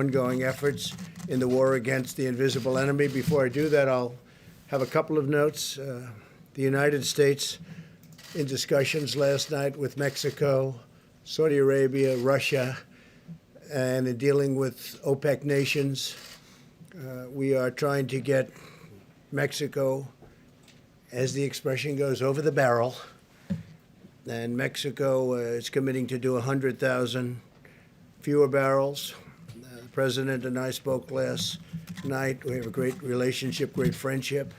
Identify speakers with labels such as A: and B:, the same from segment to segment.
A: ongoing efforts in the war against the invisible enemy. Before I do that, I'll have a couple of notes. The United States, in discussions last night with Mexico, Saudi Arabia, Russia, and in dealing with OPEC nations, we are trying to get Mexico, as the expression goes, over the barrel. And Mexico is committing to do 100,000 fewer barrels. The president and I spoke last night. We have a great relationship, great friendship.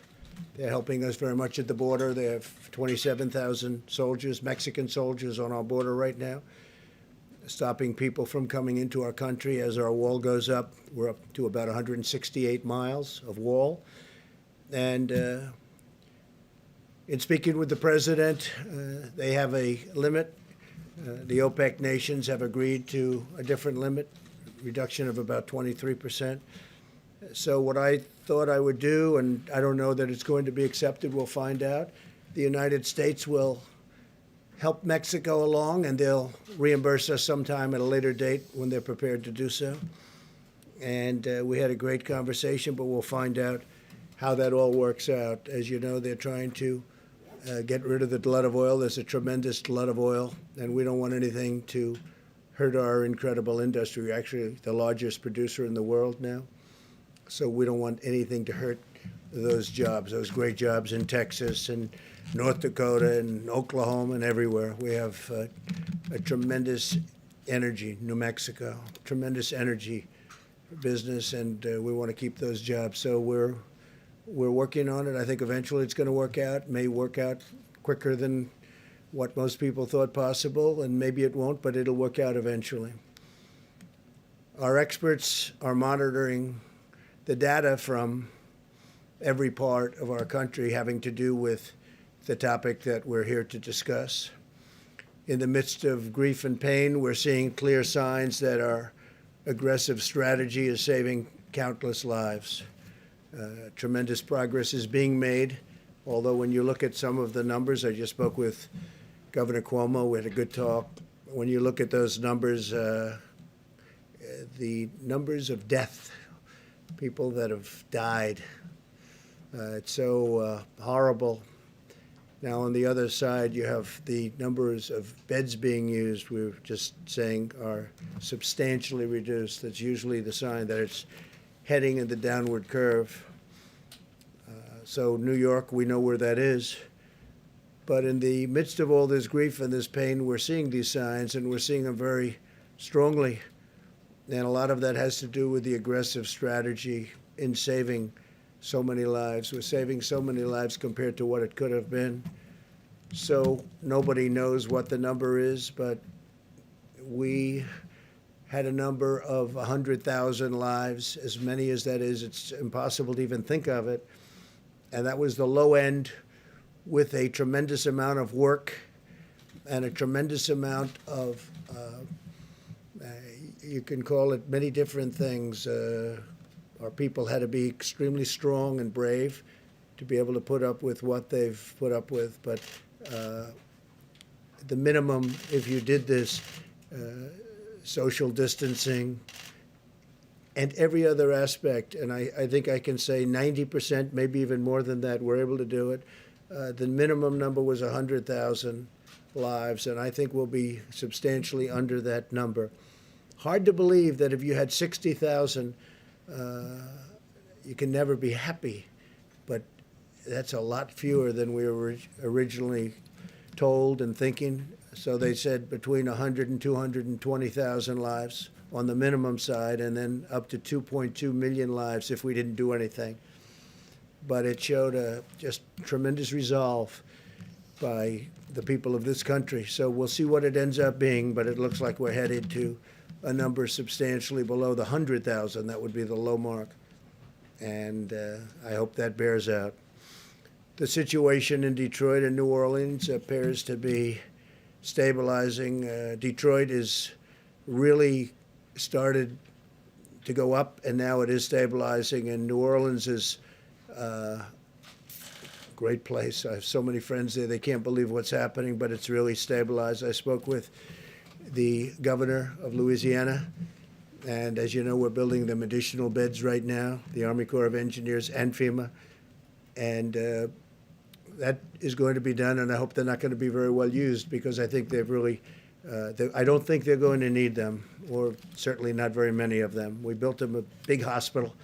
A: They're helping us very much at the border. They have 27,000 soldiers, Mexican soldiers, on our border right now, stopping people from coming into our country as our wall goes up. We're up to about 168 miles of wall. And in speaking with the president, they have a limit. The OPEC nations have agreed to a different limit, reduction of about 23%. So what I thought I would do, and I don't know that it's going to be accepted, we'll find out. The United States will help Mexico along, and they'll reimburse us sometime at a later date when they're prepared to do so. And we had a great conversation, but we'll find out how that all works out. As you know, they're trying to get rid of the glut of oil. There's a tremendous glut of oil, and we don't want anything to hurt our incredible industry. We're actually the largest producer in the world now. So we don't want anything to hurt those jobs, those great jobs in Texas and North Dakota and Oklahoma and everywhere. We have a tremendous energy, New Mexico, tremendous energy business, and we want to keep those jobs. So we're working on it. I think eventually it's going to work out. It may work out quicker than what most people thought possible, and maybe it won't, but it'll work out eventually. Our experts are monitoring the data from every part of our country having to do with the topic that we're here to discuss. In the midst of grief and pain, we're seeing clear signs that our aggressive strategy is saving countless lives. Tremendous progress is being made, although when you look at some of the numbers, I just spoke with Governor Cuomo, we had a good talk. When you look at those numbers, the numbers of death, people that have died, it's so horrible. Now, on the other side, you have the numbers of beds being used, we were just saying, are substantially reduced. That's usually the sign that it's heading in the downward curve. So New York, we know where that is. But in the midst of all this grief and this pain, we're seeing these signs, and we're seeing them very strongly. And a lot of that has to do with the aggressive strategy in saving so many lives. We're saving so many lives compared to what it could have been. So nobody knows what the number is, but we had a number of 100,000 lives. As many as that is, it's impossible to even think of it. And that was the low end, with a tremendous amount of work and a tremendous amount of, you can call it many different things. Our people had to be extremely strong and brave to be able to put up with what they've put up with. But the minimum, if you did this, social distancing, and every other aspect, and I think I can say 90%, maybe even more than that, we're able to do it. The minimum number was 100,000 lives, and I think we'll be substantially under that number. Hard to believe that if you had 60,000, you can never be happy, but that's a lot fewer than we were originally told and thinking. So they said between 100 and 220,000 lives on the minimum side, and then up to 2.2 million lives if we didn't do anything. But it showed a just tremendous resolve by the people of this country. So we'll see what it ends up being, but it looks like we're headed to a number substantially below the 100,000. That would be the low mark. And I hope that bears out. The situation in Detroit and New Orleans appears to be stabilizing. Detroit is really started to go up, and now it is stabilizing. And New Orleans is a great place. I have so many friends there. They can't believe what's happening, but it's really stabilized. I spoke with the governor of Louisiana, And as you know, we're building them additional beds right now, the Army Corps of Engineers and FEMA. And that is going to be done, and I hope they're not going to be very well used, because I think they've really, I don't think they're going to need them, or certainly not very many of them. We built them a big hospital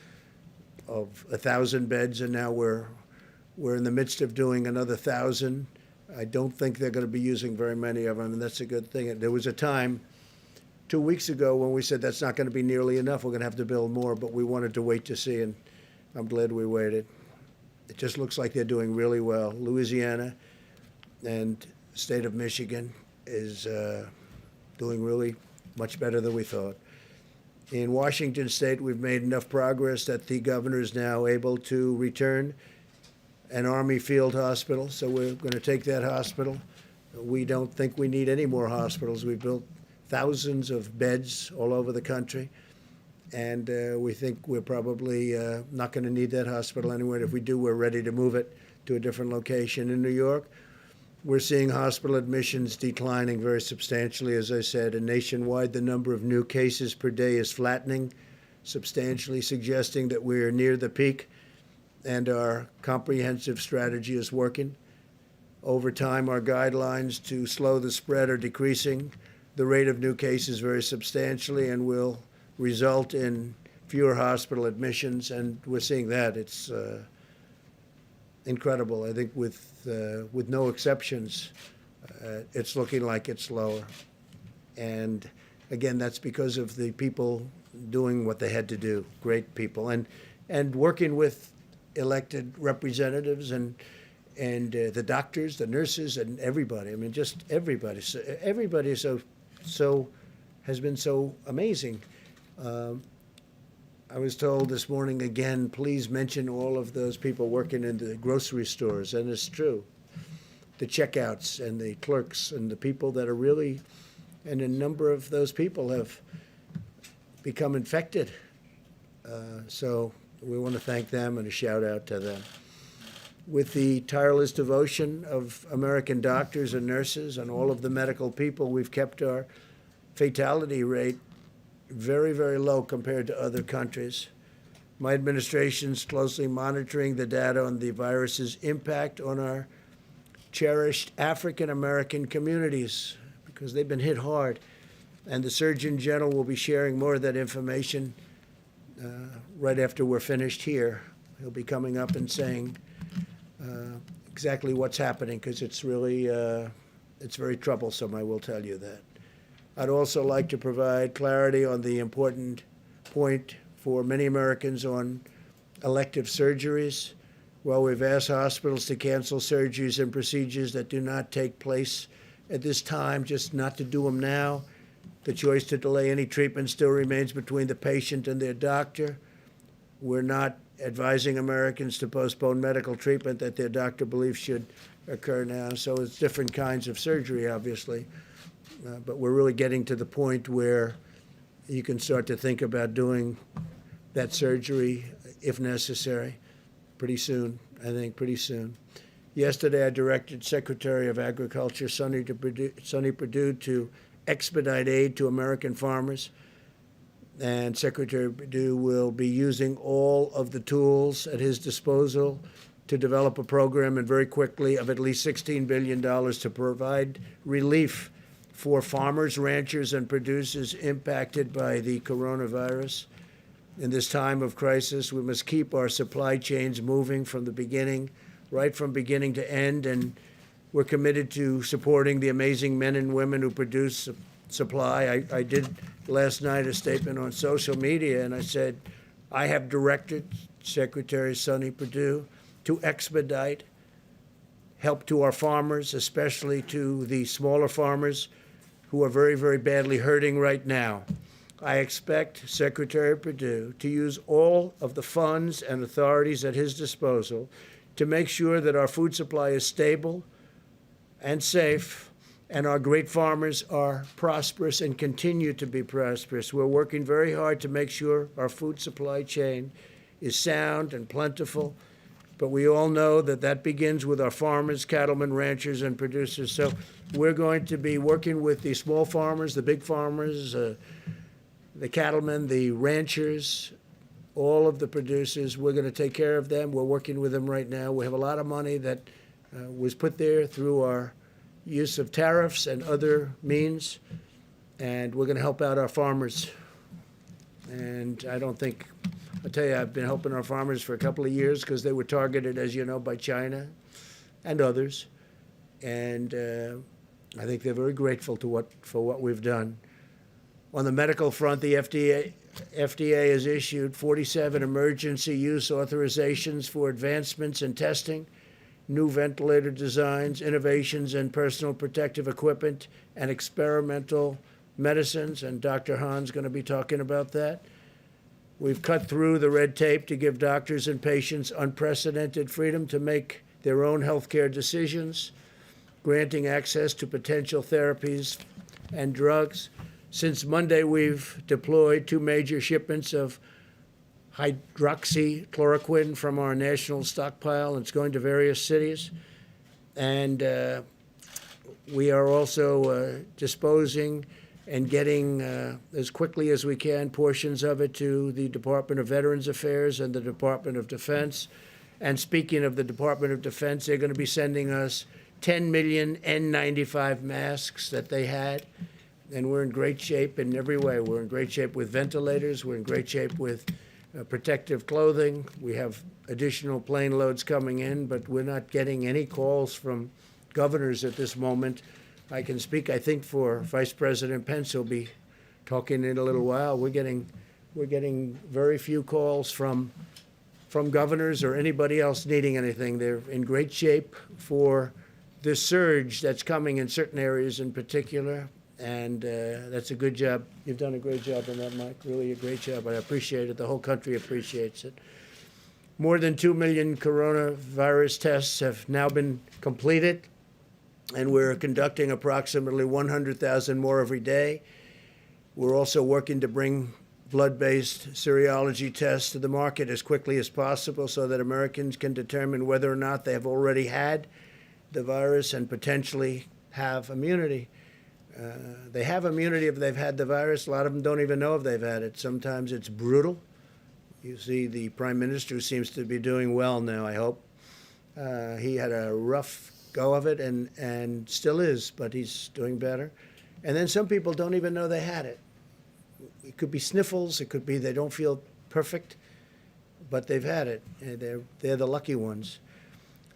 A: of 1,000 beds, and now we're in the midst of doing another 1,000. I don't think they're going to be using very many of them, and that's a good thing. There was a time 2 weeks ago when we said that's not going to be nearly enough. We're going to have to build more, but we wanted to wait to see, and I'm glad we waited. It just looks like they're doing really well. Louisiana and the state of Michigan is doing really much better than we thought. In Washington State, we've made enough progress that the governor is now able to return an Army field hospital, so we're going to take that hospital. We don't think we need any more hospitals. We've built thousands of beds all over the country, and we think we're probably not going to need that hospital anywhere. If we do, we're ready to move it to a different location. In New York, we're seeing hospital admissions declining very substantially, as I said, and nationwide the number of new cases per day is flattening substantially, suggesting that we're near the peak and our comprehensive strategy is working. Over time, our guidelines to slow the spread are decreasing the rate of new cases very substantially, and will result in fewer hospital admissions, and we're seeing that. It's incredible. I think with no exceptions, it's looking like it's lower. And again, that's because of the people doing what they had to do, great people, and working with elected representatives and the doctors, the nurses, and everybody. I mean, just everybody. So everybody so has been so amazing. I was told this morning again, please mention all of those people working in the grocery stores, and it's true. The checkouts and the clerks and the people that are really, and a number of those people have become infected. So we want to thank them and a shout out to them. With the tireless devotion of American doctors and nurses and all of the medical people, we've kept our fatality rate very, very low compared to other countries. My administration's closely monitoring the data on the virus's impact on our cherished African American communities, because they've been hit hard. And the Surgeon General will be sharing more of that information right after we're finished here. He'll be coming up and saying exactly what's happening, because it's really, it's very troublesome, I will tell you that. I'd also like to provide clarity on the important point for many Americans on elective surgeries. While we've asked hospitals to cancel surgeries and procedures that do not take place at this time, just not to do them now, the choice to delay any treatment still remains between the patient and their doctor. We're not advising Americans to postpone medical treatment that their doctor believes should occur now. So it's different kinds of surgery, obviously. But we're really getting to the point where you can start to think about doing that surgery, if necessary, pretty soon, I think, pretty soon. Yesterday, I directed Secretary of Agriculture Sonny Perdue to expedite aid to American farmers. And Secretary Perdue will be using all of the tools at his disposal to develop a program, and very quickly, of at least $16 billion to provide relief for farmers, ranchers, and producers impacted by the coronavirus. In this time of crisis, we must keep our supply chains moving from the beginning, right from beginning to end, and we're committed to supporting the amazing men and women who produce supply. I did last night a statement on social media, and I said, I have directed Secretary Sonny Perdue to expedite help to our farmers, especially to the smaller farmers who are very, very badly hurting right now. I expect Secretary Perdue to use all of the funds and authorities at his disposal to make sure that our food supply is stable and safe, and our great farmers are prosperous and continue to be prosperous. We're working very hard to make sure our food supply chain is sound and plentiful, but we all know that that begins with our farmers, cattlemen, ranchers, and producers. So we're going to be working with the small farmers, the big farmers, the cattlemen, the ranchers, all of the producers. We're going to take care of them. We're working with them right now. We have a lot of money that was put there through our use of tariffs and other means, and we're going to help out our farmers. And I don't think, I'll tell you, I've been helping our farmers for a couple of years because they were targeted, as you know, by China and others. And I think they're very grateful for what we've done. On the medical front, the FDA has issued 47 emergency use authorizations for advancements in testing, new ventilator designs, innovations in personal protective equipment, and experimental medicines, and Dr. Hahn's going to be talking about that. We've cut through the red tape to give doctors and patients unprecedented freedom to make their own healthcare decisions, granting access to potential therapies and drugs. Since Monday, we've deployed 2 major shipments of hydroxychloroquine from our national stockpile. It's going to various cities. And we are also disposing and getting, as quickly as we can, portions of it to the Department of Veterans Affairs and the Department of Defense. And speaking of the Department of Defense, they're going to be sending us 10 million N95 masks that they had. And we're in great shape in every way. We're in great shape with ventilators. We're in great shape with protective clothing. We have additional plane loads coming in, but we're not getting any calls from governors at this moment. I can speak, I think, for Vice President Pence, who'll be talking in a little while. We're getting very few calls from governors or anybody else needing anything. They're in great shape for this surge that's coming in certain areas in particular. And that's a good job. You've done a great job on that, Mike. Really a great job. I appreciate it. The whole country appreciates it. More than 2 million coronavirus tests have now been completed, and we're conducting approximately 100,000 more every day. We're also working to bring blood-based serology tests to the market as quickly as possible so that Americans can determine whether or not they have already had the virus and potentially have immunity. They have immunity if they've had the virus. A lot of them don't even know if they've had it. Sometimes it's brutal. You see the Prime Minister, who seems to be doing well now, I hope. He had a rough go of it and still is, but he's doing better. And then some people don't even know they had it. It could be sniffles. It could be they don't feel perfect, but they've had it. They're the lucky ones.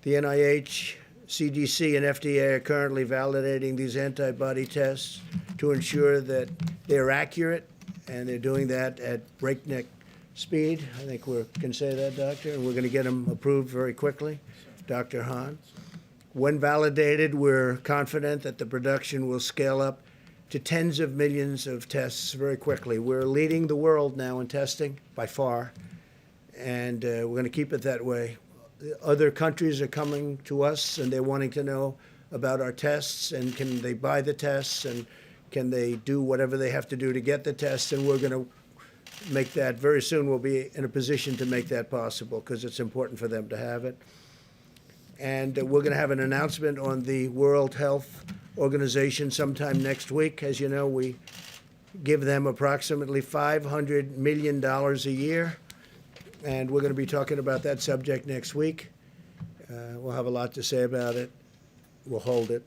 A: The NIH, CDC, and FDA are currently validating these antibody tests to ensure that they're accurate, and they're doing that at breakneck speed. I think we can say that, Doctor, and we're going to get them approved very quickly. Dr. Hahn. When validated, we're confident that the production will scale up to tens of millions of tests very quickly. We're leading the world now in testing by far, and we're going to keep it that way. Other countries are coming to us, and they're wanting to know about our tests, and can they buy the tests, and can they do whatever they have to do to get the tests, and we're going to make that very soon. We'll be in a position to make that possible because it's important for them to have it. And we're going to have an announcement on the World Health Organization sometime next week. As you know, we give them approximately $500 million a year. And we're going to be talking about that subject next week. We'll have a lot to say about it. We'll hold it.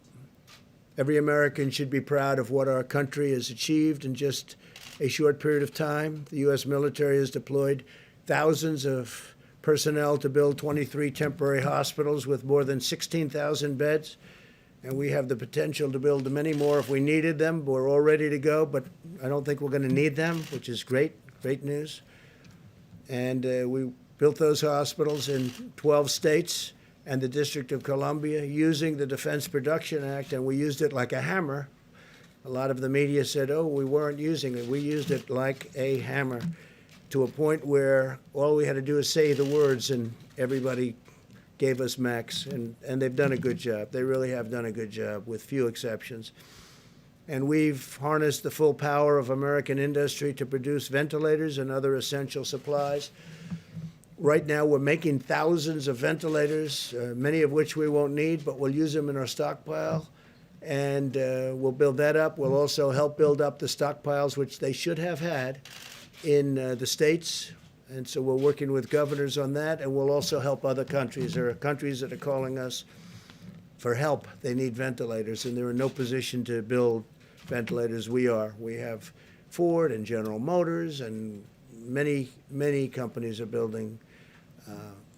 A: Every American should be proud of what our country has achieved in just a short period of time. The U.S. military has deployed thousands of personnel to build 23 temporary hospitals with more than 16,000 beds. And we have the potential to build many more if we needed them. We're all ready to go, but I don't think we're going to need them, which is great news. And we built those hospitals in 12 states and the District of Columbia using the Defense Production Act, and we used it like a hammer. A lot of the media said, oh, we weren't using it. We used it like a hammer to a point where all we had to do is say the words, and everybody gave us max, and they've done a good job. They really have done a good job, with few exceptions. And we've harnessed the full power of American industry to produce ventilators and other essential supplies. Right now, we're making thousands of ventilators, many of which we won't need, but we'll use them in our stockpile. and we'll build that up. We'll also help build up the stockpiles, which they should have had in the states. And so we're working with governors on that, and we'll also help other countries. There are countries that are calling us for help. They need ventilators, and they're in no position to build ventilators. We are. We have Ford and General Motors, and many companies are building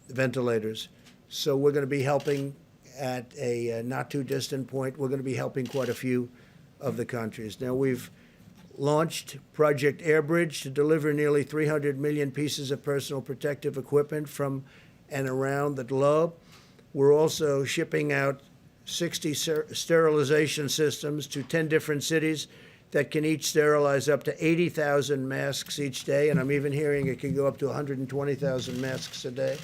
A: ventilators. So we're going to be helping at a not too distant point. We're going to be helping quite a few of the countries. Now, we've launched Project Airbridge to deliver nearly 300 million pieces of personal protective equipment from and around the globe. We're also shipping out 60 sterilization systems to 10 different cities that can each sterilize up to 80,000 masks each day, and I'm even hearing it can go up to 120,000 masks a day,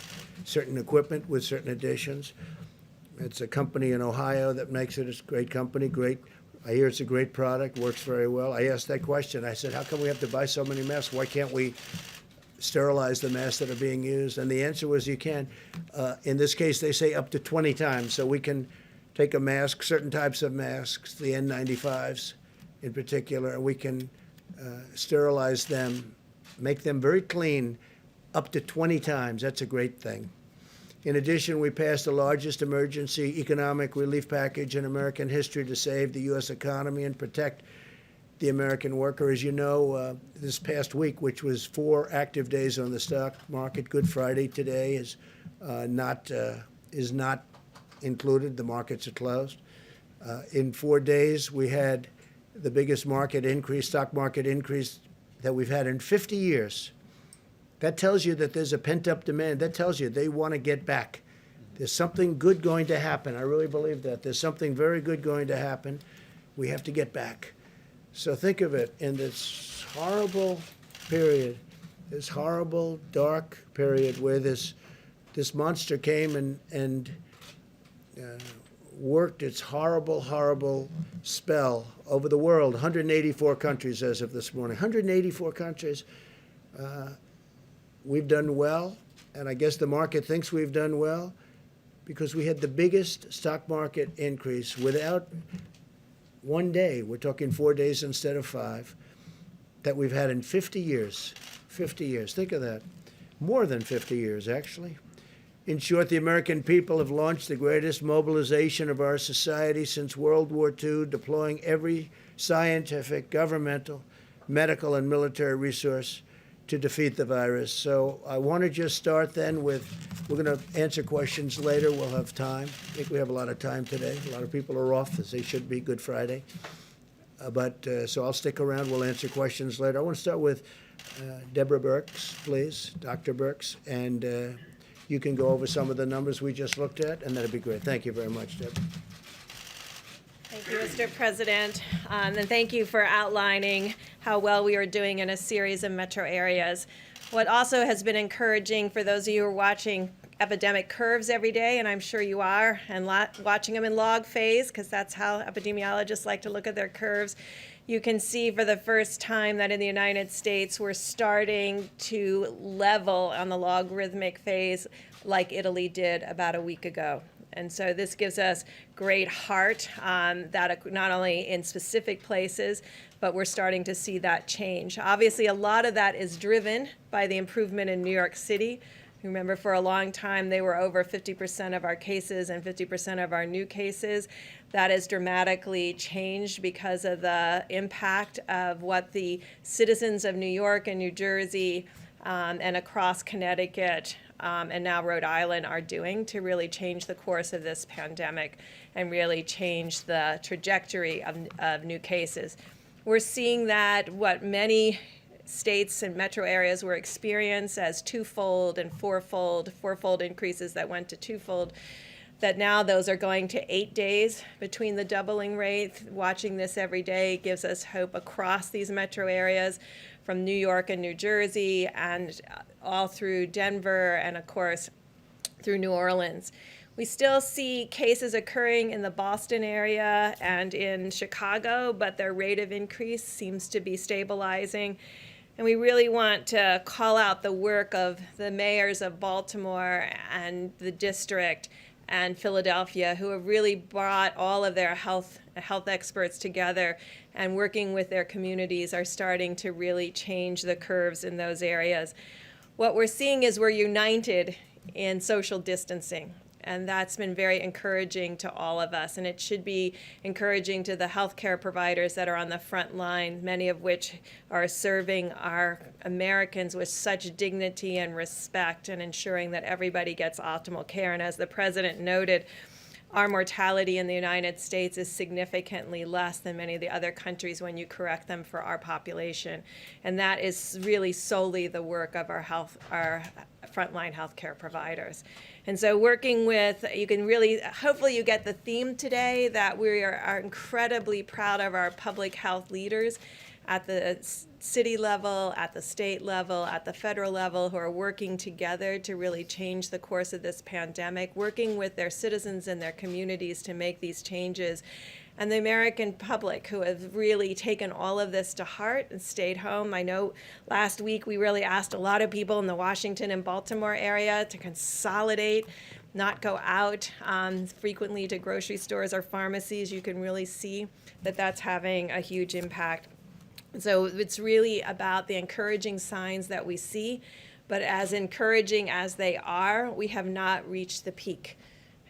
A: certain equipment with certain additions. It's a company in Ohio that makes it. It's a great company, great. I hear it's a great product, works very well. I asked that question. I said, how come we have to buy so many masks? Why can't we sterilize the masks that are being used? And the answer was you can. In this case, they say up to 20 times. So we can take a mask, certain types of masks, the N95s in particular, and we can sterilize them, make them very clean up to 20 times. That's a great thing. In addition, we passed the largest emergency economic relief package in American history to save the U.S. economy and protect the American worker. As you know, this past week, which was 4 active days on the stock market, Good Friday today is not included. The markets are closed. In 4 days, we had the biggest market increase, stock market increase that we've had in 50 years. That tells you that there's a pent-up demand. That tells you they want to get back. There's something good going to happen. I really believe that. There's something very good going to happen. We have to get back. So think of it, in this horrible period, this horrible, dark period where this monster came and worked its horrible, horrible spell over the world. 184 countries as of this morning. 184 countries. We've done well, and I guess the market thinks we've done well because we had the biggest stock market increase without one day. We're talking 4 days instead of 5 that we've had in 50 years. 50 years. Think of that. More than 50 years, actually. In short, the American people have launched the greatest mobilization of our society since World War II, deploying every scientific, governmental, medical, and military resource to defeat the virus. So I want to just start then with, we're going to answer questions later. We'll have time. I think we have a lot of time today. A lot of people are off, as they should be, Good Friday. So I'll stick around. We'll answer questions later. I want to start with Deborah Birx, please, Dr. Birx, and you can go over some of the numbers we just looked at, and that'd be great. Thank you very much, Deborah.
B: Thank you, Mr. President, and thank you for outlining how well we are doing in a series of metro areas. What also has been encouraging for those of you who are watching epidemic curves every day, and I'm sure you are, and watching them in log phase, because that's how epidemiologists like to look at their curves, you can see for the first time that in the United States we're starting to level on the logarithmic phase like Italy did about a week ago. And so this gives us great heart that not only in specific places, but we're starting to see that change. Obviously, a lot of that is driven by the improvement in New York City. Remember, for a long time, they were over 50% of our cases and 50% of our new cases. That has dramatically changed because of the impact of what the citizens of New York and New Jersey and across Connecticut and now Rhode Island are doing to really change the course of this pandemic and really change the trajectory of new cases. We're seeing that what many states and metro areas were experienced as twofold and fourfold increases that went to twofold, that now those are going to 8 days between the doubling rate. Watching this every day gives us hope across these metro areas, from New York and New Jersey and all through Denver and, of course, through New Orleans. We still see cases occurring in the Boston area and in Chicago, but their rate of increase seems to be stabilizing. And we really want to call out the work of the mayors of Baltimore and the district and Philadelphia, who have really brought all of their health health experts together and working with their communities are starting to really change the curves in those areas. What we're seeing is we're united in social distancing. And that's been very encouraging to all of us. And it should be encouraging to the healthcare providers that are on the front line, many of which are serving our Americans with such dignity and respect and ensuring that everybody gets optimal care. And as the president noted, our mortality in the United States is significantly less than many of the other countries when you correct them for our population. And that is really solely the work of our frontline healthcare providers. And so working with, you can really, hopefully you get the theme today that we are incredibly proud of our public health leaders at the city level, at the state level, at the federal level, who are working together to really change the course of this pandemic, working with their citizens and their communities to make these changes. And the American public, who have really taken all of this to heart and stayed home. I know last week we really asked a lot of people in the Washington and Baltimore area to consolidate, not go out frequently to grocery stores or pharmacies. You can really see that that's having a huge impact. So it's really about the encouraging signs that we see, but as encouraging as they are, we have not reached the peak.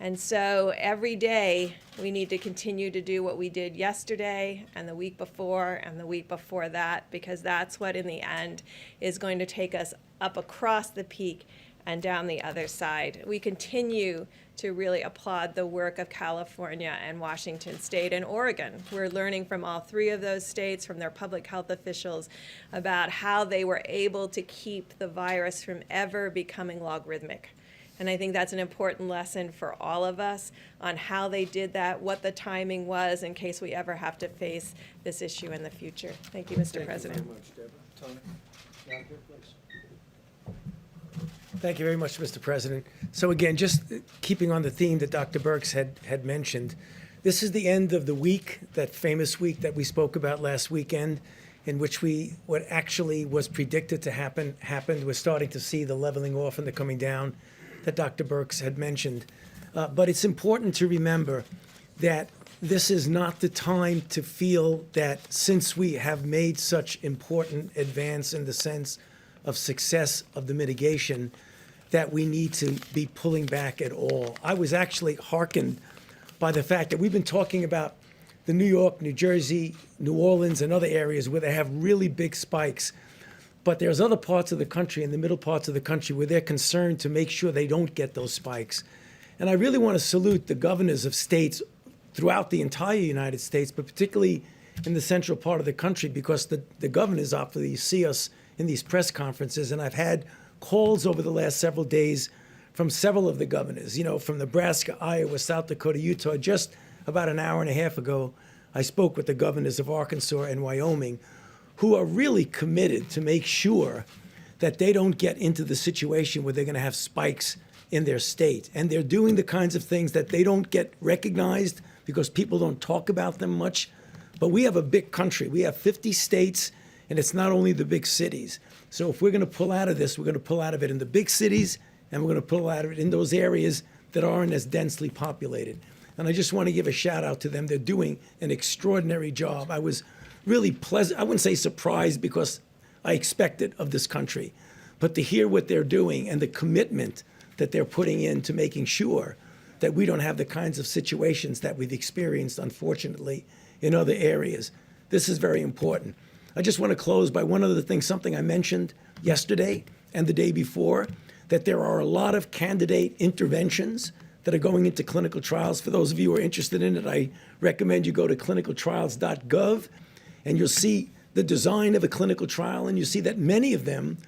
B: And so every day we need to continue to do what we did yesterday and the week before and the week before that, because that's what in the end is going to take us up across the peak and down the other side. We continue to really applaud the work of California and Washington State and Oregon. We're learning from all three of those states, from their public health officials, about how they were able to keep the virus from ever becoming logarithmic. And I think that's an important lesson for all of us on how they did that, what the timing was in case we ever have to face this issue in the future. Thank you, Mr. President.
A: Thank you very much, Deborah. Tony, Doctor, please. Thank you very much, Mr. President. So again, just keeping on the theme that Dr. Birx had mentioned, this is the end of the week, that famous week that we spoke about last weekend, in which what actually was predicted to happen happened. We're starting to see the leveling off and the coming down that Dr. Birx had mentioned. But it's important to remember that this is not the time to feel that since we have made such important advance in the sense of success of the mitigation, that we need to be pulling back at all. I was actually hearkened by the fact that we've been talking about the New York, New Jersey, New Orleans, and other areas where they have really big spikes. But there's other parts of the country, in the middle parts of the country, where they're concerned to make sure they don't get those spikes. And I really want to salute the governors of states throughout the entire United States, but particularly in the central part of the country, because the governors obviously see us in these press conferences. And I've had calls over the last several days from several of the governors, from Nebraska, Iowa, South Dakota, Utah. Just about an hour and a half ago, I spoke with the governors of Arkansas and Wyoming, who are really committed to make sure that they don't get into the situation where they're going to have spikes in their state. And they're doing the kinds of things that they don't get recognized because people don't talk about them much. But we have a big country. We have 50 states, and it's not only the big cities. So if we're going to pull out of this, we're going to pull out of it in the big cities, and we're going to pull out of it in those areas that aren't as densely populated. And I just want to give a shout out to them. They're doing an extraordinary job. I was really pleasant. I wouldn't say surprised, because I expect it of this country, but to hear what they're doing and the commitment that they're putting into making sure that we don't have the kinds of situations that we've experienced, unfortunately, in other areas. This is very important. I just want to close by one other thing, something I mentioned yesterday and the day before, that there are a lot of candidate interventions that are going into clinical trials. For those of you who are interested in it, I recommend you go to clinicaltrials.gov, and you'll see the design of a clinical trial, and you see that many of them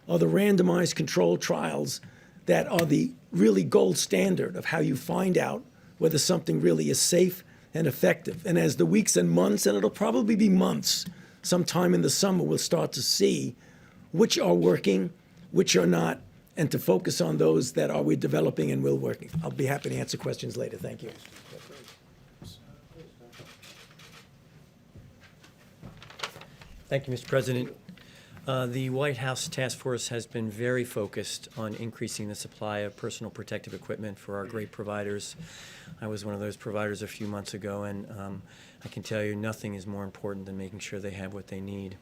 A: are the randomized controlled trials that are the really gold standard of how you find out whether something really is safe and effective. And as the weeks and months, and it'll probably be months, sometime in the summer, we'll start to see which are working, which are not, and to focus on those that we're developing and will working. I'll be happy to answer questions later. Thank you.
C: Thank you, Mr. President. The White House Task Force has been very focused on increasing the supply of personal protective equipment for our great providers. I was one of those providers a few months ago, and I can tell you nothing is more important than making sure they have what they need.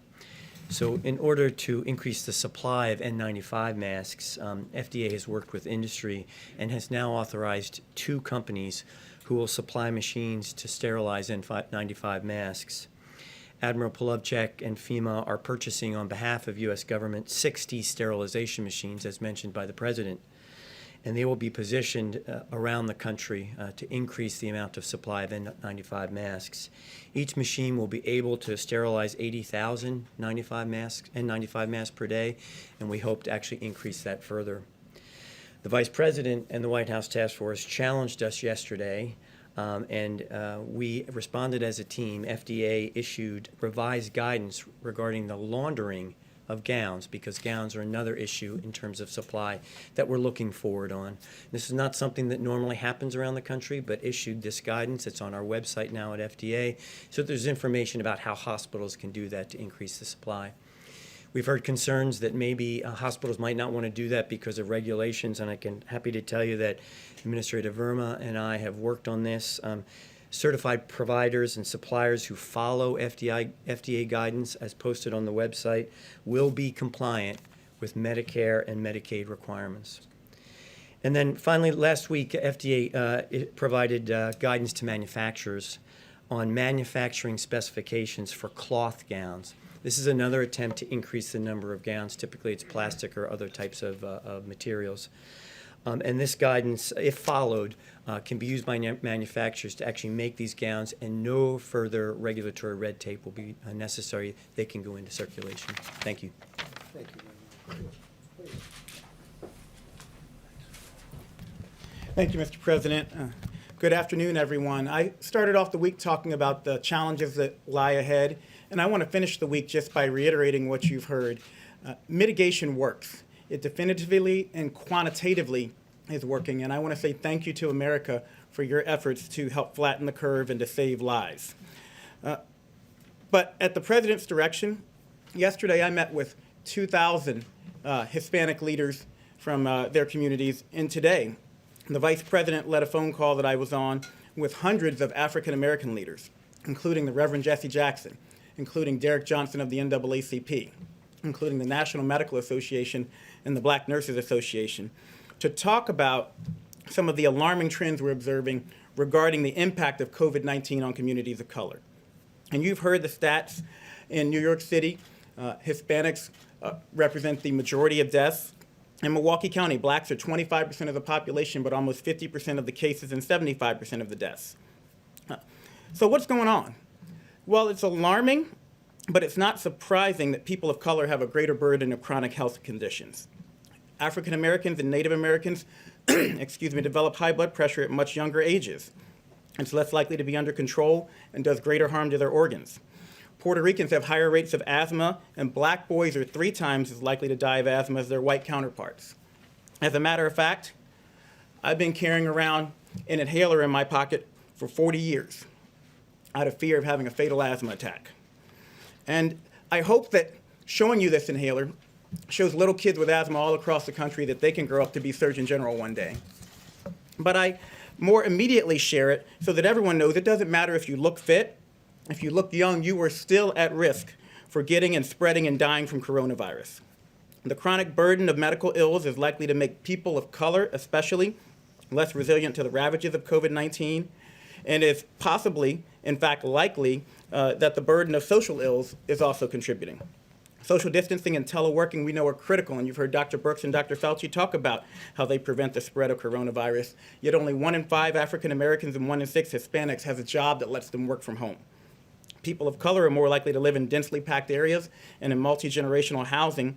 C: So in order to increase the supply of N95 masks, FDA has worked with industry and has now authorized 2 companies who will supply machines to sterilize N95 masks. Admiral Polovchek and FEMA are purchasing on behalf of U.S. government 60 sterilization machines, as mentioned by the President. And they will be positioned around the country to increase the amount of supply of N95 masks. Each machine will be able to sterilize 80,000 N95 masks per day, and we hope to actually increase that further. The Vice President and the White House Task Force challenged us yesterday, and we responded as a team. FDA issued revised guidance regarding the laundering of gowns, because gowns are another issue in terms of supply that we're looking forward on. This is not something that normally happens around the country, but issued this guidance. It's on our website now at FDA, so there's information about how hospitals can do that to increase the supply. We've heard concerns that maybe hospitals might not want to do that because of regulations, and happy to tell you that Administrator Verma and I have worked on this. Certified providers and suppliers who follow FDA guidance as posted on the website will be compliant with Medicare and Medicaid requirements. And then finally, last week, FDA provided guidance to manufacturers on manufacturing specifications for cloth gowns. This is another attempt to increase the number of gowns. Typically, it's plastic or other types of materials. And this guidance, if followed, can be used by manufacturers to actually make these gowns, and no further regulatory red tape will be necessary. They can go into circulation. Thank you.
A: Thank you very much. Please.
D: Thank you, Mr. President. Good afternoon, everyone. I started off the week talking about the challenges that lie ahead, and I want to finish the week just by reiterating what you've heard. Mitigation works. It definitively and quantitatively is working, and I want to say thank you to America for your efforts to help flatten the curve and to save lives. But at the President's direction, yesterday I met with 2,000 Hispanic leaders from their communities, and today the Vice President led a phone call that I was on with hundreds of African American leaders, including the Reverend Jesse Jackson, including Derek Johnson of the NAACP, including the National Medical Association and the Black Nurses Association, to talk about some of the alarming trends we're observing regarding the impact of COVID-19 on communities of color. And you've heard the stats in New York City. Hispanics represent the majority of deaths. In Milwaukee County, blacks are 25% of the population, but almost 50% of the cases and 75% of the deaths. So what's going on? Well, it's alarming, but it's not surprising that people of color have a greater burden of chronic health conditions. African Americans and Native Americans develop high blood pressure at much younger ages. It's less likely to be under control and does greater harm to their organs. Puerto Ricans have higher rates of asthma, and black boys are 3 times as likely to die of asthma as their white counterparts. As a matter of fact, I've been carrying around an inhaler in my pocket for 40 years out of fear of having a fatal asthma attack. And I hope that showing you this inhaler shows little kids with asthma all across the country that they can grow up to be Surgeon General one day. But I more immediately share it so that everyone knows it doesn't matter if you look fit. If you look young, you are still at risk for getting and spreading and dying from coronavirus. The chronic burden of medical ills is likely to make people of color, especially, less resilient to the ravages of COVID-19, and is possibly, in fact, likely that the burden of social ills is also contributing. Social distancing and teleworking, we know, are critical, and you've heard Dr. Birx and Dr. Fauci talk about how they prevent the spread of coronavirus, yet only 1 in 5 African Americans and 1 in 6 Hispanics has a job that lets them work from home. People of color are more likely to live in densely packed areas and in multi-generational housing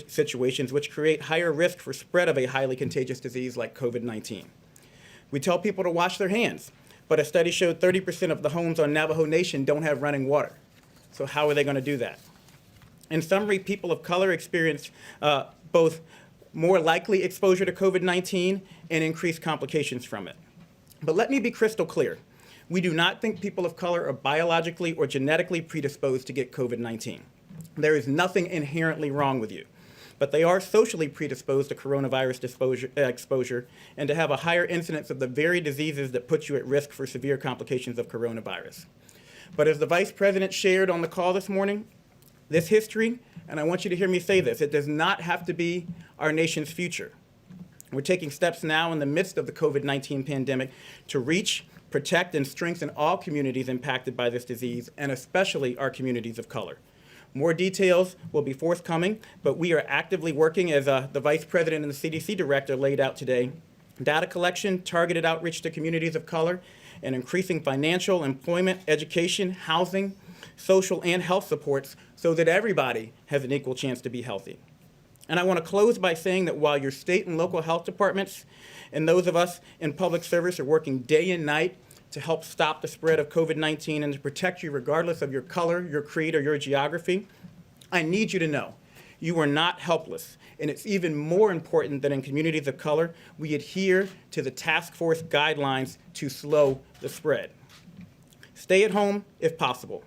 D: situations, which create higher risk for spread of a highly contagious disease like COVID-19. We tell people to wash their hands, but a study showed 30% of the homes on Navajo Nation don't have running water. So how are they going to do that? In summary, people of color experience both more likely exposure to COVID-19 and increased complications from it. But let me be crystal clear. We do not think people of color are biologically or genetically predisposed to get COVID-19. There is nothing inherently wrong with you, but they are socially predisposed to coronavirus exposure and to have a higher incidence of the very diseases that put you at risk for severe complications of coronavirus. But as the Vice President shared on the call this morning, this history, and I want you to hear me say this, it does not have to be our nation's future. We're taking steps now in the midst of the COVID-19 pandemic to reach, protect, and strengthen all communities impacted by this disease, and especially our communities of color. More details will be forthcoming, but we are actively working, as the Vice President and the CDC Director laid out today, data collection, targeted outreach to communities of color, and increasing financial, employment, education, housing, social, and health supports so that everybody has an equal chance to be healthy. And I want to close by saying that while your state and local health departments and those of us in public service are working day and night to help stop the spread of COVID-19 and to protect you regardless of your color, your creed, or your geography, I need you to know you are not helpless. And it's even more important that in communities of color, we adhere to the task force guidelines to slow the spread. Stay at home if possible.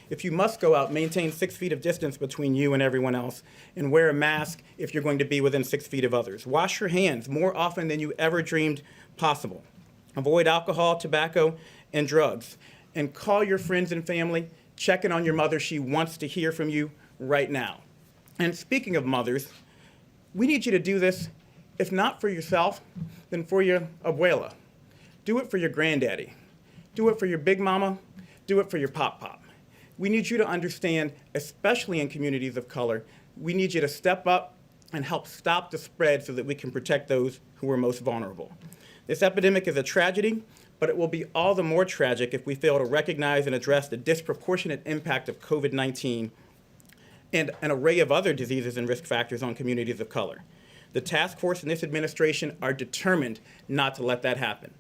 D: If you must go out, maintain 6 feet of distance between you and everyone else, and wear a mask if you're going to be within 6 feet of others. Wash your hands more often than you ever dreamed possible. Avoid alcohol, tobacco, and drugs. And call your friends and family. Check in on your mother. She wants to hear from you right now. And speaking of mothers, we need you to do this, if not for yourself, then for your abuela. Do it for your granddaddy. Do it for your big mama. Do it for your pop-pop. We need you to understand, especially in communities of color, we need you to step up and help stop the spread so that we can protect those who are most vulnerable. This epidemic is a tragedy, but it will be all the more tragic if we fail to recognize and address the disproportionate impact of COVID-19 and an array of other diseases and risk factors on communities of color. The task force and this administration are determined not to let that happen.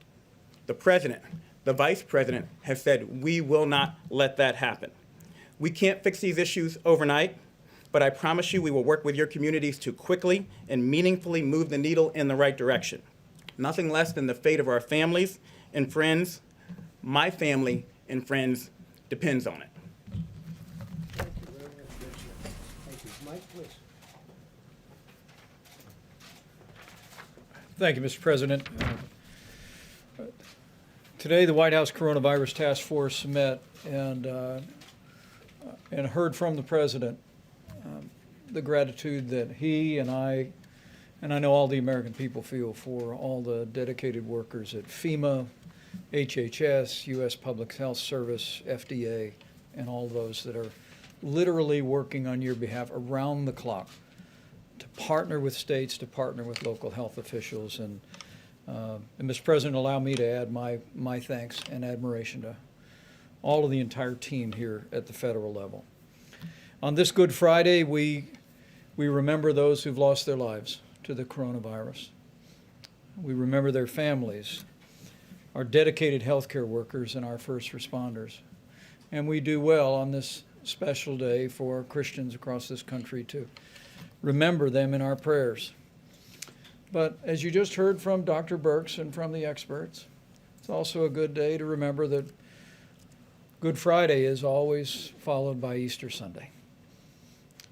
D: The President, the Vice President have said we will not let that happen. We can't fix these issues overnight, but I promise you we will work with your communities to quickly and meaningfully move the needle in the right direction. Nothing less than the fate of our families and friends. My family and friends depends on it.
A: Thank you very much, Richard. Thank you. Mike, please.
E: Thank you, Mr. President. Today, the White House Coronavirus Task Force met and heard from the President the gratitude that he and I know all the American people feel for all the dedicated workers at FEMA, HHS, U.S. Public Health Service, FDA, and all those that are literally working on your behalf around the clock to partner with states, to partner with local health officials. And Mr. President, allow me to add my thanks and admiration to all of the entire team here at the federal level. On this Good Friday, we remember those who've lost their lives to the coronavirus. We remember their families, our dedicated healthcare workers, and our first responders. And we do well on this special day for Christians across this country to remember them in our prayers. But as you just heard from Dr. Birx and from the experts, it's also a good day to remember that Good Friday is always followed by Easter Sunday.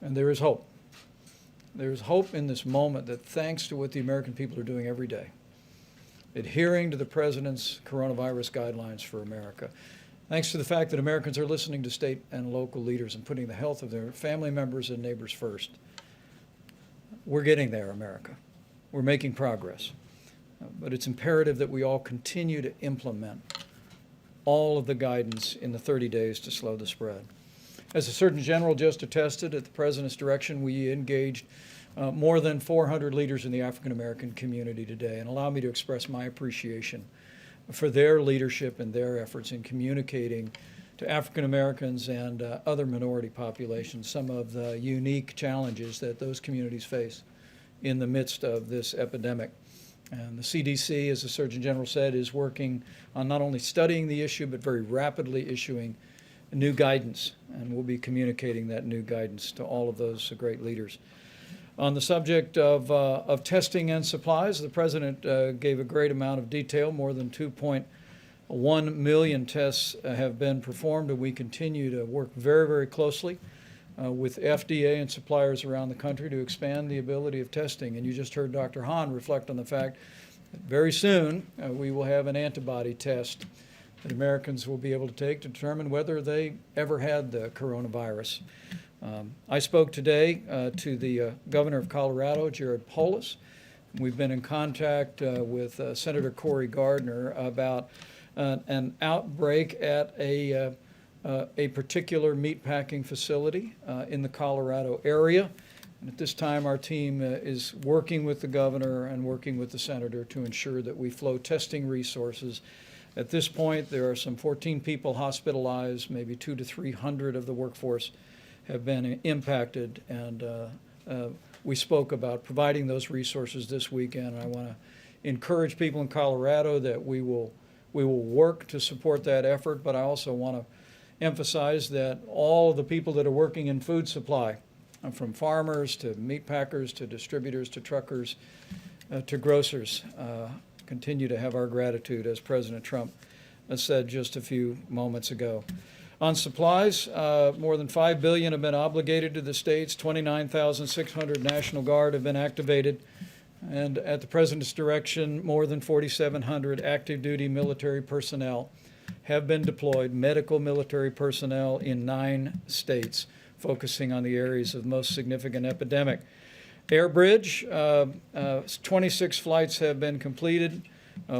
E: And there is hope. There is hope in this moment that thanks to what the American people are doing every day, adhering to the President's coronavirus guidelines for America, thanks to the fact that Americans are listening to state and local leaders and putting the health of their family members and neighbors first, we're getting there, America. We're making progress. But it's imperative that we all continue to implement all of the guidance in the 30 days to slow the spread. As the Surgeon General just attested, at the President's direction, we engaged more than 400 leaders in the African American community today. And allow me to express my appreciation for their leadership and their efforts in communicating to African Americans and other minority populations some of the unique challenges that those communities face in the midst of this epidemic. And the CDC, as the Surgeon General said, is working on not only studying the issue, but very rapidly issuing new guidance. And we'll be communicating that new guidance to all of those great leaders. On the subject of testing and supplies, the President gave a great amount of detail. More than 2.1 million tests have been performed, and we continue to work very, very closely with FDA and suppliers around the country to expand the ability of testing. And you just heard Dr. Hahn reflect on the fact that very soon we will have an antibody test that Americans will be able to take to determine whether they ever had the coronavirus. I spoke today to the governor of Colorado, Jared Polis. We've been in contact with Senator Cory Gardner about an outbreak at a particular meatpacking facility in the Colorado area. And at this time, our team is working with the governor and working with the senator to ensure that we flow testing resources. At this point, there are some 14 people hospitalized, maybe 200 to 300 of the workforce have been impacted, and we spoke about providing those resources this weekend. I want to encourage people in Colorado that we will work to support that effort, but I also want to emphasize that all of the people that are working in food supply, from farmers to meat packers to distributors to truckers to grocers, continue to have our gratitude, as President Trump said just a few moments ago. On supplies, more than $5 billion have been obligated to the states. 29,600 National Guard have been activated. And at the President's direction, more than 4,700 active duty military personnel have been deployed, medical military personnel in 9 states, focusing on the areas of most significant epidemic. Air Bridge, 26 flights have been completed.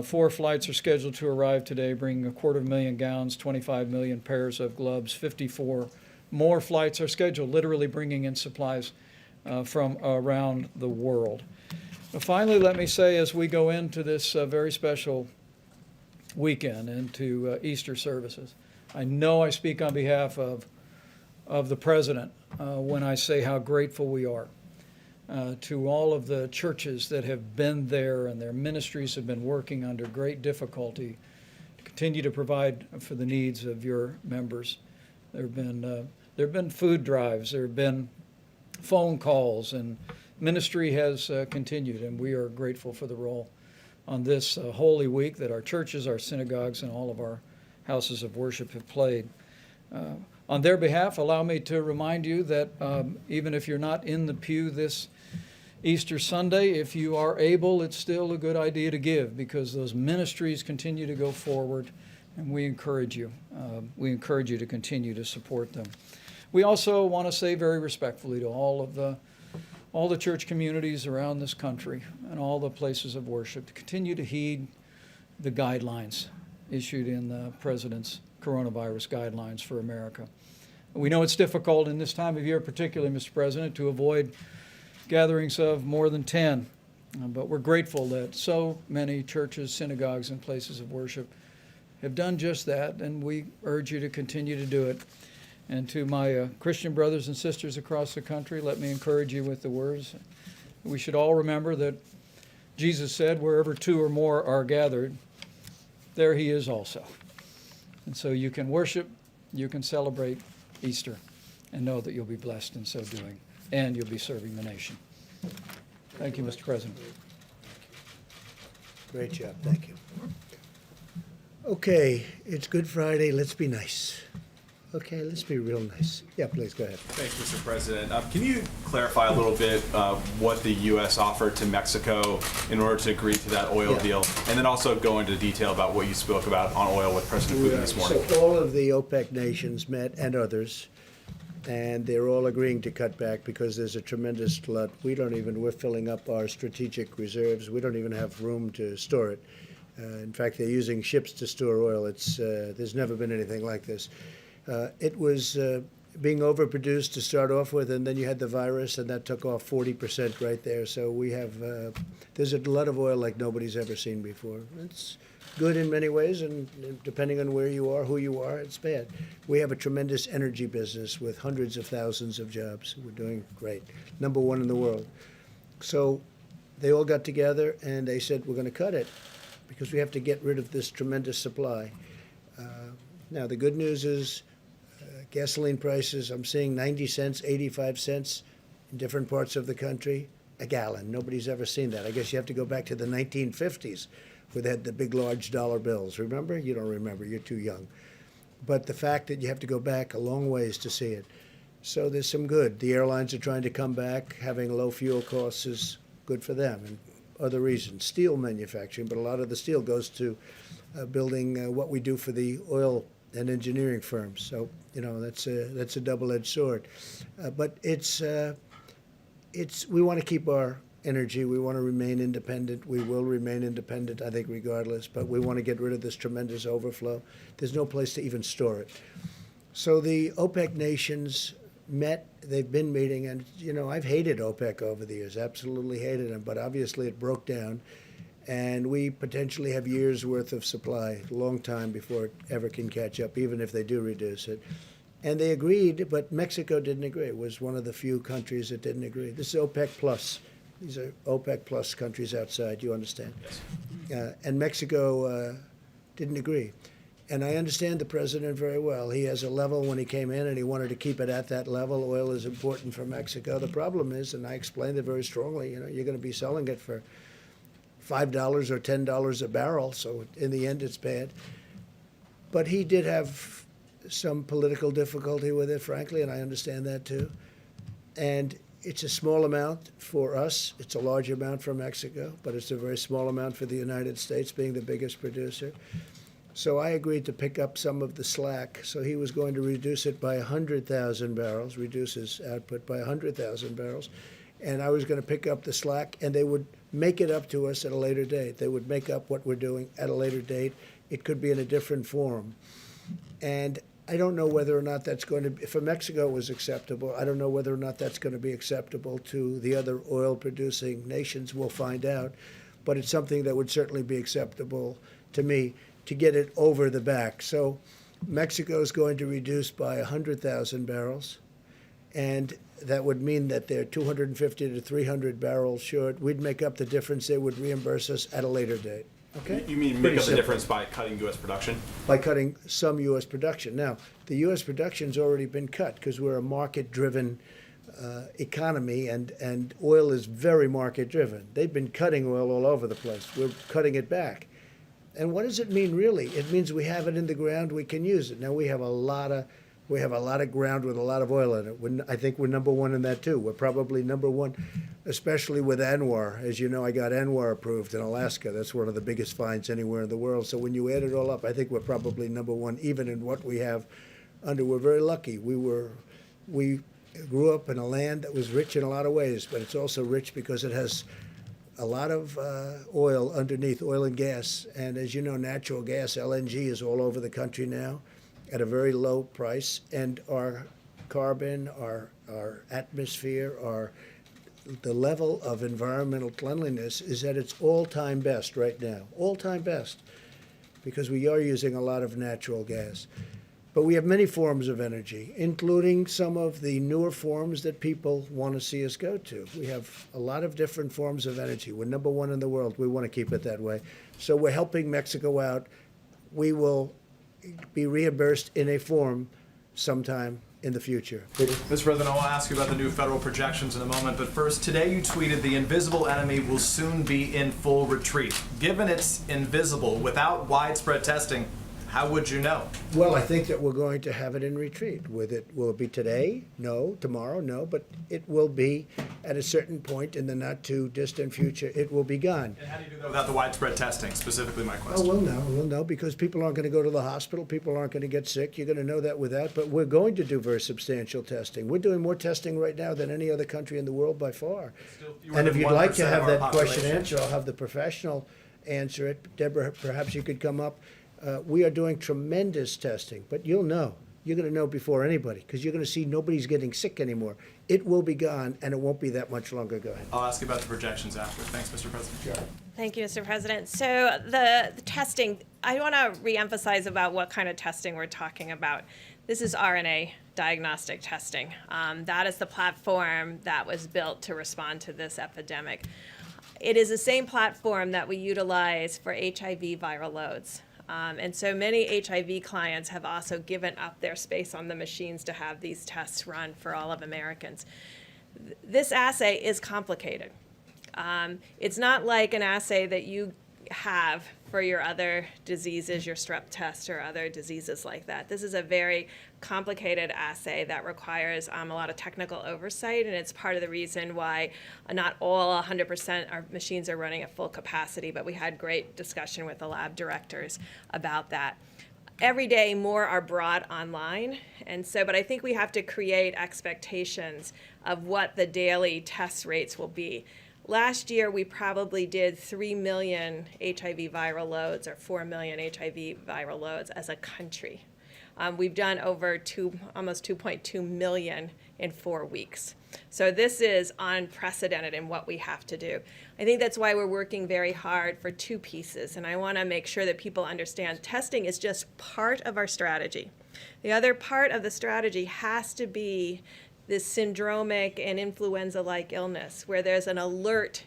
E: 4 flights are scheduled to arrive today, bringing 250,000 gowns, 25 million pairs of gloves. 54 more flights are scheduled, literally bringing in supplies from around the world. Finally, let me say, as we go into this very special weekend, into Easter services, I know I speak on behalf of the President when I say how grateful we are to all of the churches that have been there, and their ministries have been working under great difficulty to continue to provide for the needs of your members. There have been food drives, there have been phone calls, and ministry has continued, and we are grateful for the role on this Holy Week that our churches, our synagogues, and all of our houses of worship have played. On their behalf, allow me to remind you that even if you're not in the pew this Easter Sunday, if you are able, it's still a good idea to give, because those ministries continue to go forward, and we encourage you. We encourage you to continue to support them. We also want to say very respectfully to all the church communities around this country and all the places of worship to continue to heed the guidelines issued in the President's coronavirus guidelines for America. We know it's difficult in this time of year, particularly, Mr. President, to avoid gatherings of more than 10, but we're grateful that so many churches, synagogues, and places of worship have done just that, and we urge you to continue to do it. And to my Christian brothers and sisters across the country, let me encourage you with the words. We should all remember that Jesus said, wherever 2 or more are gathered, there he is also. And so you can worship, you can celebrate Easter, and know that you'll be blessed in so doing, and you'll be serving the nation. Thank you, Mr. President.
A: Great job, thank you. Okay, it's Good Friday, let's be nice. Okay, let's be real nice. Yeah, please, go ahead.
F: Thanks, Mr. President. Can you clarify a little bit what the U.S. offered to Mexico in order to agree to that oil deal? And then also go into detail about what you spoke about on oil with President Putin this morning.
A: So all of the OPEC nations met, and others, and they're all agreeing to cut back because there's a tremendous glut. We're filling up our strategic reserves. We don't even have room to store it. In fact, they're using ships to store oil. There's never been anything like this. It was being overproduced to start off with, and then you had the virus, and that took off 40% right there. So we have, there's a lot of oil like nobody's ever seen before. It's good in many ways, and depending on where you are, who you are, it's bad. We have a tremendous energy business with hundreds of thousands of jobs. We're doing great. Number 1 in the world. So they all got together, and they said, we're going to cut it because we have to get rid of this tremendous supply. Now, the good news is, gasoline prices, I'm seeing 90 cents, 85 cents in different parts of the country a gallon. Nobody's ever seen that. I guess you have to go back to the 1950s where they had the big, large dollar bills. Remember? You don't remember. You're too young. But the fact that you have to go back a long ways to see it. So there's some good. The airlines are trying to come back. Having low fuel costs is good for them, and other reasons. Steel manufacturing, but a lot of the steel goes to building what we do for the oil and engineering firms. So that's a double-edged sword. But we want to keep our energy. We want to remain independent. We will remain independent, I think, regardless. But we want to get rid of this tremendous overflow. There's no place to even store it. So the OPEC nations met. They've been meeting, and I've hated OPEC over the years, absolutely hated them. But obviously, it broke down, and we potentially have years worth of supply, a long time before it ever can catch up, even if they do reduce it. And they agreed, but Mexico didn't agree. It was one of the few countries that didn't agree. This is OPEC plus. These are OPEC plus countries outside. You understand? Yes. And Mexico didn't agree. And I understand the president very well. He has a level when he came in, and he wanted to keep it at that level. Oil is important for Mexico. The problem is, and I explained it very strongly, you're going to be selling it for $5 or $10 a barrel. So in the end, it's bad. But he did have some political difficulty with it, frankly, and I understand that too. And it's a small amount for us. It's a large amount for Mexico, but it's a very small amount for the United States, being the biggest producer. So I agreed to pick up some of the slack. So he was going to reduce it by 100,000 barrels, reduce his output by 100,000 barrels. And I was going to pick up the slack, and they would make it up to us at a later date. They would make up what we're doing at a later date. It could be in a different form. And I don't know whether or not that's going to be, for Mexico it was acceptable. I don't know whether or not that's going to be acceptable to the other oil-producing nations. We'll find out. But it's something that would certainly be acceptable to me, to get it over the back. So Mexico is going to reduce by 100,000 barrels, and that would mean that they're 250 to 300 barrels short. We'd make up the difference. They would reimburse us at a later date. Okay?
F: You mean
A: Pretty
F: make up the
A: simple.
F: difference by cutting U.S. production?
A: By cutting some U.S. production. Now, the U.S. production's already been cut because we're a market-driven economy, and oil is very market-driven. They've been cutting oil all over the place. We're cutting it back. And what does it mean, really? It means we have it in the ground, we can use it. Now, we have a lot of ground with a lot of oil in it. I think we're number one in that, too. We're probably number one, especially with ANWR. As you know, I got ANWR approved in Alaska. That's one of the biggest finds anywhere in the world. So when you add it all up, I think we're probably number one, even in what we have under. We're very lucky. We grew up in a land that was rich in a lot of ways, but it's also rich because it has a lot of oil underneath, oil and gas. And as you know, natural gas, LNG, is all over the country now at a very low price. And our carbon, our atmosphere, the level of environmental cleanliness is at its all-time best right now, all-time best, because we are using a lot of natural gas. But we have many forms of energy, including some of the newer forms that people want to see us go to. We have a lot of different forms of energy. We're number one in the world. We want to keep it that way. So we're helping Mexico out. We will be reimbursed in a form sometime in the future.
F: Mr. President, I want to ask you about the new federal projections in a moment, but first, today you tweeted the invisible enemy will soon be in full retreat. Given it's invisible, without widespread testing, how would you know?
A: Well, I think that we're going to have it in retreat. Will it be today? No. Tomorrow? No. But it will be at a certain point in the not too distant future. It will be gone.
F: And how do you do that without the widespread testing? Specifically, my question.
A: Oh, we'll know because people aren't going to go to the hospital. People aren't going to get sick. You're going to know that without. But we're going to do very substantial testing. We're doing more testing right now than any other country in the world by far. And if you'd like to have that question answered, I'll have the professional answer it. Deborah, perhaps you could come up. We are doing tremendous testing, but you'll know. You're going to know before anybody because you're going to see nobody's getting sick anymore. It will be gone, and it won't be that much longer. Go ahead.
F: I'll ask you about the projections after. Thanks, Mr. President.
A: Sure.
B: Thank you, Mr. President. So the testing, I want to reemphasize about what kind of testing we're talking about. This is RNA diagnostic testing. That is the platform that was built to respond to this epidemic. It is the same platform that we utilize for HIV viral loads. And so many HIV clients have also given up their space on the machines to have these tests run for all of Americans. This assay is complicated. It's not like an assay that you have for your other diseases, your strep test or other diseases like that. This is a very complicated assay that requires a lot of technical oversight, and it's part of the reason why not all 100% our machines are running at full capacity, but we had great discussion with the lab directors about that. Every day more are brought online, and so, but I think we have to create expectations of what the daily test rates will be. Last year, we probably did 3 million HIV viral loads or 4 million HIV viral loads as a country. We've done over almost 2.2 million in 4 weeks. So this is unprecedented in what we have to do. I think that's why we're working very hard for 2 pieces, and I want to make sure that people understand testing is just part of our strategy. The other part of the strategy has to be this syndromic and influenza-like illness where there's an alert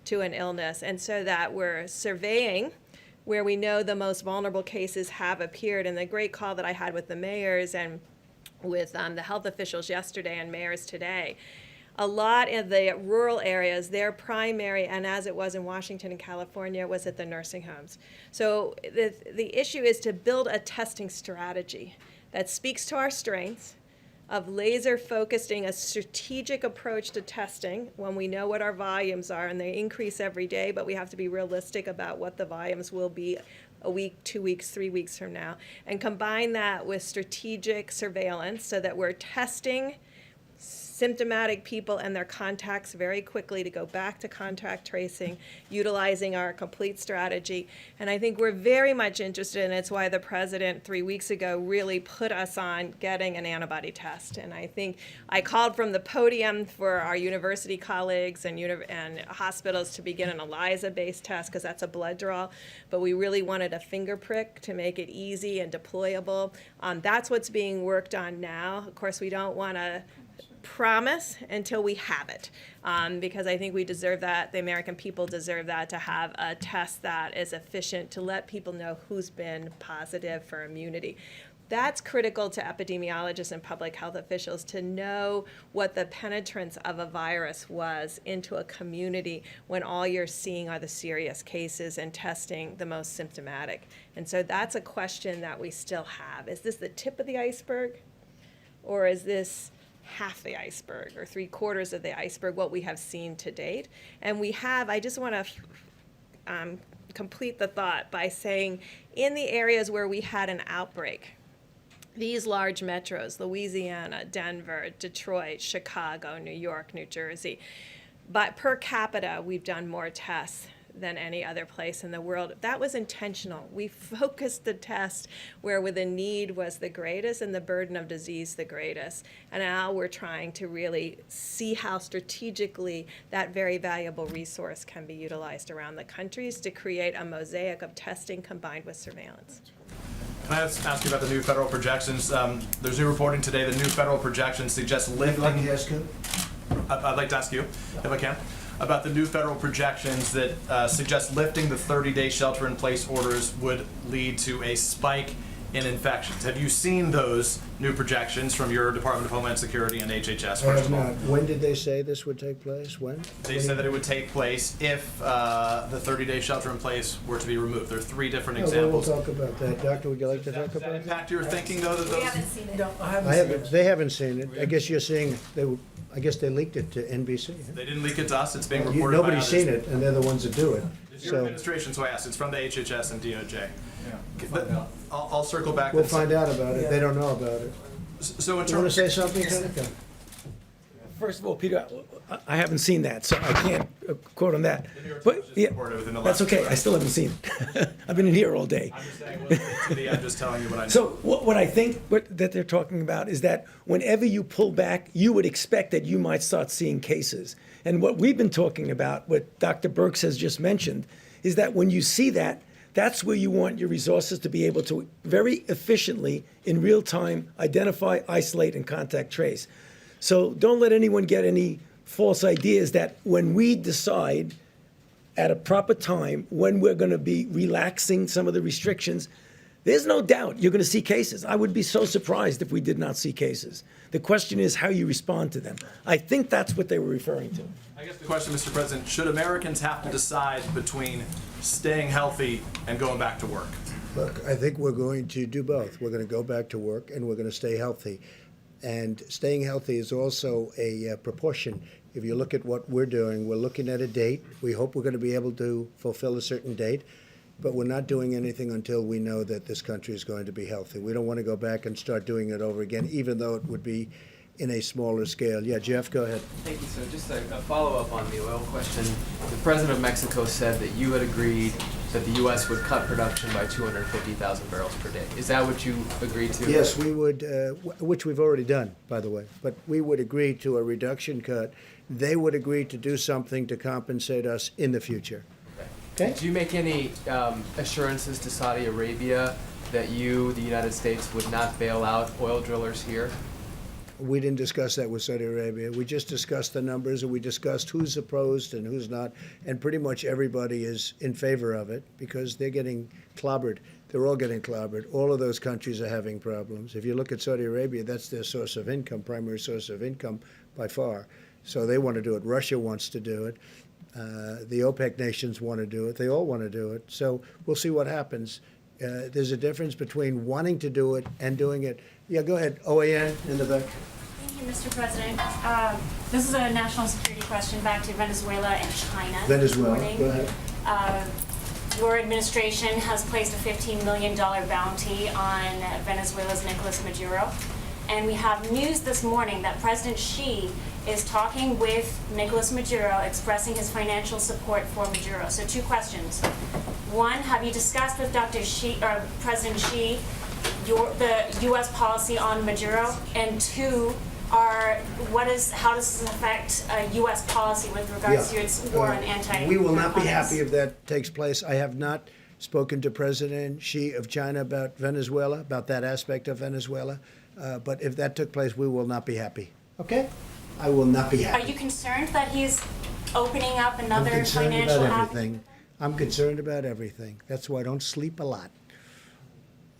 B: to an illness, and so that we're surveying where we know the most vulnerable cases have appeared. And the great call that I had with the mayors and with the health officials yesterday and mayors today, a lot of the rural areas, their primary, and as it was in Washington and California, was at the nursing homes. So the issue is to build a testing strategy that speaks to our strengths, of laser focusing a strategic approach to testing when we know what our volumes are, and they increase every day, but we have to be realistic about what the volumes will be a week, 2 weeks, 3 weeks from now, and combine that with strategic surveillance so that we're testing symptomatic people and their contacts very quickly to go back to contact tracing, utilizing our complete strategy. And I think we're very much interested, and it's why the president 3 weeks ago really put us on getting an antibody test. And I think I called from the podium for our university colleagues and hospitals to begin an ELISA-based test because that's a blood draw, but we really wanted a finger prick to make it easy and deployable. That's what's being worked on now. Of course, we don't want to promise until we have it, because I think we deserve that. The American people deserve that, to have a test that is efficient to let people know who's been positive for immunity. That's critical to epidemiologists and public health officials to know what the penetrance of a virus was into a community when all you're seeing are the serious cases and testing the most symptomatic. And so that's a question that we still have. Is this the tip of the iceberg, or is this half the iceberg or 3/4 of the iceberg, what we have seen to date? And we have, I just want to complete the thought by saying, in the areas where we had an outbreak, these large metros, Louisiana, Denver, Detroit, Chicago, New York, New Jersey, but per capita, we've done more tests than any other place in the world. That was intentional. We focused the test where the need was the greatest and the burden of disease the greatest. And now we're trying to really see how strategically that very valuable resource can be utilized around the countries to create a mosaic of testing combined with surveillance.
F: Can I ask you about the new federal projections? There's new reporting today. The new federal projections suggest lifting.
A: I'd like to ask you.
F: I'd like to ask you, if I can, about the new federal projections that suggest lifting the 30-day shelter-in-place orders would lead to a spike in infections. Have you seen those new projections from your Department of Homeland Security and HHS,
A: I
F: first
A: have
F: of all?
A: not. When did they say this would take place? When?
F: They said that it would take place if the 30-day shelter-in-place were to be removed. There are 3 different
A: No,
F: examples.
A: we'll talk about that. Doctor, would you like to talk
F: Does that
A: about that?
F: impact your thinking, though, that those...
A: They haven't seen it. I guess you're seeing, I guess they leaked it to NBC. huh?
F: They didn't leak it to us. It's being reported by
A: Nobody's
F: others.
A: seen it, and they're the ones that do it.
F: It's your
A: So
F: administration, so I asked. It's from the HHS and DOJ.
E: Yeah,
F: But I'll circle back.
A: we'll
F: and
A: find
F: say-
A: out about it. They don't know about it.
F: So in
A: You want to
F: terms,
A: say something, Seneca?
G: First of all, Peter, I haven't seen that, so I can't quote on that.
F: New York
G: But,
F: Times just
G: yeah,
F: reported within the
G: that's
F: last
G: okay,
F: few
G: I still haven't seen it. I've been in here all day.
F: I'm just saying, I'm just telling you what I know.
G: So what I think that they're talking about is that whenever you pull back, you would expect that you might start seeing cases. And what we've been talking about, what Dr. Birx has just mentioned, is that when you see that, that's where you want your resources to be able to very efficiently, in real time, identify, isolate, and contact trace. So don't let anyone get any false ideas that when we decide at a proper time when we're going to be relaxing some of the restrictions, There's no doubt you're going to see cases. I would be so surprised if we did not see cases. The question is how you respond to them. I think that's what they were referring to.
H: I guess the question, Mr. President, should Americans have to decide between staying healthy and going back to work?
A: Look, I think we're going to do both. We're going to go back to work and we're going to stay healthy. And staying healthy is also a proportion. If you look at what we're doing, we're looking at a date. We hope we're going to be able to fulfill a certain date, but we're not doing anything until we know that this country is going to be healthy. We don't want to go back and start doing it over again, even though it would be in a smaller scale. Yeah, Jeff, go ahead.
I: Thank you. So just a follow-up on the oil question. The president of Mexico said that you had agreed that the U.S. would cut production by 250,000 barrels per day. Is that what you agreed to?
A: Yes, we would, which we've already done, by the way, but we would agree to a reduction cut. They would agree to do something to compensate us in the future. Okay?
I: Do you make any assurances to Saudi Arabia that you, the United States, would not bail out oil drillers here?
A: We didn't discuss that with Saudi Arabia. We just discussed the numbers, and we discussed who's opposed and who's not. And pretty much everybody is in favor of it because they're getting clobbered. They're all getting clobbered. All of those countries are having problems. If you look at Saudi Arabia, that's their source of income, primary source of income by far. So they want to do it. Russia wants to do it. The OPEC nations want to do it. They all want to do it. So we'll see what happens. There's a difference between wanting to do it and doing it. Yeah, go ahead. OAN in the back.
J: Thank you, Mr. President. This is a national security question back to Venezuela and China.
A: Venezuela,
J: this morning.
A: go ahead.
J: Your administration has placed a $15 million bounty on Venezuela's Nicolas Maduro. And we have news this morning that President Xi is talking with Nicolas Maduro, expressing his financial support for Maduro. So 2 questions. One, have you discussed with Dr. Xi, or President Xi, the U.S. policy on Maduro? And 2, how does this affect U.S. policy with regards to its war on anti-narcotics?
A: We will not be happy if that takes place. I have not spoken to President Xi of China about Venezuela, about that aspect of Venezuela. But if that took place, we will not be happy. Okay? I will not be happy.
J: Are you concerned that he's opening up another
A: I'm concerned
J: financial
A: about
J: avenue?
A: everything. I'm concerned about everything. That's why I don't sleep a lot.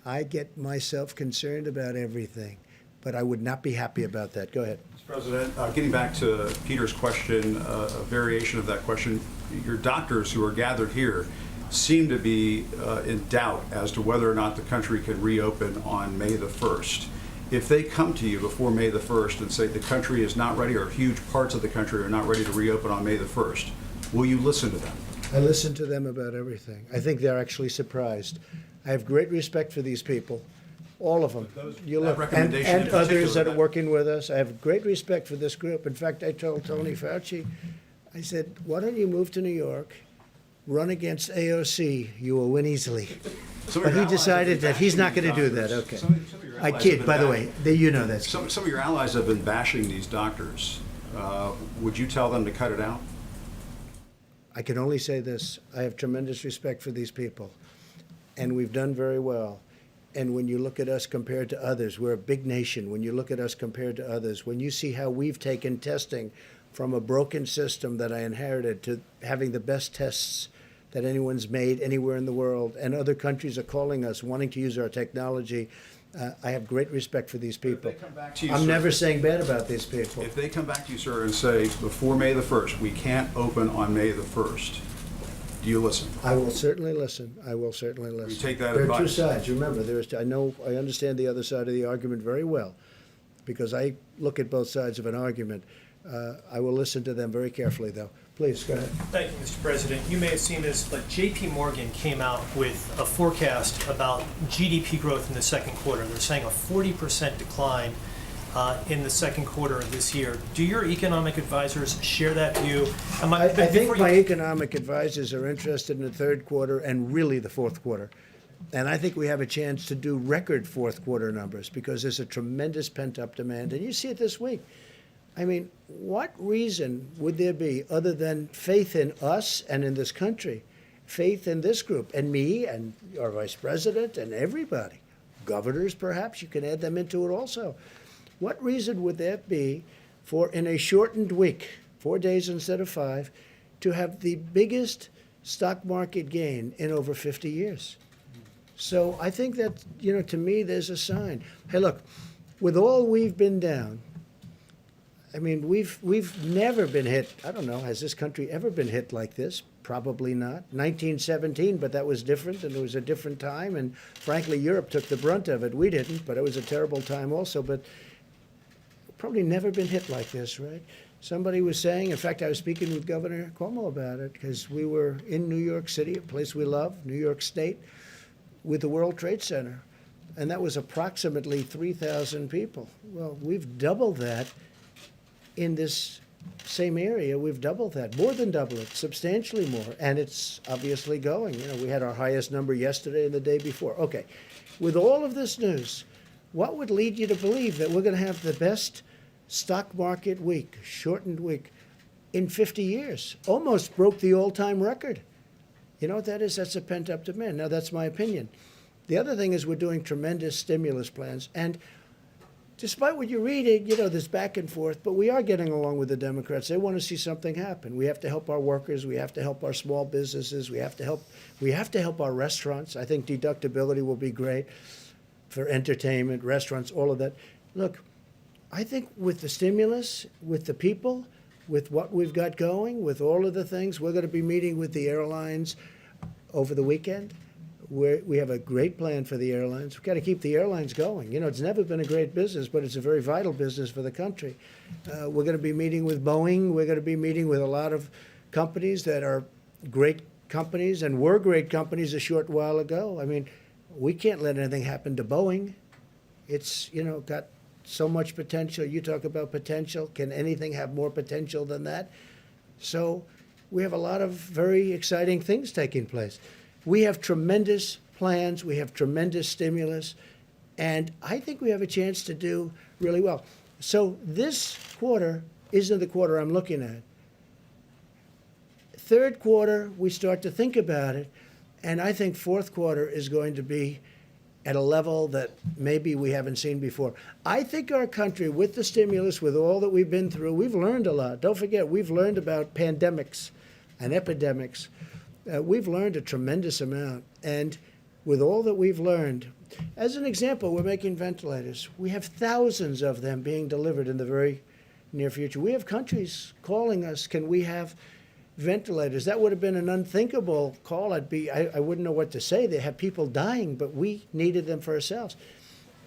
A: I get myself concerned about everything, but I would not be happy about that. Go ahead.
K: Mr. President, getting back to Peter's question, a variation of that question, your doctors who are gathered here seem to be in doubt as to whether or not the country can reopen on May the 1st. If they come to you before May the 1st and say the country is not ready, or huge parts of the country are not ready to reopen on May the 1st, will you listen to them?
A: I listen to them about everything. I think they're actually surprised. I have great respect for these people, all of them. You
K: that
A: look,
K: recommendation
A: and
K: in
A: others that
K: particular,
A: are working with us. I have great respect for this group. In fact, I told Tony Fauci, I said, why don't you move to New York, run against AOC, you will win easily. But he decided that he's not going to do that. Okay. I kid, by the way. You know that.
K: Some of your allies have been bashing these doctors. Would you tell them to cut it out?
A: I can only say this. I have tremendous respect for these people, and we've done very well. And when you look at us compared to others, we're a big nation. When you look at us compared to others, when you see how we've taken testing from a broken system that I inherited to having the best tests that anyone's made anywhere in the world, and other countries are calling us, wanting to use our technology, I have great respect for these people.
K: If they come back to you,
A: I'm
K: sir,
A: never saying bad about these people.
K: If they come back to you, sir, and say, before May the 1st, we can't open on May the 1st, do you listen?
A: I will certainly listen. I will certainly listen.
K: take that
A: There are two
K: advice.
A: sides. Remember, I understand the other side of the argument very well, because I look at both sides of an argument. I will listen to them very carefully, though. Please, go ahead.
L: Thank you, Mr. President. You may have seen this, but J.P. Morgan came out with a forecast about GDP growth in the second quarter. They're saying a 40% decline in the second quarter of this year. Do your economic advisors share that view?
A: I think my economic advisors are interested in the third quarter and really the fourth quarter. And I think we have a chance to do record fourth quarter numbers because there's a tremendous pent-up demand. And you see it this week. I mean, what reason would there be other than faith in us and in this country, faith in this group and me and our vice president and everybody, governors perhaps, you can add them into it also. What reason would there be for, in a shortened week, 4 days instead of 5, to have the biggest stock market gain in over 50 years? So I think that, to me, there's a sign. Hey, look, with all we've been down, I mean, we've never been hit. I don't know, has this country ever been hit like this? Probably not. 1917, but that was different, and it was a different time. And frankly, Europe took the brunt of it. We didn't, but it was a terrible time also. But probably never been hit like this, right? Somebody was saying, in fact, I was speaking with Governor Cuomo about it, because we were in New York City, a place we love, New York State, with the World Trade Center. And that was approximately 3,000 people. Well, we've doubled that in this same area. We've doubled that, more than double it, substantially more. And it's obviously going. We had our highest number yesterday and the day before. Okay, with all of this news, what would lead you to believe that we're going to have the best stock market week, shortened week, in 50 years? Almost broke the all-time record. You know what that is? That's a pent-up demand. Now, that's my opinion. The other thing is we're doing tremendous stimulus plans. And despite what you're reading, there's back and forth, but we are getting along with the Democrats. They want to see something happen. We have to help our workers. We have to help our small businesses. We have to help our restaurants. I think deductibility will be great for entertainment, restaurants, all of that. Look, I think with the stimulus, with the people, with what we've got going, with all of the things, we're going to be meeting with the airlines over the weekend. We have a great plan for the airlines. We've got to keep the airlines going. It's never been a great business, but it's a very vital business for the country. We're going to be meeting with Boeing. We're going to be meeting with a lot of companies that are great companies and were great companies a short while ago. I mean, we can't let anything happen to Boeing. It's, got so much potential. You talk about potential. Can anything have more potential than that? So we have a lot of very exciting things taking place. We have tremendous plans. We have tremendous stimulus. And I think we have a chance to do really well. So this quarter isn't the quarter I'm looking at. Third quarter, we start to think about it. And I think fourth quarter is going to be at a level that maybe we haven't seen before. I think our country, with the stimulus, with all that we've been through, we've learned a lot. Don't forget, we've learned about pandemics and epidemics. We've learned a tremendous amount. And with all that we've learned, as an example, we're making ventilators. We have thousands of them being delivered in the very near future. We have countries calling us, can we have ventilators? That would have been an unthinkable call. I wouldn't know what to say. They have people dying, but we needed them for ourselves.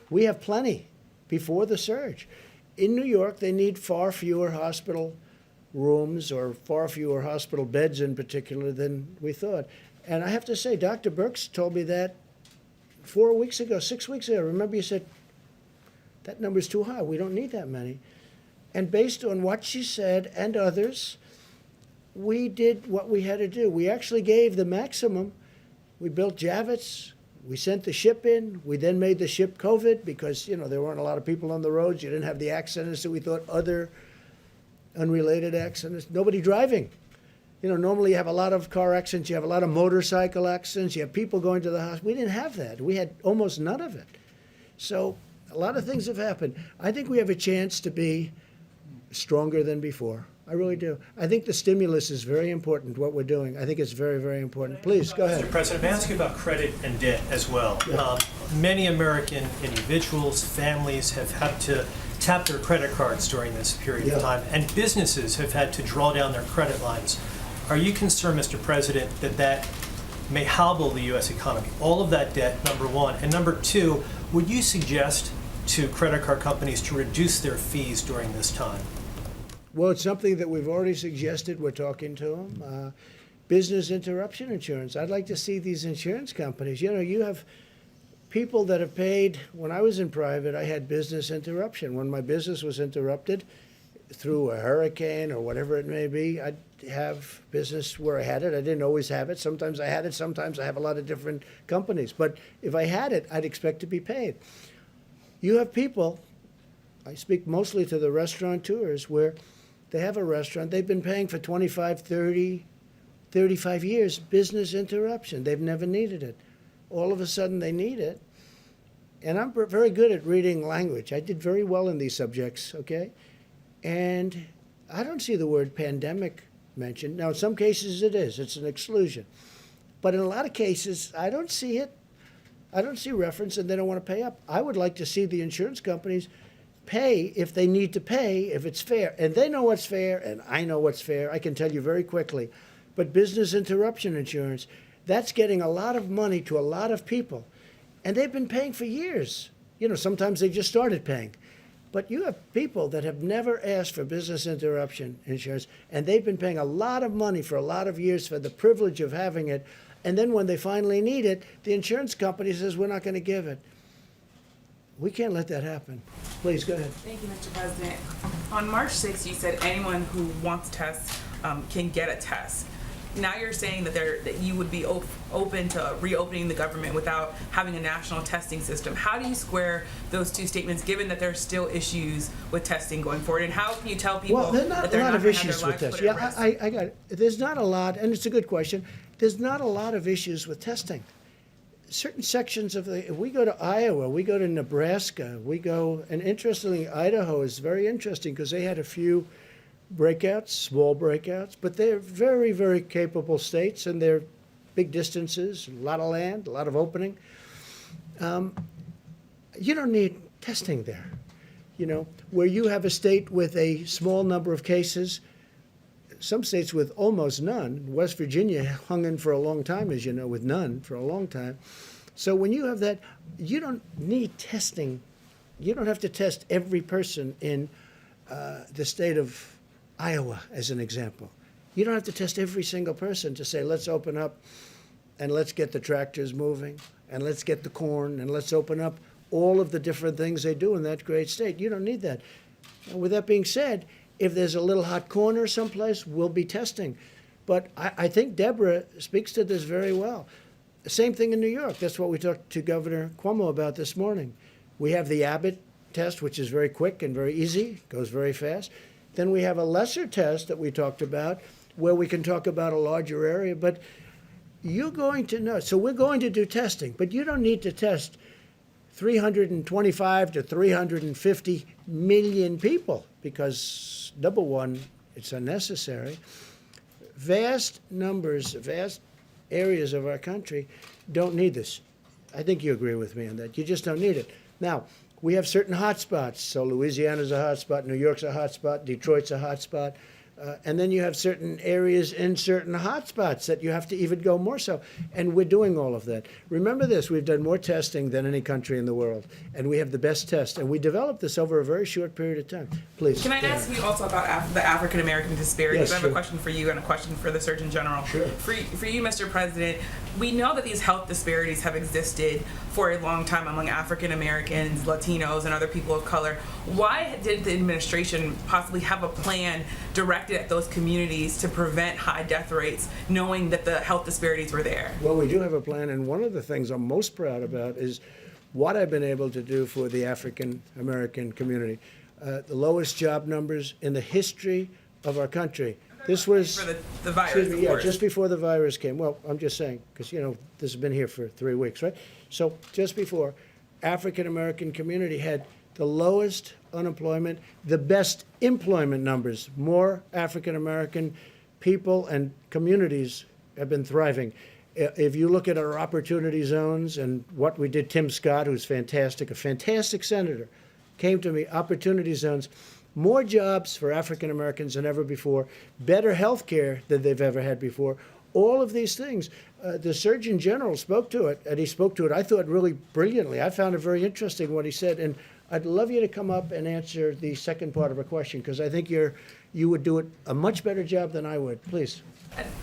A: We have plenty before the surge. In New York, they need far fewer hospital rooms, or far fewer hospital beds in particular, than we thought. And I have to say, Dr. Birx told me that 4 weeks ago, 6 weeks ago. Remember, you said, that number's too high. We don't need that many. And based on what she said and others, we did what we had to do. We actually gave the maximum. We built Javits. We sent the ship in. We then made the ship COVID because, there weren't a lot of people on the roads. You didn't have the accidents that we thought, other unrelated accidents. Nobody driving. Normally you have a lot of car accidents. You have a lot of motorcycle accidents. You have people going to the hospital. We didn't have that. We had almost none of it. So a lot of things have happened. I think we have a chance to be stronger than before. I really do. I think the stimulus is very important, what we're doing. I think it's very, very important. Please, go ahead.
L: Mr. President, may I ask you about credit and debt as well?
A: Yeah.
L: Many American individuals, families have had to tap their credit cards during this period of time, and businesses have had to draw down their credit lines. Are you concerned, Mr. President, that may hobble the U.S. economy? All of that debt, number one. And number two, would you suggest to credit card companies to reduce their fees during this time?
A: Well, it's something that we've already suggested. We're talking to them. Business interruption insurance. I'd like to see these insurance companies. You have people that have paid. When I was in private, I had business interruption. When my business was interrupted through a hurricane or whatever it may be, I'd have business where I had it. I didn't always have it. Sometimes I had it. Sometimes I have a lot of different companies. But if I had it, I'd expect to be paid. You have people, I speak mostly to the restaurateurs, where they have a restaurant. They've been paying for 25, 30, 35 years, business interruption. They've never needed it. All of a sudden they need it. And I'm very good at reading language. I did very well in these subjects, okay? And I don't see the word pandemic mentioned. Now, in some cases it is. It's an exclusion. But in a lot of cases, I don't see it. I don't see reference, and they don't want to pay up. I would like to see the insurance companies pay if they need to pay, if it's fair. And they know what's fair, and I know what's fair. I can tell you very quickly. But business interruption insurance, that's getting a lot of money to a lot of people. And they've been paying for years. You know, sometimes they just started paying. But you have people that have never asked for business interruption insurance, and they've been paying a lot of money for a lot of years for the privilege of having it. And then when they finally need it, the insurance company says, we're not going to give it. We can't let that happen. Please, go ahead.
M: Thank you, Mr. President. On March 6th, you said anyone who wants tests can get a test. Now you're saying that you would be open to reopening the government without having a national testing system. How do you square those two statements, given that there's still issues with testing going forward? And how can you tell people
A: Well, there's not
M: that they're
A: a lot
M: not
A: of
M: going to have
A: issues
M: their
A: with
M: lives
A: this.
M: put at
A: Yeah,
M: risk?
A: I got it. There's not a lot, and it's a good question. There's not a lot of issues with testing. Certain sections of the, if we go to Iowa, we go to Nebraska, we go, and interestingly, Idaho is very interesting because they had a few breakouts, small breakouts, but they're very, very capable states, and they're big distances, a lot of land, a lot of opening. You don't need testing there. You know, where you have a state with a small number of cases, some states with almost none. West Virginia hung in for a long time, as you know, with none for a long time. So when you have that, you don't need testing. You don't have to test every person in the state of Iowa, as an example. You don't have to test every single person to say, let's open up and let's get the tractors moving and let's get the corn and let's open up all of the different things they do in that great state. You don't need that. And with that being said, if there's a little hot corner someplace, we'll be testing. But I think Deborah speaks to this very well. The same thing in New York. That's what we talked to Governor Cuomo about this morning. We have the Abbott test, which is very quick and very easy, goes very fast. Then we have a lesser test that we talked about where we can talk about a larger area. But you're going to know. So we're going to do testing, but you don't need to test 325 to 350 million people because, number one, it's unnecessary. Vast numbers, vast areas of our country don't need this. I think you agree with me on that. You just don't need it. Now, we have certain hot spots. So Louisiana's a hot spot, New York's a hot spot, Detroit's a hot spot. And then you have certain areas in certain hot spots that you have to even go more so. And we're doing all of that. Remember this, we've done more testing than any country in the world. And we have the best test. And we developed this over a very short period of time. Please.
M: Can I ask you also about the African American disparities?
A: Yes,
M: I have
A: sure.
M: a question for you and a question for the Surgeon General.
A: Sure.
M: For you, Mr. President, we know that these health disparities have existed for a long time among African Americans, Latinos, and other people of color. Why did the administration possibly have a plan directed at those communities to prevent high death rates, knowing that the health disparities were there?
A: Well, we do have a plan, and one of the things I'm most proud about is what I've been able to do for the African American community. The lowest job numbers in the history of our country. This was
M: For the virus,
A: excuse me,
M: of
A: yeah,
M: course.
A: just before the virus came. Well, I'm just saying, because, you know, this has been here for 3 weeks, right? So just before, African American community had the lowest unemployment, the best employment numbers. More African American people and communities have been thriving. If you look at our opportunity zones and what we did, Tim Scott, who's fantastic, a fantastic senator, came to me, opportunity zones, more jobs for African Americans than ever before, better health care than they've ever had before. All of these things. The Surgeon General spoke to it, and he spoke to it, I thought, really brilliantly. I found it very interesting what he said, and I'd love you to come up and answer the second part of her question, because I think you would do it a much better job than I would. Please.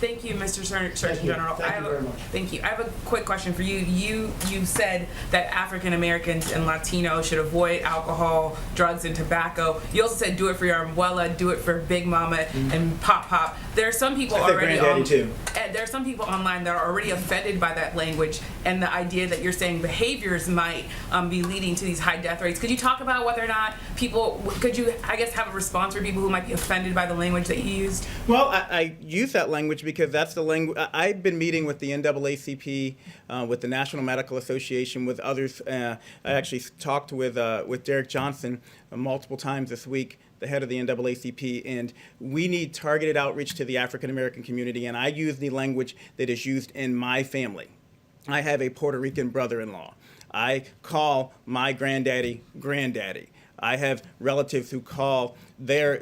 M: Thank you, Mr. Surgeon General.
A: Thank you very much.
M: Thank you. I have a quick question for you. You said that African Americans and Latinos should avoid alcohol, drugs, and tobacco. You also said do it for your abuela, do it for Big Mama, and Pop Pop. There are some people
D: I think
M: already
D: Granddaddy too.
M: and there are some people online that are already offended by that language and the idea that you're saying behaviors might be leading to these high death rates. Could you talk about whether or not could you, I guess, have a response for people who might be offended by the language that you used?
D: Well, I use that language because that's the language. I've been meeting with the NAACP, with the National Medical Association, with others. I actually talked with Derek Johnson multiple times this week, the head of the NAACP, and we need targeted outreach to the African American community, and I use the language that is used in my family. I have a Puerto Rican brother-in-law. I call my granddaddy granddaddy. I have relatives who call their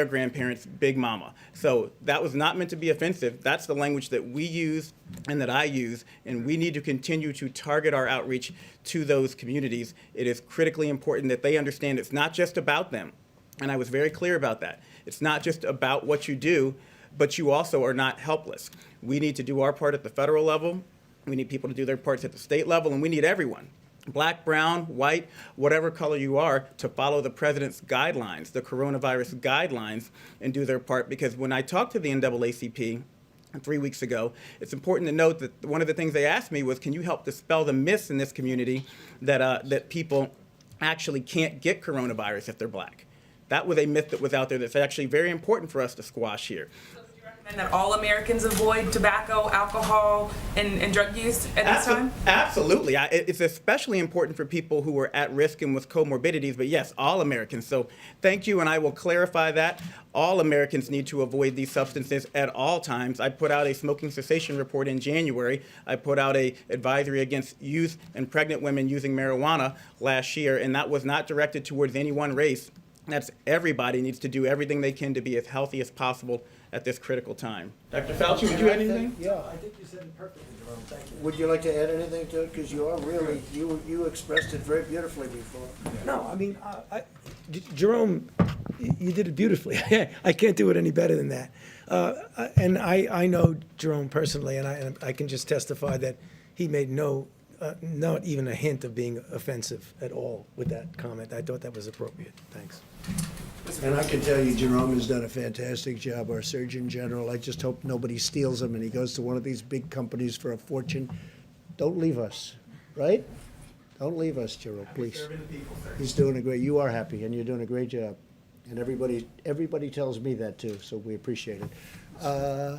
D: grandparents Big Mama. So that was not meant to be offensive. That's the language that we use and that I use, and we need to continue to target our outreach to those communities. It is critically important that they understand it's not just about them, and I was very clear about that. It's not just about what you do, but you also are not helpless. We need to do our part at the federal level. We need people to do their parts at the state level, and we need everyone, black, brown, white, whatever color you are, to follow the president's guidelines, the coronavirus guidelines, and do their part. Because when I talked to the NAACP 3 weeks ago, it's important to note that one of the things they asked me was, can you help dispel the myths in this community that people actually can't get coronavirus if they're black? That was a myth that was out there that's actually very important for us to squash here.
M: And that all Americans avoid tobacco, alcohol, and drug use at this time?
D: Absolutely. It's especially important for people who are at risk and with comorbidities, but yes, all Americans. So thank you, and I will clarify that. All Americans need to avoid these substances at all times. I put out a smoking cessation report in January. I put out an advisory against youth and pregnant women using marijuana last year, and that was not directed towards any one race. That's everybody needs to do everything they can to be as healthy as possible at this critical time. Dr. Fauci, would you add anything?
A: Yeah, I think you said it perfectly, Jerome. Thank you. Would you like to add anything to it? Because you are really, you expressed it very beautifully before.
G: No, I mean, Jerome, you did it beautifully. I can't do it any better than that. And I know Jerome personally, and I can just testify that he made not even a hint of being offensive at all with that comment. I thought that was appropriate. Thanks.
A: And I can tell you, Jerome has done a fantastic job, our Surgeon General. I just hope nobody steals him and he goes to one of these big companies for a fortune. Don't leave us, right? Don't leave us, Jerome, please. He's doing a great, you are happy and you're doing a great job. And everybody tells me that too, so we appreciate it.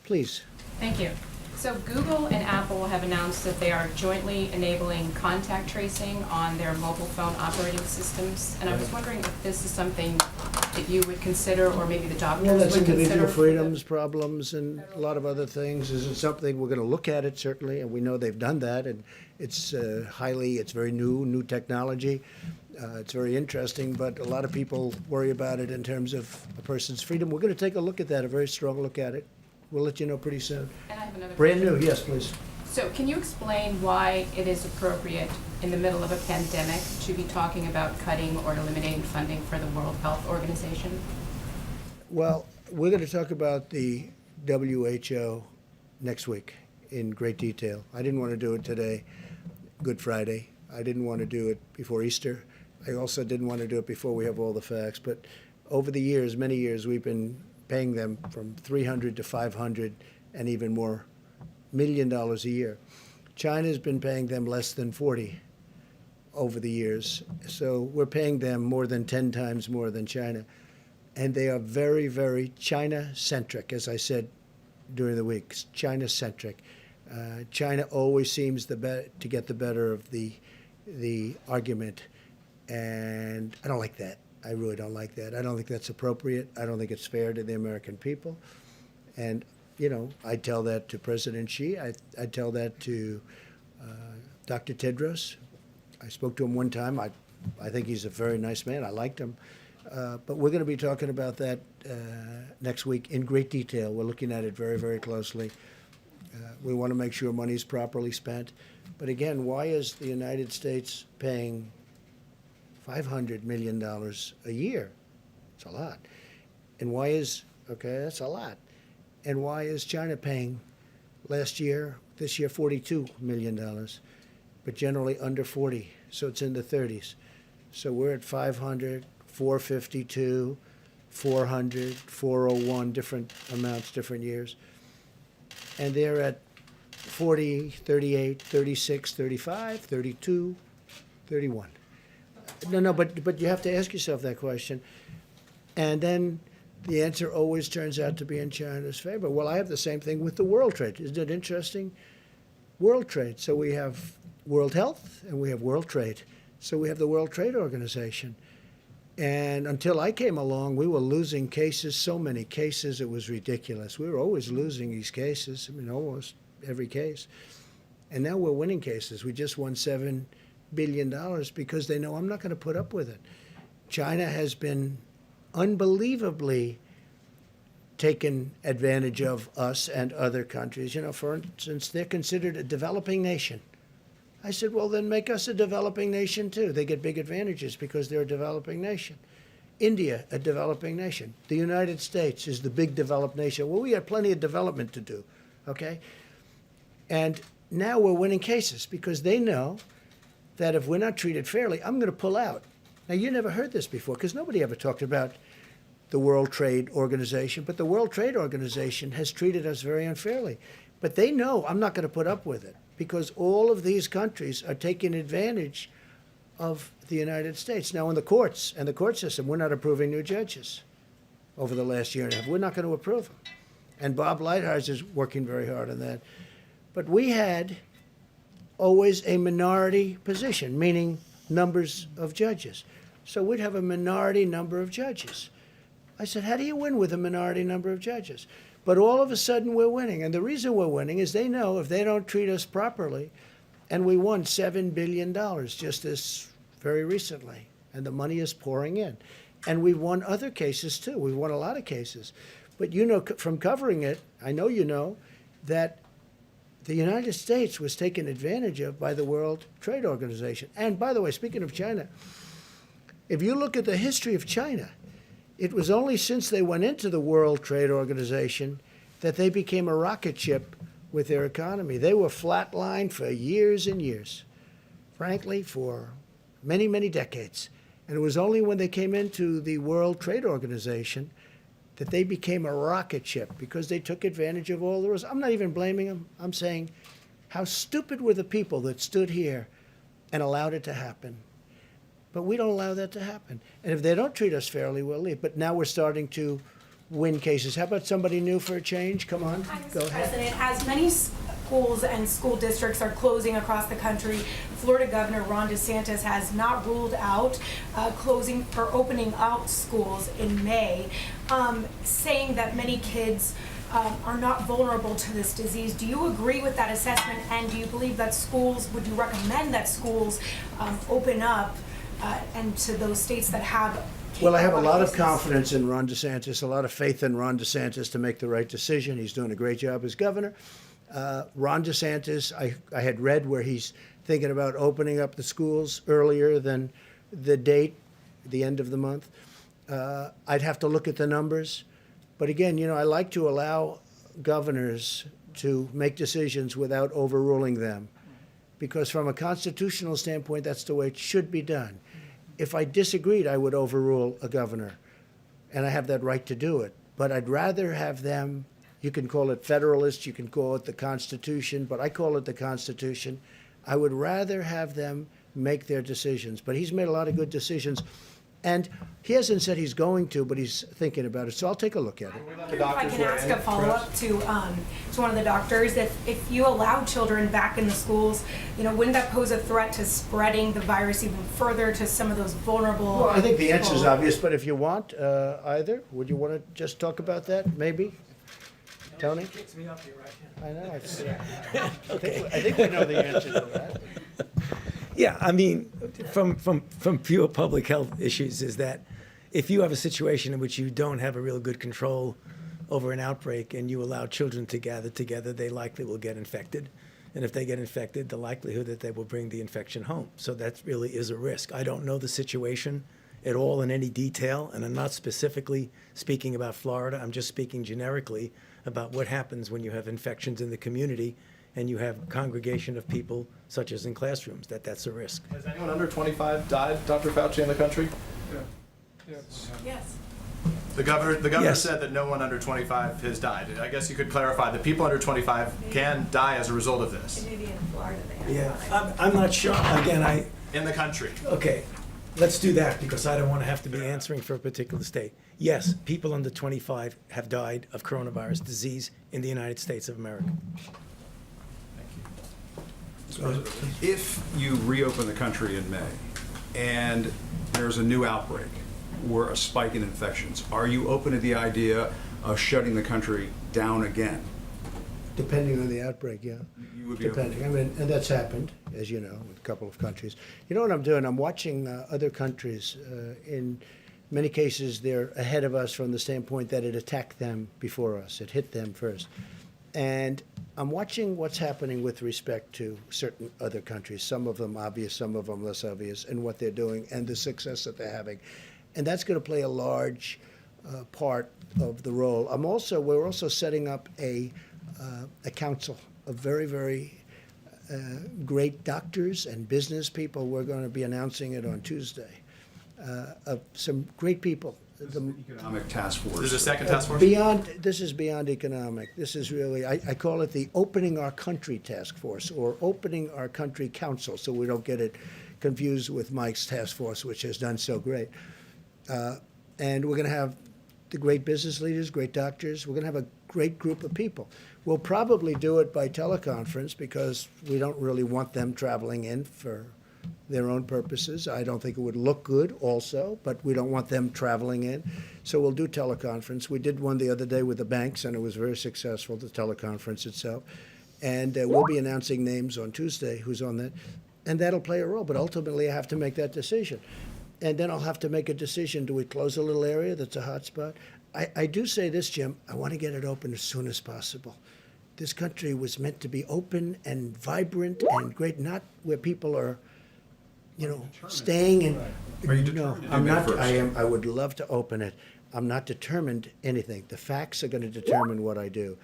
A: Please.
N: Thank you. So Google and Apple have announced that they are jointly enabling contact tracing on their mobile phone operating systems. And I was wondering if this is something that you would consider, or maybe the doctors
A: Well,
N: would
A: that's
N: consider.
A: individual freedoms, problems, and a lot of other things. Is it something we're going to look at it, certainly, and we know they've done that, and it's it's very new technology. It's very interesting, but a lot of people worry about it in terms of a person's freedom. We're going to take a look at that, a very strong look at it. We'll let you know pretty soon.
N: And I have another
A: Brand
N: question.
A: new, yes, please.
N: So can you explain why it is appropriate in the middle of a pandemic to be talking about cutting or eliminating funding for the World Health Organization?
A: Well, we're going to talk about the WHO next week in great detail. I didn't want to do it today, Good Friday. I didn't want to do it before Easter. I also didn't want to do it before we have all the facts. But over the years, many years, we've been paying them from $300 to $500 and even more $1 million a year. China's been paying them less than 40 over the years. So we're paying them more than 10 times more than China. And they are very, very China-centric, as I said during the week, China-centric. China always seems to get the better of the argument. And I don't like that. I really don't like that. I don't think that's appropriate. I don't think it's fair to the American people. And, I tell that to President Xi. I tell that to Dr. Tedros. I spoke to him one time. I think he's a very nice man. I liked him. But we're going to be talking about that next week in great detail. We're looking at it very, very closely. We want to make sure money's properly spent. But again, why is the United States paying $500 million a year? It's a lot. And why is, that's a lot. And why is China paying this year, $42 million, but generally under 40, so it's in the 30s. So we're at 500, 452, 400, 401, different amounts, different years. And they're at 40, 38, 36, 35, 32, 31. No, but you have to ask yourself that question. And then the answer always turns out to be in China's favor. Well, I have the same thing with the world trade. Isn't it interesting? World trade. So we have World Health and we have World Trade. So we have the World Trade Organization. And until I came along, we were losing cases, so many cases, it was ridiculous. We were always losing these cases, almost every case. And now we're winning cases. We just won $7 billion because they know I'm not going to put up with it. China has been unbelievably taken advantage of us and other countries. You know, for instance, they're considered a developing nation. I said, well, then make us a developing nation too. They get big advantages because they're a developing nation. India, a developing nation. The United States is the big developed nation. Well, we have plenty of development to do, okay? And now we're winning cases because they know that if we're not treated fairly, I'm going to pull out. Now, you never heard this before because nobody ever talked about the World Trade Organization, but the World Trade Organization has treated us very unfairly. But they know I'm not going to put up with it because all of these countries are taking advantage of the United States. Now, in the courts and the court system, we're not approving new judges over the last year and a half. We're not going to approve them. And Bob Lighthizer is working very hard on that. But we had always a minority position, meaning numbers of judges. So we'd have a minority number of judges. I said, how do you win with a minority number of judges? But all of a sudden we're winning. And the reason we're winning is they know if they don't treat us properly, and we won $7 billion just this very recently, and the money is pouring in. And we've won other cases too. We've won a lot of cases. But you know from covering it, I know you know, that the United States was taken advantage of by the World Trade Organization. And by the way, speaking of China, if you look at the history of China, it was only since they went into the World Trade Organization that they became a rocket ship with their economy. They were flatlined for years and years, frankly, for many, many decades. And it was only when they came into the World Trade Organization that they became a rocket ship because they took advantage of all the rules. I'm not even blaming them. I'm saying how stupid were the people that stood here and allowed it to happen. But we don't allow that to happen. And if they don't treat us fairly, we'll leave. But now we're starting to win cases. How about somebody new for a change? Come on, go ahead.
O: President, as many schools and school districts are closing across the country, Florida Governor Ron DeSantis has not ruled out closing or opening out schools in May, saying that many kids are not vulnerable to this disease. Do you agree with that assessment? And do you believe that schools, would you recommend that schools open up and to those states that have?
A: Well, I have a lot of confidence in Ron DeSantis, a lot of faith in Ron DeSantis to make the right decision. He's doing a great job as governor. Ron DeSantis, I had read where he's thinking about opening up the schools earlier than the date, the end of the month. I'd have to look at the numbers. But again, you know, I like to allow governors to make decisions without overruling them. Because from a constitutional standpoint, that's the way it should be done. If I disagreed, I would overrule a governor, and I have that right to do it. But I'd rather have them, you can call it federalist, you can call it the Constitution, but I call it the Constitution. I would rather have them make their decisions. But he's made a lot of good decisions. And he hasn't said he's going to, but he's thinking about it. So I'll take a look at it.
O: If I can ask a follow-up to one of the doctors, if you allow children back in the schools, you know, wouldn't that pose a threat to spreading the virus even further to some of those vulnerable?
A: Well, I think the answer is obvious, but if you want either, would you want to just talk about that, maybe? Tony?
E: Kicks me up here, right?
A: I know. I think we know the answer to that.
G: Yeah, I mean, from pure public health issues is that if you have a situation in which you don't have a real good control over an outbreak and you allow children to gather together, they likely will get infected. And if they get infected, the likelihood that they will bring the infection home. So that really is a risk. I don't know the situation at all in any detail, and I'm not specifically speaking about Florida. I'm just speaking generically about what happens when you have infections in the community and you have congregation of people, such as in classrooms, that's a risk.
H: Has anyone under 25 died, Dr. Fauci, in the country?
O: Yes.
H: The governor
G: Yes.
H: said that no one under 25 has died. I guess you could clarify that people under 25 can die as a result of this
O: Maybe in Florida they have.
G: Yeah, I'm not sure. Again,
H: in the country.
G: okay, let's do that because I don't want to have to be answering for a particular state. Yes, people under 25 have died of coronavirus disease in the United States of America.
K: If you reopen the country in May and there's a new outbreak or a spike in infections, are you open to the idea of shutting the country down again?
A: Depending on the outbreak, yeah.
K: You would be open
A: Depending, I mean, and that's happened, as you know, with a couple of countries. You know what I'm doing? I'm watching other countries. In many cases, they're ahead of us from the standpoint that it attacked them before us. It hit them first. And I'm watching what's happening with respect to certain other countries, some of them obvious, some of them less obvious, and what they're doing and the success that they're having. And that's going to play a large part of the role. We're also setting up a council of very, very great doctors and business people. We're going to be announcing it on Tuesday. Of some great people. The
K: economic task force.
H: There's a second task force?
A: This is beyond economic. This is really, I call it the Opening Our Country Task Force, or Opening Our Country Council, so we don't get it confused with Mike's task force, which has done so great. And we're going to have the great business leaders, great doctors. We're going to have a great group of people. We'll probably do it by teleconference because we don't really want them traveling in for their own purposes. I don't think it would look good also, but we don't want them traveling in. So we'll do teleconference. We did one the other day with the banks, and it was very successful, the teleconference itself. And we'll be announcing names on Tuesday, who's on that. And that'll play a role, but ultimately I have to make that decision. And then I'll have to make a decision. Do we close a little area that's a hot spot? I do say this, Jim, I want to get it open as soon as possible. This country was meant to be open and vibrant and great, not where people are, staying in.
K: Are you determined to do
A: I'm
K: May
A: not.
K: 1st?
A: I would love to open it. I'm not determined anything. The facts are going to determine what I do.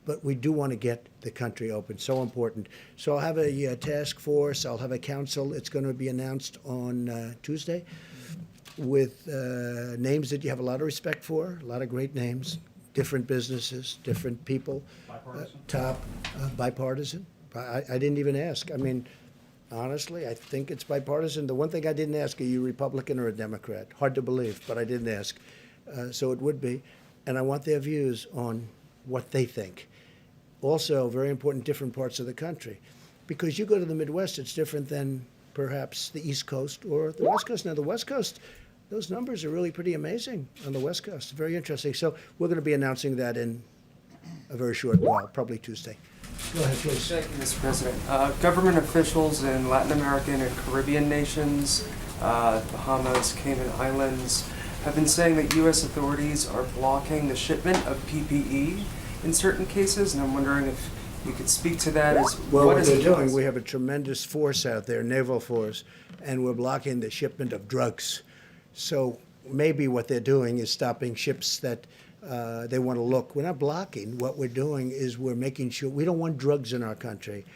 A: But we do want to get the country open. So important. So I'll have a task force. I'll have a council. It's going to be announced on Tuesday with names that you have a lot of respect for, a lot of great names, different businesses, different people. Bipartisan? Bipartisan. I didn't even ask. I mean, honestly, I think it's bipartisan. The one thing I didn't ask, are you Republican or a Democrat? Hard to believe, but I didn't ask. So it would be. And I want their views on what they think. Also, very important, different parts of the country. Because you go to the Midwest, it's different than perhaps the East Coast or the West Coast. Now, the West Coast, those numbers are really pretty amazing on the West Coast. Very interesting. So we're going to be announcing that in a very short while, probably Tuesday. Go ahead, please.
P: Thank you, Mr. President. Government officials in Latin American and Caribbean nations, Bahamas, Cayman Islands, have been saying that U.S. authorities are blocking the shipment of PPE in certain cases, and I'm wondering if you could speak to that.
A: Well, what they're doing, we have a tremendous force out there, naval force, and we're blocking the shipment of drugs. So maybe what they're doing is stopping ships that they want to look. We're not blocking. What we're doing is we're making sure we don't want drugs in our country.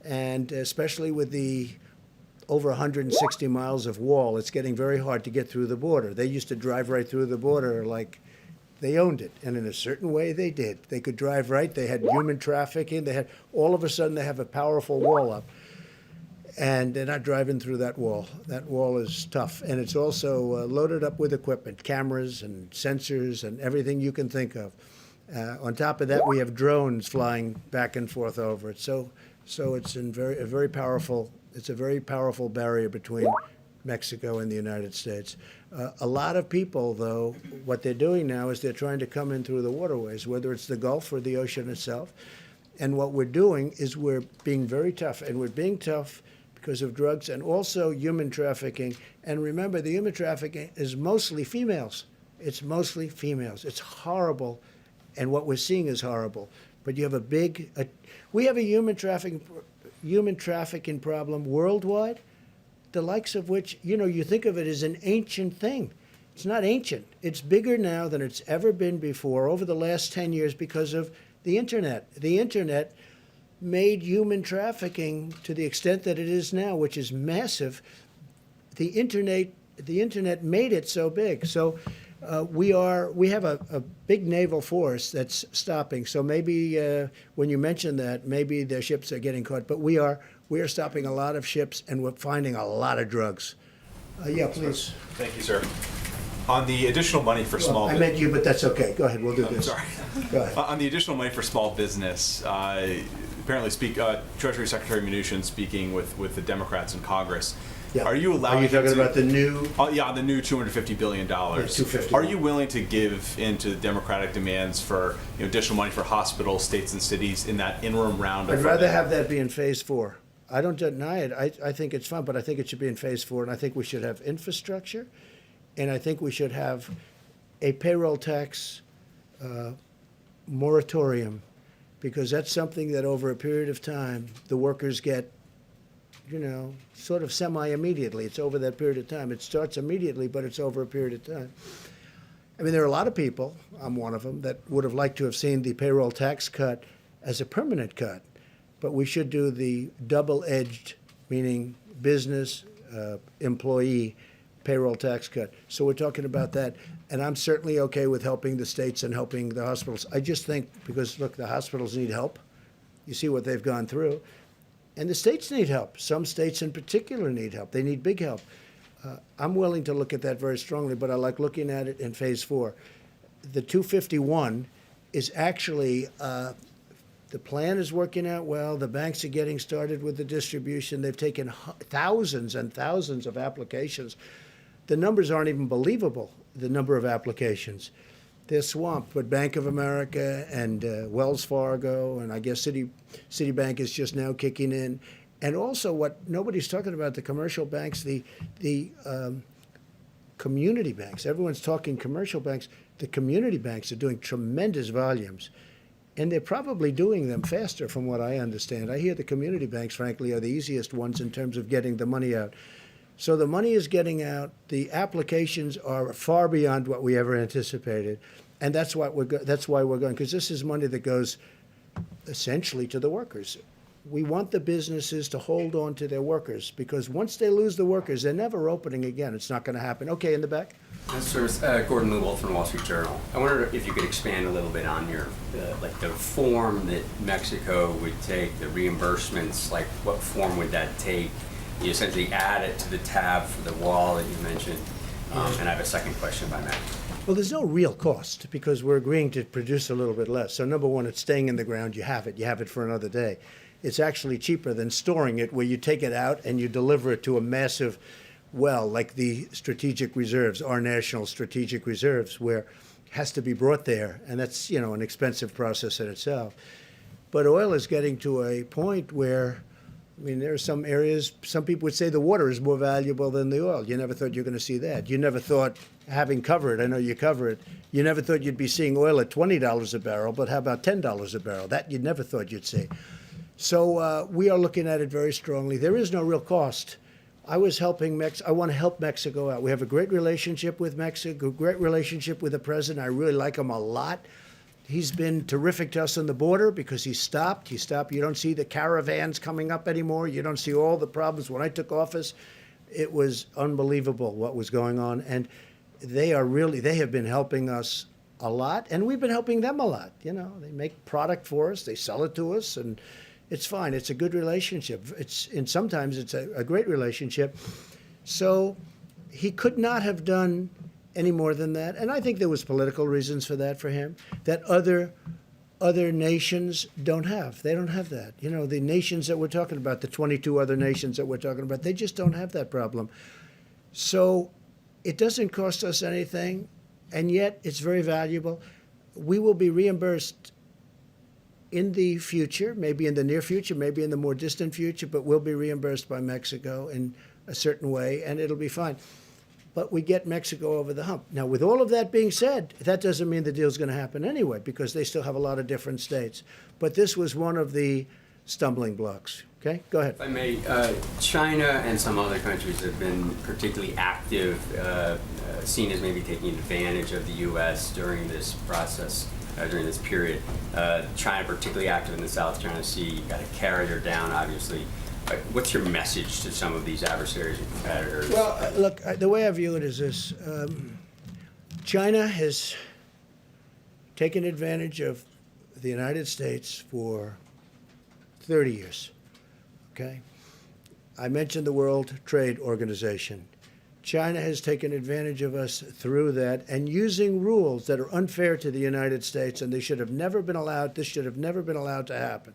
A: And especially with the over 160 miles of wall, it's getting very hard to get through the border. They used to drive right through the border like they owned it. And in a certain way, they did. They could drive right. They had human trafficking. All of a sudden, they have a powerful wall up. And they're not driving through that wall. That wall is tough. And it's also loaded up with equipment, cameras and sensors and everything you can think of. On top of that, we have drones flying back and forth over it. So it's a very powerful barrier between Mexico and the United States. A lot of people, though, what they're doing now is they're trying to come in through the waterways, whether it's the Gulf or the ocean itself. And what we're doing is we're being very tough. And we're being tough because of drugs and also human trafficking. And remember, the human trafficking is mostly females. It's mostly females. It's horrible. And what we're seeing is horrible. But you have we have a human trafficking problem worldwide, the likes of which, you think of it as an ancient thing. It's not ancient. It's bigger now than it's ever been before over the last 10 years because of the Internet. The Internet made human trafficking to the extent that it is now, which is massive. The Internet made it so big. So we have a big naval force that's stopping. So maybe when you mention that, maybe their ships are getting caught. But we are stopping a lot of ships, and we're finding a lot of drugs. Yeah, please.
F: Thank you, sir. On the additional money for small
A: I meant you, but that's okay. Go ahead. We'll do this.
F: Sorry.
A: Go ahead.
F: On the additional money for small business, apparently Treasury Secretary Mnuchin speaking with the Democrats in Congress.
A: Yeah.
F: Are you allowing
A: Are you
F: him
A: talking
F: to-
A: about the new?
F: Yeah, the new $250 billion.
A: $250.
F: Are you willing to give into the Democratic demands for additional money for hospitals, states, and cities in that interim round of
A: I'd rather
F: funding?
A: have that be in phase 4. I don't deny it. I think it's fun, but I think it should be in phase 4, and I think we should have infrastructure, and I think we should have a payroll tax moratorium, because that's something that over a period of time, the workers get, sort of semi-immediately. It's over that period of time. It starts immediately, but it's over a period of time. I mean, there are a lot of people, I'm one of them, that would have liked to have seen the payroll tax cut as a permanent cut. But we should do the double-edged, meaning business, employee payroll tax cut. So we're talking about that. And I'm certainly okay with helping the states and helping the hospitals. I just think, because, look, the hospitals need help. You see what they've gone through. And the states need help. Some states in particular need help. They need big help. I'm willing to look at that very strongly, but I like looking at it in phase 4. The 251 is actually, the plan is working out well. The banks are getting started with the distribution. They've taken thousands and thousands of applications. The numbers aren't even believable, the number of applications. They're swamped, but Bank of America and Wells Fargo, and I guess Citibank is just now kicking in. And also what nobody's talking about, the commercial banks, the community banks. Everyone's talking commercial banks. The community banks are doing tremendous volumes. And they're probably doing them faster from what I understand. I hear the community banks, frankly, are the easiest ones in terms of getting the money out. So the money is getting out. The applications are far beyond what we ever anticipated. And that's why we're going, because this is money that goes essentially to the workers. We want the businesses to hold on to their workers, because once they lose the workers, they're never opening again. It's not going to happen. Okay, in the back.
Q: Gordon Lewald from the Wall Street Journal. I wonder if you could expand a little bit on your, the form that Mexico would take, the reimbursements, like what form would that take? You essentially add it to the tab for the wall that you mentioned. And I have a second question by Matt.
A: Well, there's no real cost, because we're agreeing to produce a little bit less. So number one, it's staying in the ground. You have it for another day. It's actually cheaper than storing it, where you take it out and you deliver it to a massive well, like the strategic reserves, our national strategic reserves, where it has to be brought there. And that's, an expensive process in itself. But oil is getting to a point where, there are some areas, some people would say the water is more valuable than the oil. You never thought you were going to see that. You never thought, having covered, I know you cover it, you never thought you'd be seeing oil at $20 a barrel, but how about $10 a barrel? That you never thought you'd see. So we are looking at it very strongly. There is no real cost. I was helping I want to help Mexico out. We have a great relationship with Mexico, great relationship with the president. I really like him a lot. He's been terrific to us on the border because he stopped. You don't see the caravans coming up anymore. You don't see all the problems. When I took office, it was unbelievable what was going on. And they have been helping us a lot, and we've been helping them a lot. They make product for us, they sell it to us, and it's fine. It's a good relationship. And sometimes it's a great relationship. So he could not have done any more than that. And I think there was political reasons for that for him, that other nations don't have. They don't have that. The nations that we're talking about, the 22 other nations that we're talking about, they just don't have that problem. So it doesn't cost us anything, and yet it's very valuable. We will be reimbursed in the future, maybe in the near future, maybe in the more distant future, but we'll be reimbursed by Mexico in a certain way, and it'll be fine. But we get Mexico over the hump. Now, with all of that being said, that doesn't mean the deal's going to happen anyway, because they still have a lot of different states. But this was one of the stumbling blocks. Okay, go ahead.
Q: If I may, China and some other countries have been particularly active, seen as maybe taking advantage of the U.S. during this process, during this period. China particularly active in the South China Sea. You've got a carrier down, obviously. What's your message to some of these adversaries and competitors?
A: Well, look, the way I view it is this. China has taken advantage of the United States for 30 years, okay? I mentioned the World Trade Organization. China has taken advantage of us through that and using rules that are unfair to the United States, and they should have never been allowed, this should have never been allowed to happen.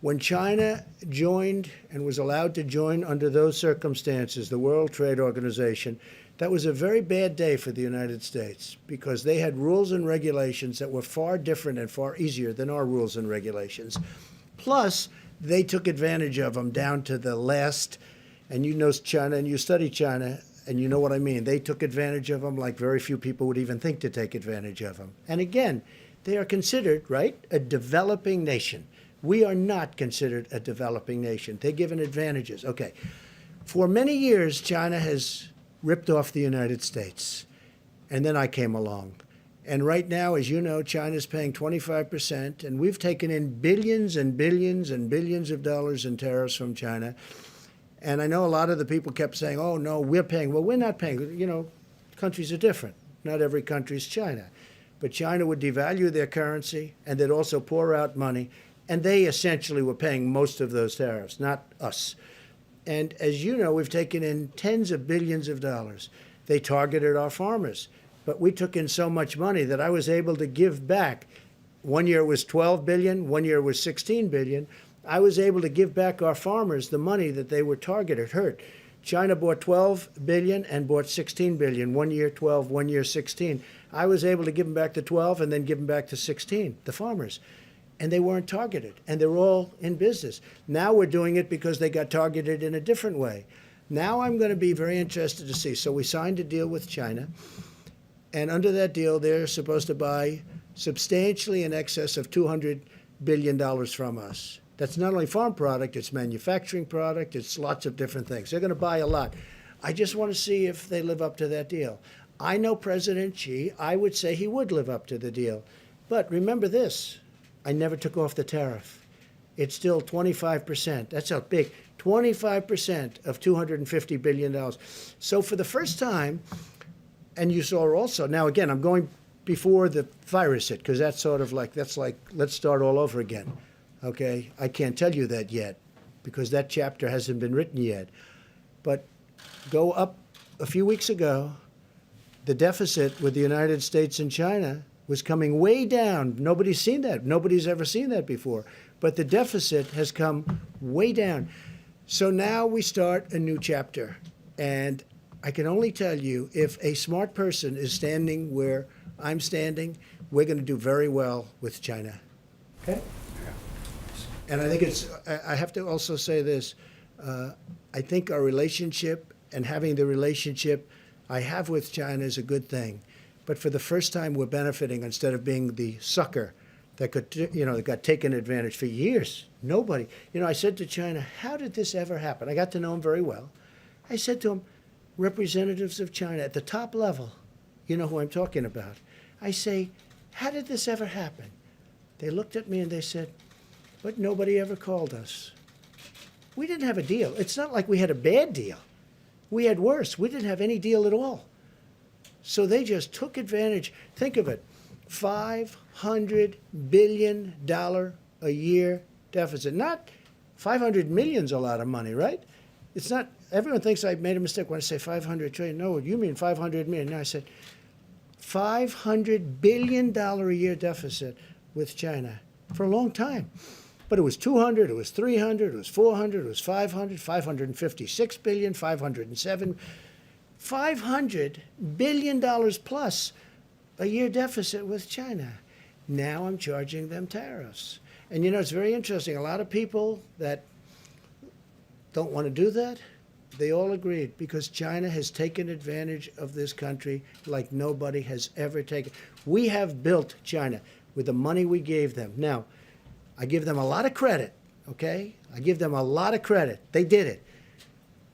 A: When China joined and was allowed to join under those circumstances, the World Trade Organization, that was a very bad day for the United States because they had rules and regulations that were far different and far easier than our rules and regulations. Plus, they took advantage of them down to the last, and you know China and you study China and you know what I mean. They took advantage of them like very few people would even think to take advantage of them. And again, they are considered, right, a developing nation. We are not considered a developing nation. They're given advantages. Okay. For many years, China has ripped off the United States. And then I came along. And right now, as you know, China's paying 25%, and we've taken in billions and billions and billions of dollars in tariffs from China. And I know a lot of the people kept saying, oh, no, we're paying. Well, we're not paying. You know, countries are different. Not every country is China. But China would devalue their currency, and they'd also pour out money. And they essentially were paying most of those tariffs, not us. And as you know, we've taken in tens of billions of dollars. They targeted our farmers. But we took in so much money that I was able to give back. One year it was 12 billion, one year it was 16 billion. I was able to give back our farmers the money that they were targeted, hurt. China bought 12 billion and bought 16 billion. 1 year 12, 1 year 16. I was able to give them back the 12 and then give them back the 16, the farmers. And they weren't targeted, and they're all in business. Now we're doing it because they got targeted in a different way. Now I'm going to be very interested to see. So we signed a deal with China, and under that deal, they're supposed to buy substantially in excess of $200 billion from us. That's not only farm product, it's manufacturing product, it's lots of different things. They're going to buy a lot. I just want to see if they live up to that deal. I know President Xi, I would say he would live up to the deal. But remember this. I never took off the tariff. It's still 25%. That's how big. 25% of $250 billion. So for the first time, and you saw also, now again, I'm going before the virus hit, because that's sort of like, that's like, let's start all over again. Okay? I can't tell you that yet, because that chapter hasn't been written yet. But go up a few weeks ago, the deficit with the United States and China was coming way down. Nobody's seen that. Nobody's ever seen that before. But the deficit has come way down. So now we start a new chapter. And I can only tell you, if a smart person is standing where I'm standing, we're going to do very well with China. Okay? And I think it's, I have to also say this. I think our relationship and having the relationship I have with China is a good thing. But for the first time, we're benefiting instead of being the sucker that could, you know, that got taken advantage for years. Nobody. You know, I said to China, how did this ever happen? I got to know him very well. I said to him, representatives of China at the top level, you know who I'm talking about. I say, how did this ever happen? They looked at me and they said, but nobody ever called us. We didn't have a deal. It's not like we had a bad deal. We had worse. We didn't have any deal at all. So they just took advantage. Think of it, $500 billion a year deficit. Not 500 million's a lot of money, right? It's not, everyone thinks I made a mistake when I say 500 trillion. No, you mean 500 million. No, I said $500 billion a year deficit with China for a long time. But it was 200, it was 300, it was 400, it was 500, 556 billion, 507 $500 billion plus a year deficit with China. Now I'm charging them tariffs. And you know, it's very interesting. A lot of people that don't want to do that, they all agreed because China has taken advantage of this country like nobody has ever taken. We have built China with the money we gave them. Now, I give them a lot of credit, okay? I give them a lot of credit. They did it.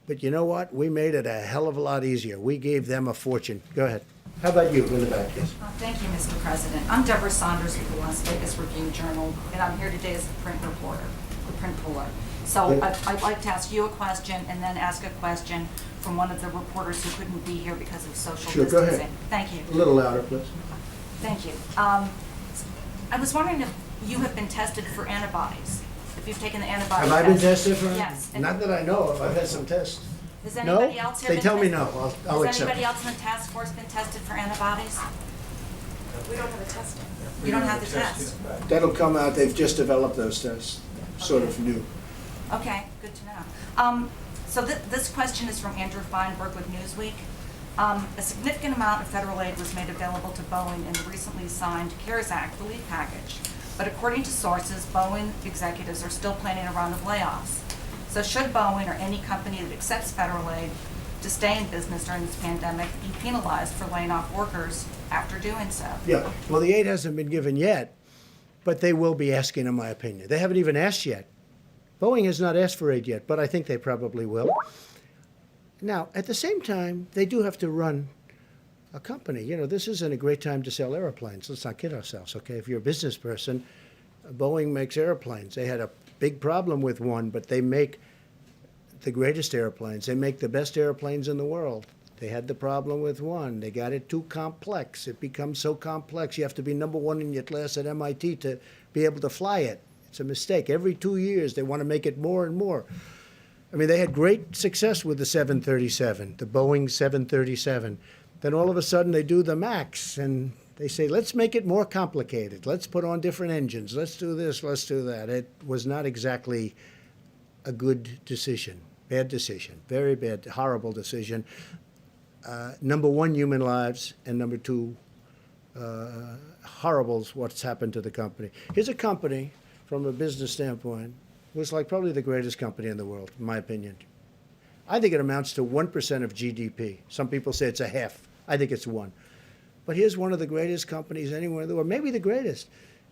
A: But you know what? We made it a hell of a lot easier. We gave them a fortune. Go ahead. How about you in the back? Yes.
R: Thank you, Mr. President. I'm Deborah Saunders with the Las Vegas Review-Journal, and I'm here today as a print reporter, the print puller. So I'd like to ask you a question and then ask a question from one of the reporters who couldn't be here because of social distancing.
A: Go ahead.
R: Thank you.
A: A little louder, please.
R: Thank you. I was wondering if you have been tested for antibodies. If you've taken the antibody
A: Have I been tested for?
R: Yes.
A: Not that I know of. I've had some tests.
R: Has anybody
A: No?
R: else here
A: They
R: been
A: tell me
R: tested?
A: no. I'll
R: Has
A: accept
R: anybody
A: it.
R: else in the task force been tested for antibodies?
O: We don't have a testing.
R: You don't have the test.
A: That'll come out. They've just developed those tests. sort of new.
R: Okay, good to know. So this question is from Andrew Feinberg with Newsweek. A significant amount of federal aid was made available to Boeing in the recently signed CARES Act relief package. But according to sources, Boeing executives are still planning a round of layoffs. So should Boeing or any company that accepts federal aid to stay in business during this pandemic be penalized for laying off workers after doing so?
A: Yeah, well, the aid hasn't been given yet, but they will be asking, in my opinion. They haven't even asked yet. Boeing has not asked for aid yet, but I think they probably will. Now, at the same time, they do have to run a company. You know, this isn't a great time to sell airplanes. Let's not kid ourselves, okay? If you're a business person, Boeing makes airplanes. They had a big problem with one, but they make the greatest airplanes. They make the best airplanes in the world. They had the problem with one. They got it too complex. It becomes so complex. You have to be number one in your class at MIT to be able to fly it. It's a mistake. Every 2 years, they want to make it more and more. I mean, they had great success with the 737, the Boeing 737. Then all of a sudden, they do the MAX, and they say, let's make it more complicated. Let's put on different engines. Let's do this. Let's do that. It was not exactly a good decision. Bad decision. Very bad, horrible decision. Number one, human lives, and number two, horrible is what's happened to the company. Here's a company, from a business standpoint, was like probably the greatest company in the world, in my opinion. I think it amounts to 1% of GDP. Some people say it's a half. I think it's 1. But here's one of the greatest companies anywhere in the world, maybe the greatest.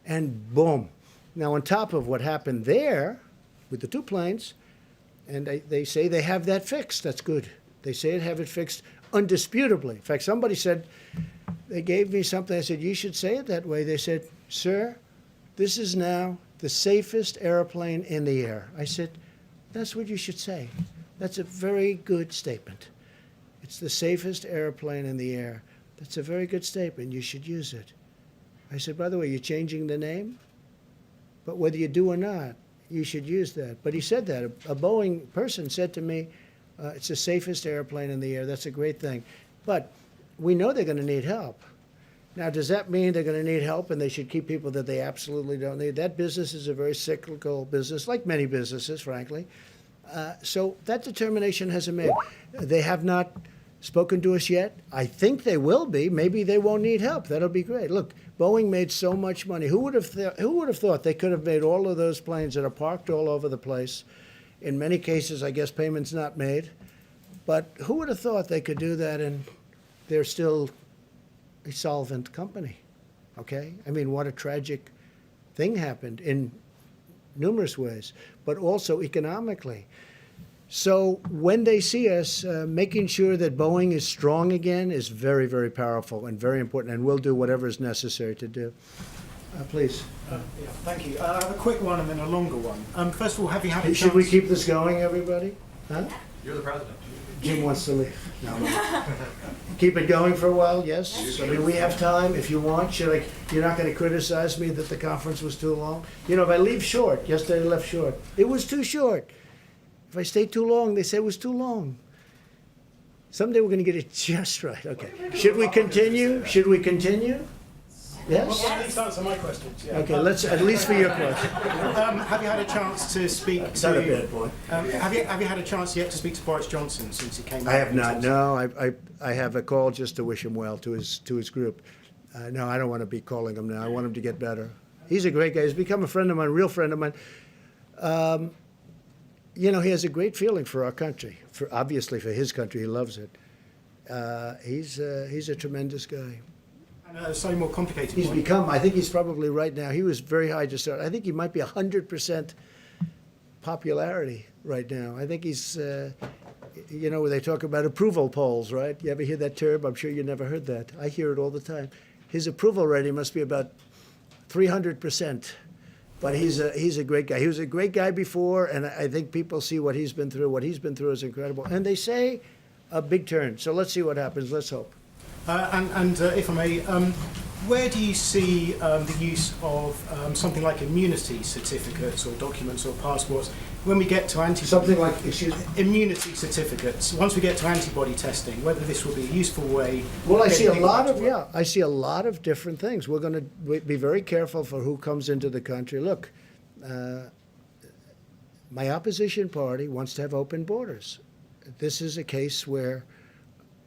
A: And boom. Now, on top of what happened there with the 2 planes, and they say they have that fixed. That's good. They say they have it fixed undisputably. In fact, somebody said, they gave me something. I said, you should say it that way. They said, sir, this is now the safest airplane in the air. I said, that's what you should say. That's a very good statement. It's the safest airplane in the air. That's a very good statement. You should use it. I said, by the way, you're changing the name? But whether you do or not, you should use that. But he said that. A Boeing person said to me, it's the safest airplane in the air. That's a great thing. But we know they're going to need help. Now, does that mean they're going to need help and they should keep people that they absolutely don't need? That business is a very cyclical business, like many businesses, frankly. So that determination hasn't made. They have not spoken to us yet. I think they will be. Maybe they won't need help. That'll be great. Look, Boeing made so much money. Who would have thought they could have made all of those planes that are parked all over the place? In many cases, I guess payments not made. But who would have thought they could do that and they're still a solvent company? Okay? I mean, what a tragic thing happened in numerous ways, but also economically. So when they see us, making sure that Boeing is strong again is very, very powerful and very important, and we'll do whatever is necessary to do. Please.
S: Yeah, thank you. I have a quick one and then a longer one. First of all, have you had a chance...
A: Should we keep this going, everybody? Huh?
H: You're the president.
A: Jim wants to leave. No. Keep it going for a while, yes? I mean, we have time if you want. You're not going to criticize me that the conference was too long? You know, if I leave short, yesterday I left short. It was too short. If I stayed too long, they say it was too long. Someday we're going to get it just right. Okay. Should we continue? Should we continue? Yes?
S: Well, at least answer my questions. Yeah.
A: Okay, let's, at least for your question.
S: Have you had a chance to speak
A: That's
S: to...
A: not a bad point.
S: Have you had a chance yet to speak to Boris Johnson since he came out?
A: I have not. No, I have a call just to wish him well to his group. No, I don't want to be calling him now. I want him to get better. He's a great guy. He's become a friend of mine, a real friend of mine. You know, he has a great feeling for our country. Obviously, for his country, he loves it. He's a tremendous guy.
S: And a slightly more complicated
A: He's
S: one.
A: become, I think he's probably right now, he was very high to start. I think he might be 100% popularity right now. I think he's, you know, they talk about approval polls, right? You ever hear that term? I'm sure you never heard that. I hear it all the time. His approval rating must be about 300%. But he's a great guy. He was a great guy before, and I think people see what he's been through. What he's been through is incredible. And they say a big turn. So let's see what happens. Let's hope.
S: And if I may, where do you see the use of something like immunity certificates or documents or passports when we get to antibody...
A: Something like, excuse me?
S: Immunity certificates. Once we get to antibody testing, whether this will be a useful way...
A: Well, I see a lot of, I see a lot of different things. We're going to be very careful for who comes into the country. Look, my opposition party wants to have open borders. This is a case where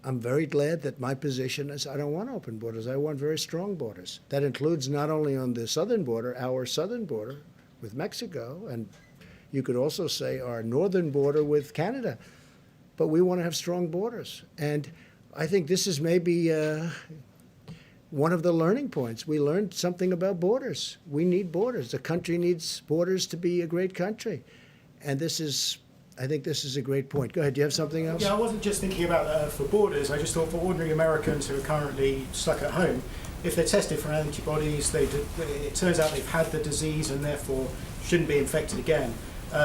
A: I'm very glad that my position is I don't want open borders. I want very strong borders. That includes not only on the southern border, our southern border with Mexico, and you could also say our northern border with Canada. But we want to have strong borders. And I think this is maybe one of the learning points. We learned something about borders. We need borders. The country needs borders to be a great country. And I think this is a great point. Go ahead, do you have something else?
S: Yeah, I wasn't just thinking about that for borders. I just thought for ordinary Americans who are currently stuck at home, if they're tested for antibodies, it turns out they've had the disease and therefore shouldn't be infected again.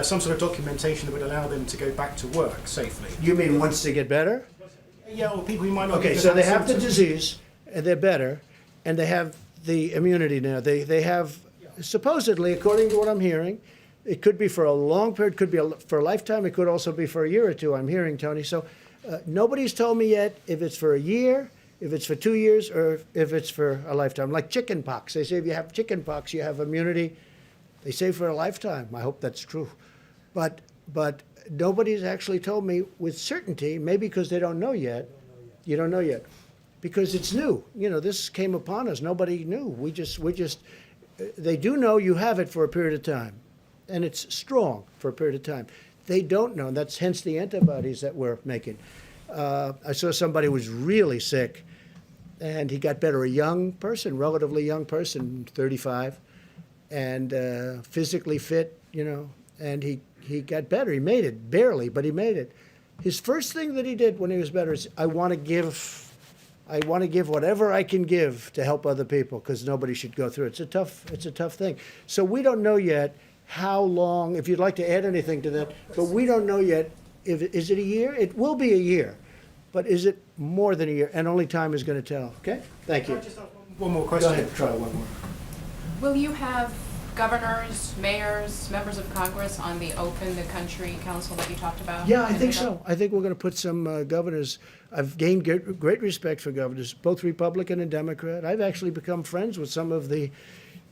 S: Some sort of documentation that would allow them to go back to work safely.
A: You mean once they get better?
S: Yeah, or people who might not.
A: Okay, so they have the disease, and they're better, and they have the immunity now. They have, supposedly, according to what I'm hearing, it could be for a long period, could be for a lifetime, it could also be for a year or two, I'm hearing, Tony. So nobody's told me yet if it's for a year, if it's for 2 years, or if it's for a lifetime. Like chicken pox. They say if you have chicken pox, you have immunity, they say for a lifetime. I hope that's true. But nobody's actually told me with certainty, maybe because they don't know yet. You don't know yet. Because it's new. You know, this came upon us. Nobody knew. They do know you have it for a period of time. And it's strong for a period of time. They don't know, and that's hence the antibodies that we're making. I saw somebody who was really sick, and he got better, a young person, relatively young person, 35, and physically fit, and he got better. He made it, barely, but he made it. His first thing that he did when he was better is, I want to give whatever I can give to help other people, because nobody should go through it. It's a tough thing. So we don't know yet how long, if you'd like to add anything to that, but we don't know yet, is it a year? It will be a year, but is it more than a year? And only time is going to tell, okay? Thank you.
S: One more question.
A: Go ahead, try one more.
N: Will you have governors, mayors, members of Congress on the Open the Country Council that you talked about?
A: Yeah, I think so. I think we're going to put some governors. I've gained great respect for governors, both Republican and Democrat. I've actually become friends with some of the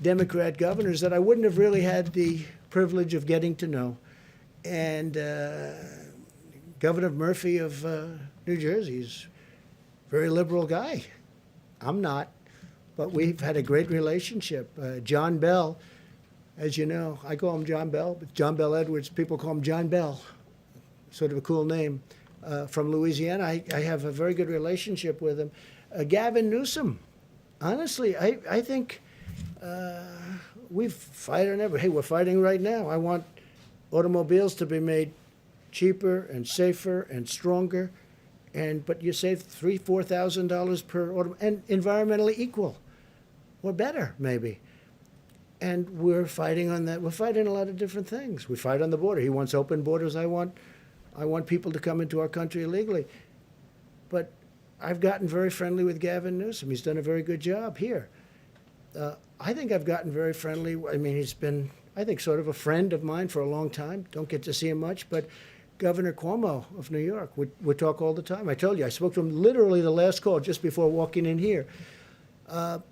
A: Democrat governors that I wouldn't have really had the privilege of getting to know. And Governor Murphy of New Jersey is a very liberal guy. I'm not, but we've had a great relationship. John Bell, as you know, I call him John Bell, but John Bell Edwards, people call him John Bell, sort of a cool name, from Louisiana. I have a very good relationship with him. Gavin Newsom, honestly, I think we've fight on every. Hey, we're fighting right now. I want automobiles to be made cheaper and safer and stronger, but you save $3,000-4,000 per auto, and environmentally equal, or better maybe. And we're fighting on that. We're fighting a lot of different things. We fight on the border. He wants open borders. I want people to come into our country illegally. But I've gotten very friendly with Gavin Newsom. He's done a very good job here. I think I've gotten very friendly. I mean, he's been, I think, sort of a friend of mine for a long time. Don't get to see him much, but Governor Cuomo of New York, we talk all the time. I told you, I spoke to him literally the last call just before walking in here. I've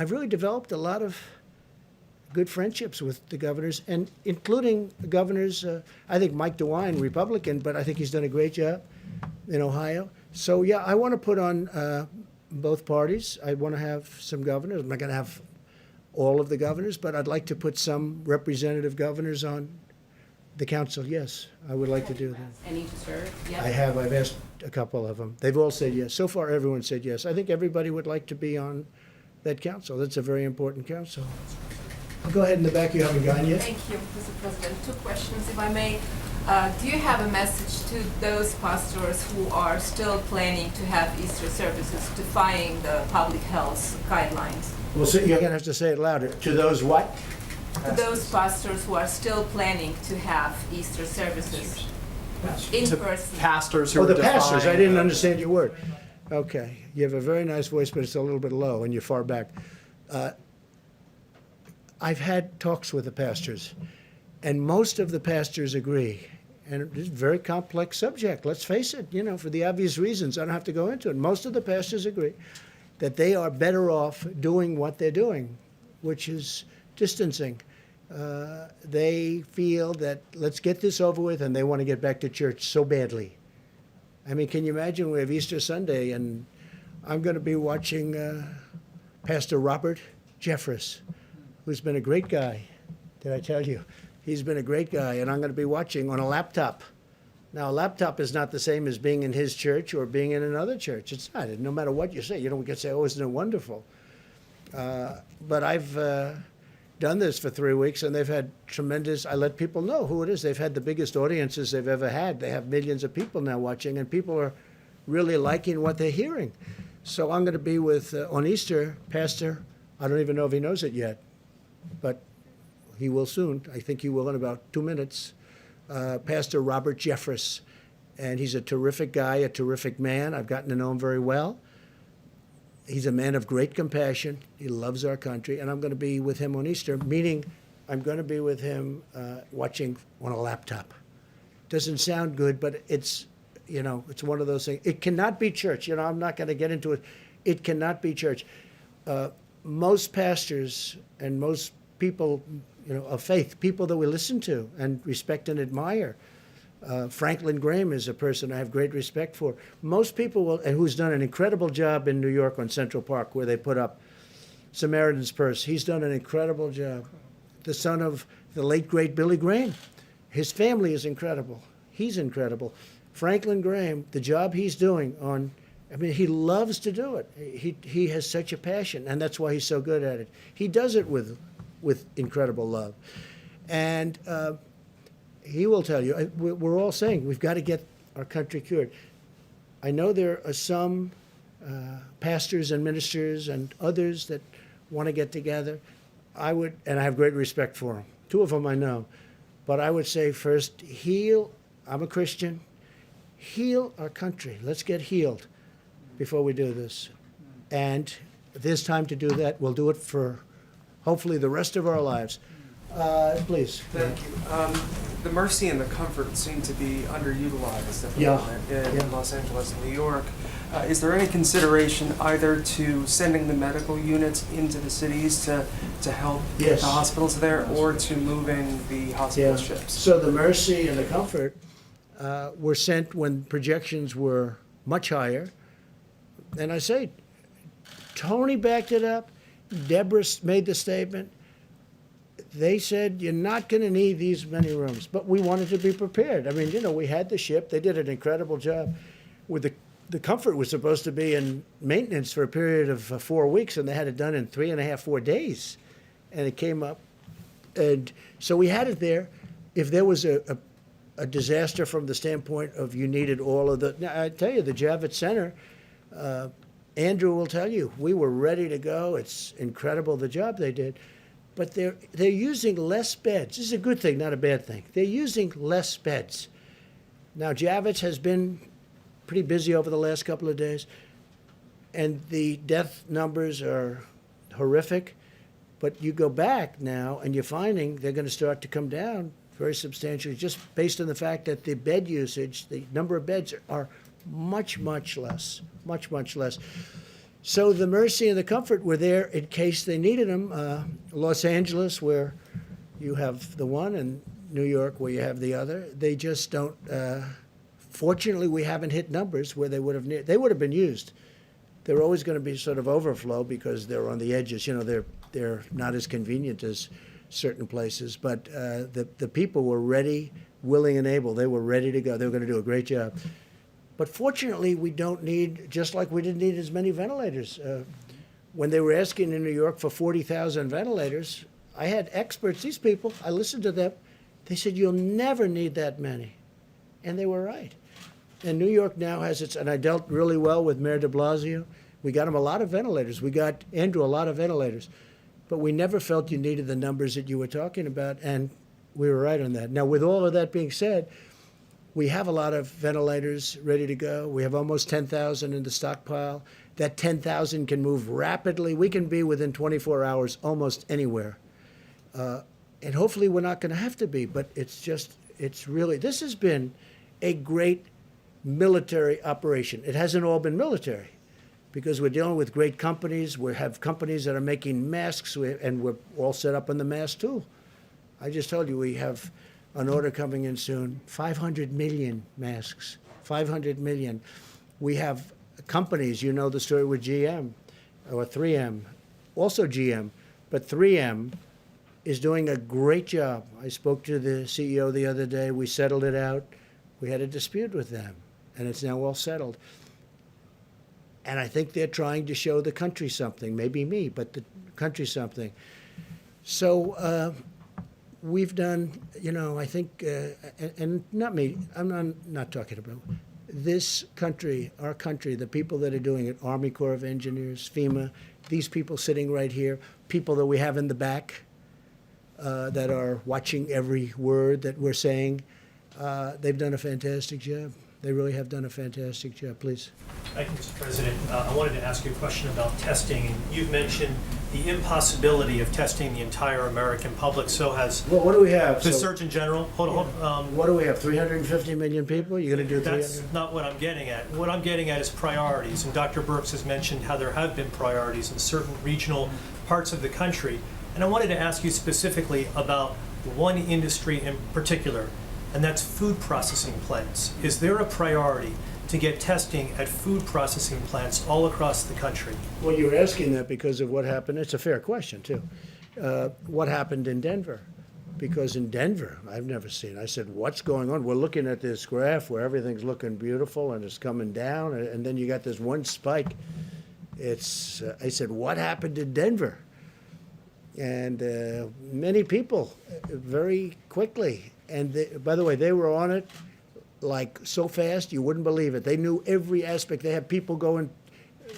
A: really developed a lot of good friendships with the governors, and including the governors. I think Mike DeWine, Republican, but I think he's done a great job in Ohio. So yeah, I want to put on both parties. I want to have some governors. I'm not going to have all of the governors, but I'd like to put some representative governors on the council. Yes, I would like to do that.
N: Any to serve? Yes.
A: I have. I've asked a couple of them. They've all said yes. So far, everyone said yes. I think everybody would like to be on that council. That's a very important council. Go ahead in the back. You haven't gone yet.
T: Thank you, Mr. President. 2 questions, if I may. Do you have a message to those pastors who are still planning to have Easter services, defying the public health guidelines?
A: Well, so you're going to have to say it louder. To those what?
T: To those pastors who are still planning to have Easter services in person.
H: Pastors who
A: Oh,
H: are
A: the pastors. I
H: defying,
A: didn't understand your word. Okay. You have a very nice voice, but it's a little bit low, and you're far back. I've had talks with the pastors, and most of the pastors agree. And it's a very complex subject, let's face it, for the obvious reasons. I don't have to go into it. Most of the pastors agree that they are better off doing what they're doing, which is distancing. They feel that let's get this over with, and they want to get back to church so badly. I mean, can you imagine we have Easter Sunday, and I'm going to be watching Pastor Robert Jeffress, who's been a great guy. Did I tell you? He's been a great guy, and I'm going to be watching on a laptop. Now, a laptop is not the same as being in his church or being in another church. It's not. No matter what you say, you don't get to say, oh, isn't it wonderful? But I've done this for 3 weeks, and they've had tremendous, I let people know who it is. They've had the biggest audiences they've ever had. They have millions of people now watching, and people are really liking what they're hearing. So I'm going to be with, on Easter, Pastor, I don't even know if he knows it yet, but he will soon. I think he will in about 2 minutes. Pastor Robert Jeffress, and he's a terrific guy, a terrific man. I've gotten to know him very well. He's a man of great compassion. He loves our country, and I'm going to be with him on Easter, meaning I'm going to be with him watching on a laptop. Doesn't sound good, but it's, you know, it's one of those things. It cannot be church. You know, I'm not going to get into it. It cannot be church. Most pastors and most people, you know, of faith, people that we listen to and respect and admire. Franklin Graham is a person I have great respect for. Most people will, and who's done an incredible job in New York on Central Park, where they put up Samaritan's Purse. He's done an incredible job. The son of the late, great Billy Graham. His family is incredible. He's incredible. Franklin Graham, the job he's doing on, I mean, he loves to do it. He has such a passion, and that's why he's so good at it. He does it with incredible love. And he will tell you, we're all saying we've got to get our country cured. I know there are some pastors and ministers and others that want to get together. I would, and I have great respect for them. 2 of them I know. But I would say first, heal. I'm a Christian. Heal our country. Let's get healed before we do this. And if there's time to do that, we'll do it for hopefully the rest of our lives. Please.
P: Thank you. The Mercy and the Comfort seem to be underutilized at the
A: Yeah.
P: moment in Los Angeles and New York. Is there any consideration either to sending the medical units into the cities to help
A: Yes.
P: the hospitals there, or to moving the hospital ships?
A: So the Mercy and the Comfort were sent when projections were much higher. And I say, Tony backed it up. Deborah made the statement. They said, you're not going to need these many rooms. But we wanted to be prepared. I mean, you know, we had the ship. They did an incredible job. With the Comfort was supposed to be in maintenance for a period of 4 weeks, and they had it done in 3.5, 4 days. And it came up. And so we had it there. If there was a disaster from the standpoint of you needed all of the, now, I tell you, the Javits Center, Andrew will tell you, we were ready to go. It's incredible the job they did. But they're using less beds. This is a good thing, not a bad thing. They're using less beds. Now, Javits has been pretty busy over the last couple of days, and the death numbers are horrific. But you go back now, and you're finding they're going to start to come down very substantially, just based on the fact that the bed usage, the number of beds are much, much less, much, much less. So the Mercy and the Comfort were there in case they needed them. Los Angeles, where you have the one, and New York, where you have the other. They just don't. Fortunately, we haven't hit numbers where they would have been used. They're always going to be sort of overflow because they're on the edges. You know, they're not as convenient as certain places. But the people were ready, willing, and able. They were ready to go. They were going to do a great job. But fortunately, we don't need, just like we didn't need as many ventilators. When they were asking in New York for 40,000 ventilators, I had experts, these people, I listened to them. They said, you'll never need that many. And they were right. And New York now has its, and I dealt really well with Mayor de Blasio. We got him a lot of ventilators. We got Andrew a lot of ventilators. But we never felt you needed the numbers that you were talking about, and we were right on that. Now, with all of that being said, we have a lot of ventilators ready to go. We have almost 10,000 in the stockpile. That 10,000 can move rapidly. We can be within 24 hours almost anywhere. And hopefully we're not going to have to be, but it's really, this has been a great military operation. It hasn't all been military because we're dealing with great companies. We have companies that are making masks, and we're all set up on the mask too. I just told you we have an order coming in soon, 500 million masks, 500 million. We have companies, you know the story with GM or 3M, also GM, but 3M is doing a great job. I spoke to the CEO the other day. We settled it out. We had a dispute with them, and it's now all settled. And I think they're trying to show the country something, maybe me, but the country something. So we've done, you know, I think, and not me, I'm not talking about this country, our country, the people that are doing it, Army Corps of Engineers, FEMA, these people sitting right here, people that we have in the back that are watching every word that we're saying, they've done a fantastic job. They really have done a fantastic job. Please.
L: Thank you, Mr. President. I wanted to ask you a question about testing. And you've mentioned the impossibility of testing the entire American public. So has
A: Well, what do we have?
L: the
A: So-
L: Surgeon General. Hold on.
A: What do we have, 350 million people? You're going to do 300?
L: That's not what I'm getting at. What I'm getting at is priorities. And Dr. Birx has mentioned how there have been priorities in certain regional parts of the country. And I wanted to ask you specifically about one industry in particular, and that's food processing plants. Is there a priority to get testing at food processing plants all across the country?
A: Well, you're asking that because of what happened. It's a fair question, too. What happened in Denver? Because in Denver, I've never seen, I said, what's going on? We're looking at this graph where everything's looking beautiful and it's coming down, and then you got this one spike. It's, I said, what happened in Denver? And many people, very quickly, and by the way, they were on it like so fast you wouldn't believe it. They knew every aspect. They had people going,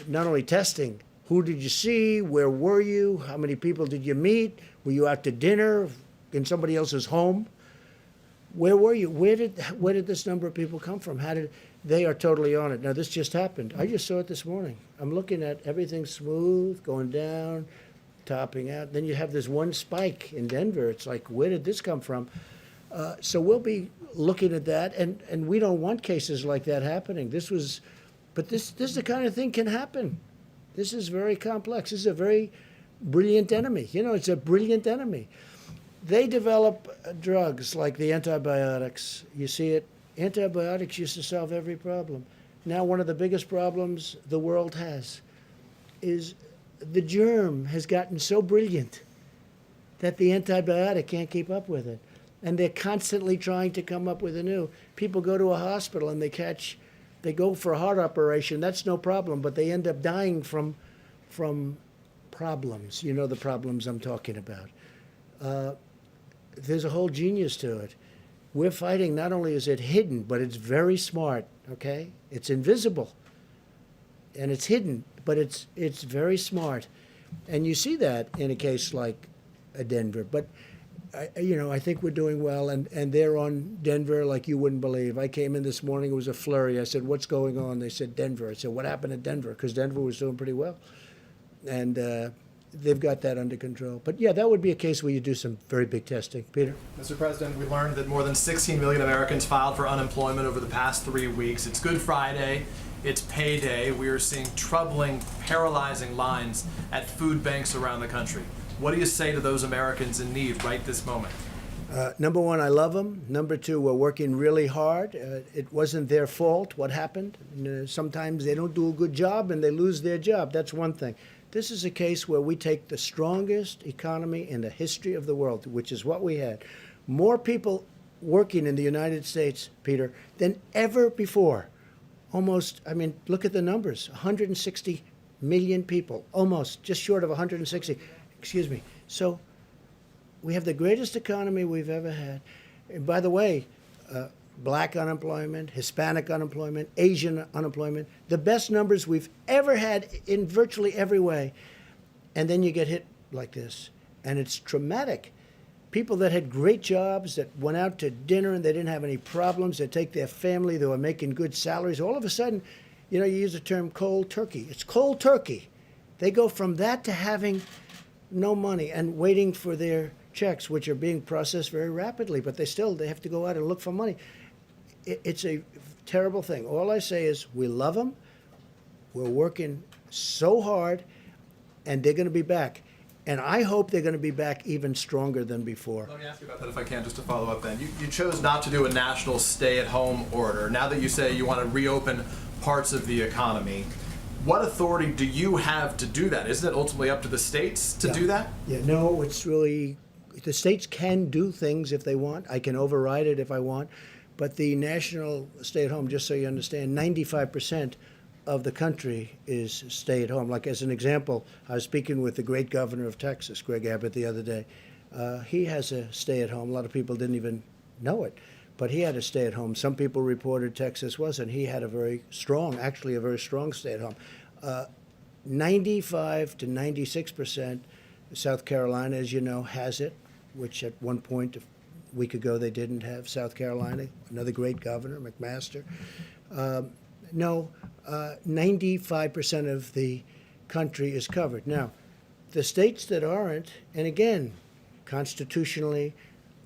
A: not only testing, who did you see, where were you, how many people did you meet, were you out to dinner in somebody else's home, where were you, where did this number of people come from, they are totally on it. Now this just happened. I just saw it this morning. I'm looking at everything smooth, going down, topping out. Then you have this one spike in Denver. It's like, where did this come from? So we'll be looking at that, and we don't want cases like that happening. This is the kind of thing can happen. This is very complex. This is a very brilliant enemy. You know, it's a brilliant enemy. They develop drugs like the antibiotics. You see it. Antibiotics used to solve every problem. Now one of the biggest problems the world has is the germ has gotten so brilliant that the antibiotic can't keep up with it. And they're constantly trying to come up with a new. People go to a hospital and they go for a heart operation. That's no problem, but they end up dying from problems. You know the problems I'm talking about. There's a whole genius to it. We're fighting, not only is it hidden, but it's very smart, okay? It's invisible, and it's hidden, but it's very smart. And you see that in a case like Denver. But, I think we're doing well, and they're on Denver like you wouldn't believe. I came in this morning, it was a flurry. I said, what's going on? They said, Denver. I said, what happened at Denver? Because Denver was doing pretty well. And they've got that under control. But yeah, that would be a case where you do some very big testing. Peter?
H: Mr. President, we learned that more than 16 million Americans filed for unemployment over the past 3 weeks. It's Good Friday. It's payday. We are seeing troubling, paralyzing lines at food banks around the country. What do you say to those Americans in need right this moment?
A: Number one, I love them. Number two, we're working really hard. It wasn't their fault what happened. Sometimes they don't do a good job and they lose their job. That's one thing. This is a case where we take the strongest economy in the history of the world, which is what we had. More people working in the United States, Peter, than ever before. Almost, look at the numbers, 160 million people, almost, just short of 160. Excuse me. So we have the greatest economy we've ever had. And by the way, black unemployment, Hispanic unemployment, Asian unemployment, the best numbers we've ever had in virtually every way. And then you get hit like this. And it's traumatic. People that had great jobs, that went out to dinner and they didn't have any problems, they take their family, they were making good salaries. All of a sudden, you use the term cold turkey. It's cold turkey. They go from that to having no money and waiting for their checks, which are being processed very rapidly, but they have to go out and look for money. It's a terrible thing. All I say is we love them. We're working so hard, and they're going to be back. And I hope they're going to be back even stronger than before.
H: Let me ask you about that if I can, just to follow up then. You chose not to do a national stay-at-home order. Now that you say you want to reopen parts of the economy, what authority do you have to do that? Isn't it ultimately up to the states to do that?
A: Yeah, no, it's really, the states can do things if they want. I can override it if I want. But the national stay-at-home, just so you understand, 95% of the country is stay-at-home. Like as an example, I was speaking with the great governor of Texas, Greg Abbott, the other day. He has a stay-at-home. A lot of people didn't even know it, but he had a stay-at-home. Some people reported Texas wasn't. He had a very strong stay-at-home. 95 to 96%, South Carolina, as you know, has it, which at one point, a week ago, they didn't have South Carolina. Another great governor, McMaster. 95% of the country is covered. Now, the states that aren't, and again, constitutionally,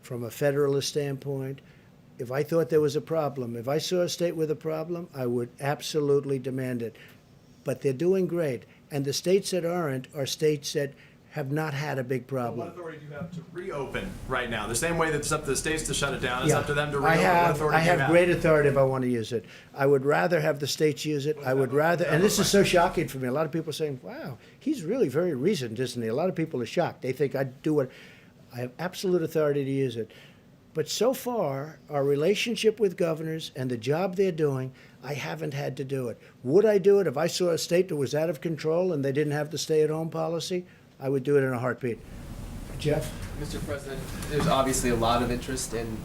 A: from a federalist standpoint, if I thought there was a problem, if I saw a state with a problem, I would absolutely demand it. But they're doing great. And the states that aren't are states that have not had a big problem.
H: What authority do you have to reopen right now? The same way that it's up to the states to shut it down, it's
A: Yeah.
H: up to them to reopen. What authority
A: I
H: do you
A: have great authority if I want to use it. I would rather have the states use it. I would rather, and this is so shocking for me. A lot of people are saying, wow, he's really very reasoned, isn't he? A lot of people are shocked. They think I'd do what, I have absolute authority to use it. But so far, our relationship with governors and the job they're doing, I haven't had to do it. Would I do it if I saw a state that was out of control and they didn't have the stay-at-home policy? I would do it in a heartbeat. Jeff?
I: Mr. President, there's obviously a lot of interest in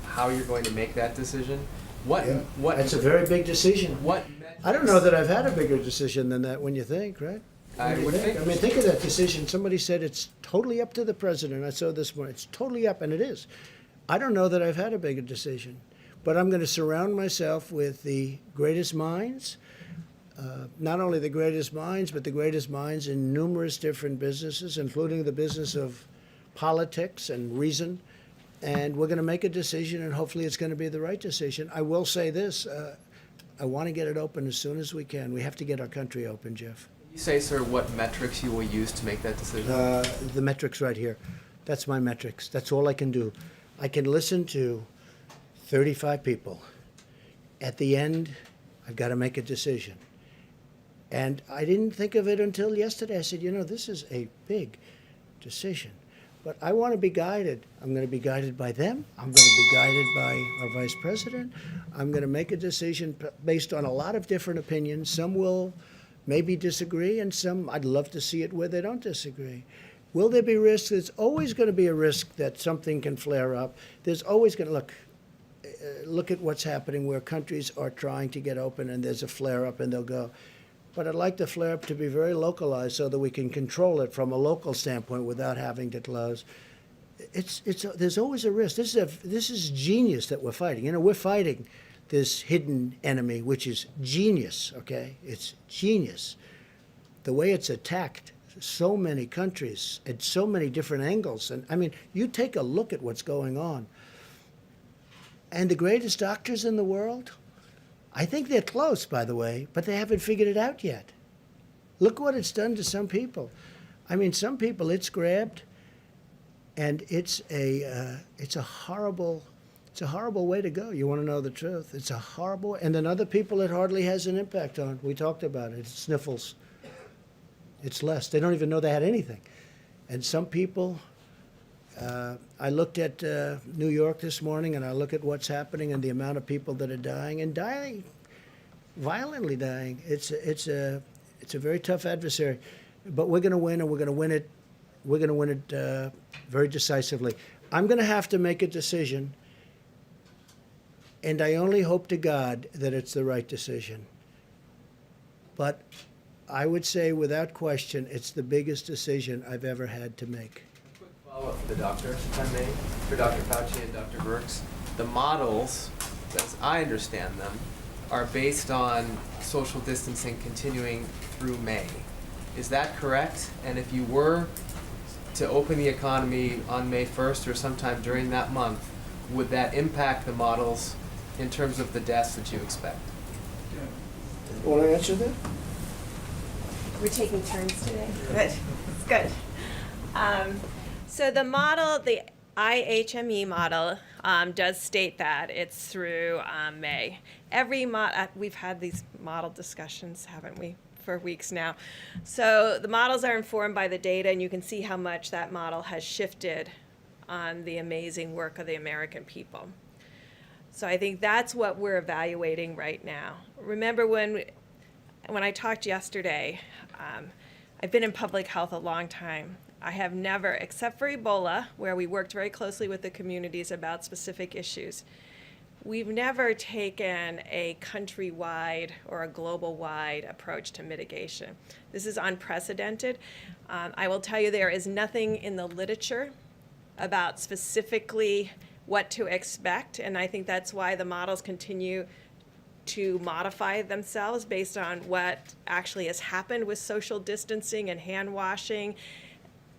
I: how you're going to make that decision. What?
A: That's a very big decision.
I: What?
A: I don't know that I've had a bigger decision than that when you think, right?
I: I
A: When you
I: would think.
A: I mean, think of that decision. Somebody said it's totally up to the president. I saw this one. It's totally up, and it is. I don't know that I've had a bigger decision, but I'm going to surround myself with the greatest minds, not only the greatest minds, but the greatest minds in numerous different businesses, including the business of politics and reason. And we're going to make a decision, and hopefully it's going to be the right decision. I will say this. I want to get it open as soon as we can. We have to get our country open, Jeff.
I: You say, sir, what metrics you will use to make that decision?
A: The metrics right here. That's my metrics. That's all I can do. I can listen to 35 people. At the end, I've got to make a decision. And I didn't think of it until yesterday. I said, you know, this is a big decision. But I want to be guided. I'm going to be guided by them. I'm going to be guided by our vice president. I'm going to make a decision based on a lot of different opinions. Some will maybe disagree, and some I'd love to see it where they don't disagree. Will there be risks? There's always going to be a risk that something can flare up. There's always going to, look at what's happening where countries are trying to get open and there's a flare up and they'll go. But I'd like the flare up to be very localized so that we can control it from a local standpoint without having to close. There's always a risk. This is genius that we're fighting. You know, we're fighting this hidden enemy, which is genius, okay? It's genius. The way it's attacked so many countries at so many different angles. And I mean, you take a look at what's going on. And the greatest doctors in the world, I think they're close, by the way, but they haven't figured it out yet. Look what it's done to some people. I mean, some people it's grabbed, and it's a horrible way to go. You want to know the truth? It's a horrible, and then other people it hardly has an impact on. We talked about it. It's sniffles. It's less. They don't even know they had anything. And some people, I looked at New York this morning, and I look at what's happening and the amount of people that are dying, and dying, violently dying. It's a very tough adversary, but we're going to win, and we're going to win it. We're going to win it very decisively. I'm going to have to make a decision, and I only hope to God that it's the right decision. But I would say, without question, it's the biggest decision I've ever had to make.
I: Quick follow-up for the doctor, if I may, for Dr. Fauci and Dr. Birx. The models, as I understand them, are based on social distancing continuing through May. Is that correct? And if you were to open the economy on May 1st or sometime during that month, would that impact the models in terms of the deaths that you expect?
A: Want to answer that?
B: We're taking turns today. Good. It's good. So the model, the IHME model, does state that it's through May. We've had these model discussions, haven't we, for weeks now. So the models are informed by the data, and you can see how much that model has shifted on the amazing work of the American people. So I think that's what we're evaluating right now. Remember when I talked yesterday, I've been in public health a long time. I have never, except for Ebola, where we worked very closely with the communities about specific issues, we've never taken a countrywide or a global-wide approach to mitigation. This is unprecedented. I will tell you there is nothing in the literature about specifically what to expect, and I think that's why the models continue to modify themselves based on what actually has happened with social distancing and hand washing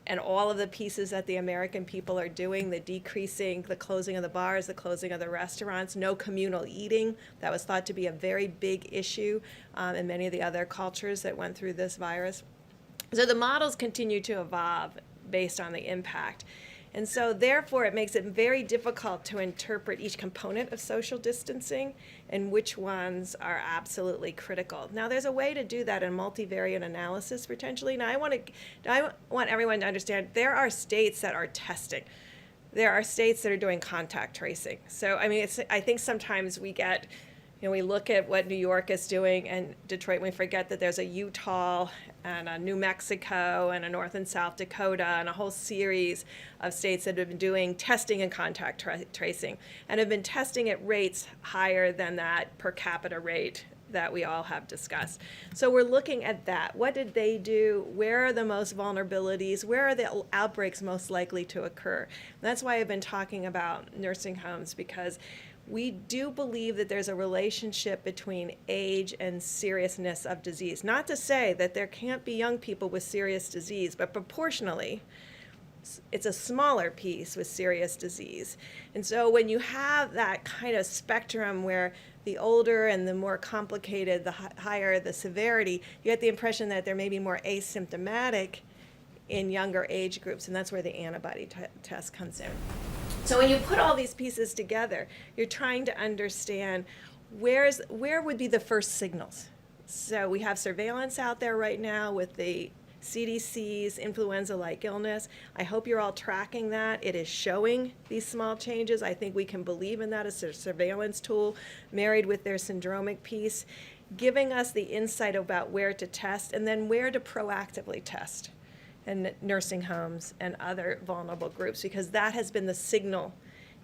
B: and all of the pieces that the American people are doing, the decreasing, the closing of the bars, the closing of the restaurants, no communal eating. That was thought to be a very big issue in many of the other cultures that went through this virus. So the models continue to evolve based on the impact. And so therefore it makes it very difficult to interpret each component of social distancing and which ones are absolutely critical. Now there's a way to do that in multivariate analysis potentially. Now I want everyone to understand there are states that are testing. There are states that are doing contact tracing. So I mean, I think sometimes we get, we look at what New York is doing and Detroit, and we forget that there's a Utah and a New Mexico and a North and South Dakota and a whole series of states that have been doing testing and contact tracing and have been testing at rates higher than that per capita rate that we all have discussed. So we're looking at that. What did they do? Where are the most vulnerabilities? Where are the outbreaks most likely to occur? And that's why I've been talking about nursing homes, because we do believe that there's a relationship between age and seriousness of disease. Not to say that there can't be young people with serious disease, but proportionally, it's a smaller piece with serious disease. And so when you have that kind of spectrum where the older and the more complicated, the higher the severity, you get the impression that there may be more asymptomatic in younger age groups, and that's where the antibody test comes in. So when you put all these pieces together, you're trying to understand where would be the first signals. So we have surveillance out there right now with the CDC's influenza-like illness. I hope you're all tracking that. It is showing these small changes. I think we can believe in that as a surveillance tool married with their syndromic piece, giving us the insight about where to test and then where to proactively test in nursing homes and other vulnerable groups, because that has been the signal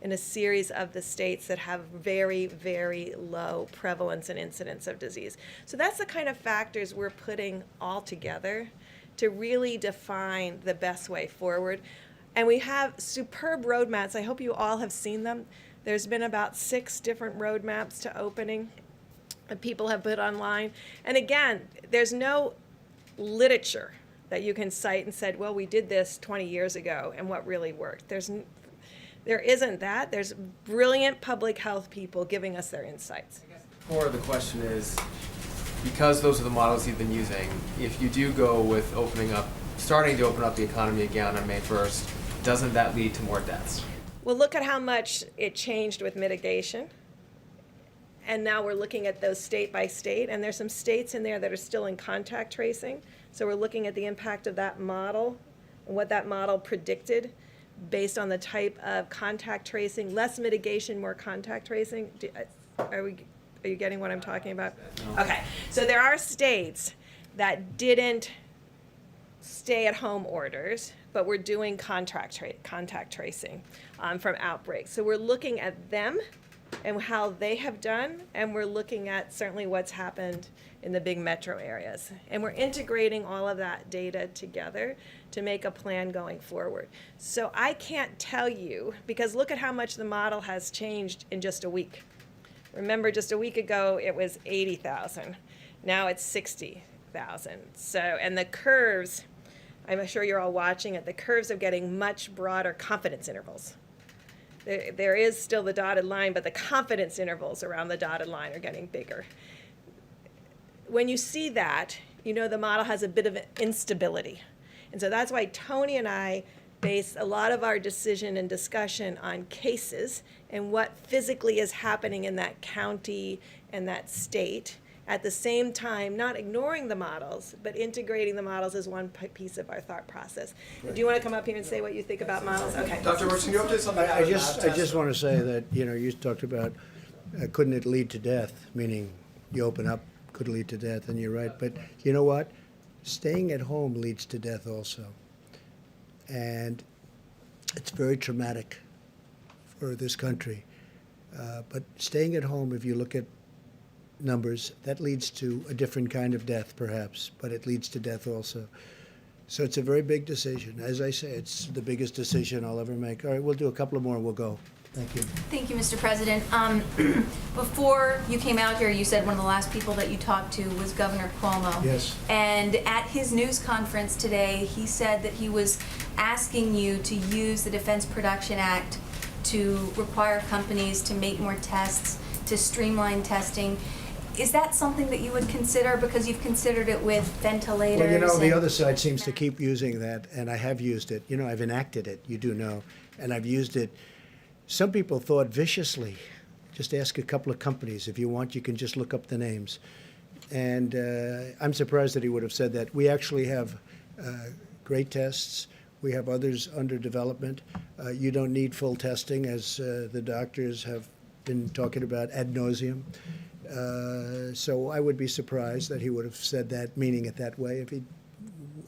B: in a series of the states that have very, very low prevalence and incidence of disease. So that's the kind of factors we're putting all together to really define the best way forward. And we have superb roadmaps. I hope you all have seen them. There's been about 6 different roadmaps to opening that people have put online. And again, there's no literature that you can cite and said, well, we did this 20 years ago and what really worked. There isn't that. There's brilliant public health people giving us their insights.
I: The core of the question is, because those are the models you've been using, if you do go with starting to open up the economy again on May 1st, doesn't that lead to more deaths?
B: Well, look at how much it changed with mitigation. And now we're looking at those state by state, and there's some states in there that are still in contact tracing. So we're looking at the impact of that model and what that model predicted based on the type of contact tracing, less mitigation, more contact tracing. Are you getting what I'm talking about? Okay, so there are states that didn't stay-at-home orders, but we're doing contact tracing from outbreaks. So we're looking at them and how they have done, and we're looking at certainly what's happened in the big metro areas. And we're integrating all of that data together to make a plan going forward. So I can't tell you, because look at how much the model has changed in just a week. Remember, just a week ago, it was 80,000. Now it's 60,000. So, and the curves, I'm sure you're all watching it, the curves are getting much broader confidence intervals. There is still the dotted line, but the confidence intervals around the dotted line are getting bigger. When you see that, you know the model has a bit of instability. And so that's why Tony and I base a lot of our decision and discussion on cases and what physically is happening in that county and that state. At the same time, not ignoring the models, but integrating the models as one piece of our thought process. Do you want to come up here and say what you think about models? Okay.
H: Dr. Works, can you update something?
A: I just want to say that, you talked about, couldn't it lead to death? Meaning, you open up, could lead to death, and you're right. But you know what? Staying at home leads to death also. And it's very traumatic for this country. But staying at home, if you look at numbers, that leads to a different kind of death, perhaps, but it leads to death also. So it's a very big decision. As I say, it's the biggest decision I'll ever make. All right, we'll do a couple of more and we'll go. Thank you.
U: Thank you, Mr. President. Before you came out here, you said one of the last people that you talked to was Governor Cuomo.
A: Yes.
U: And at his news conference today, he said that he was asking you to use the Defense Production Act to require companies to make more tests, to streamline testing. Is that something that you would consider, because you've considered it with ventilators?
A: Well, the other side seems to keep using that, and I have used it. I've enacted it, you do know, and I've used it. Some people thought viciously. Just ask a couple of companies. If you want, you can just look up the names. And I'm surprised that he would have said that. We actually have great tests. We have others under development. You don't need full testing, as the doctors have been talking about ad nauseum. So I would be surprised that he would have said that, meaning it that way.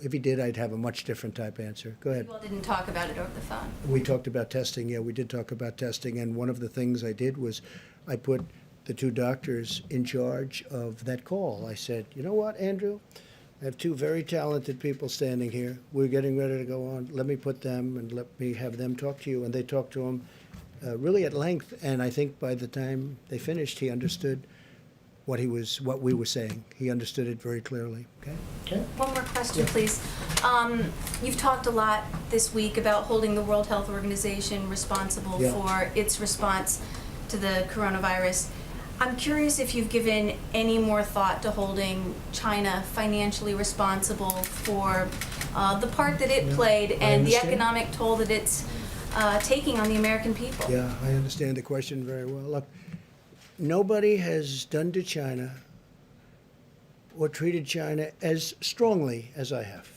A: If he did, I'd have a much different type answer. Go ahead.
U: People didn't talk about it over the phone.
A: We talked about testing. Yeah, we did talk about testing. And one of the things I did was I put the two doctors in charge of that call. I said, you know what, Andrew? I have two very talented people standing here. We're getting ready to go on. Let me put them and let me have them talk to you. And they talked to him really at length. And I think by the time they finished, he understood what we were saying. He understood it very clearly. Okay.
U: One more question, please. You've talked a lot this week about holding the World Health Organization responsible for its response to the coronavirus. I'm curious if you've given any more thought to holding China financially responsible for the part that it played and the economic toll that it's taking on the American people.
A: Yeah, I understand the question very well. Look, nobody has done to China or treated China as strongly as I have.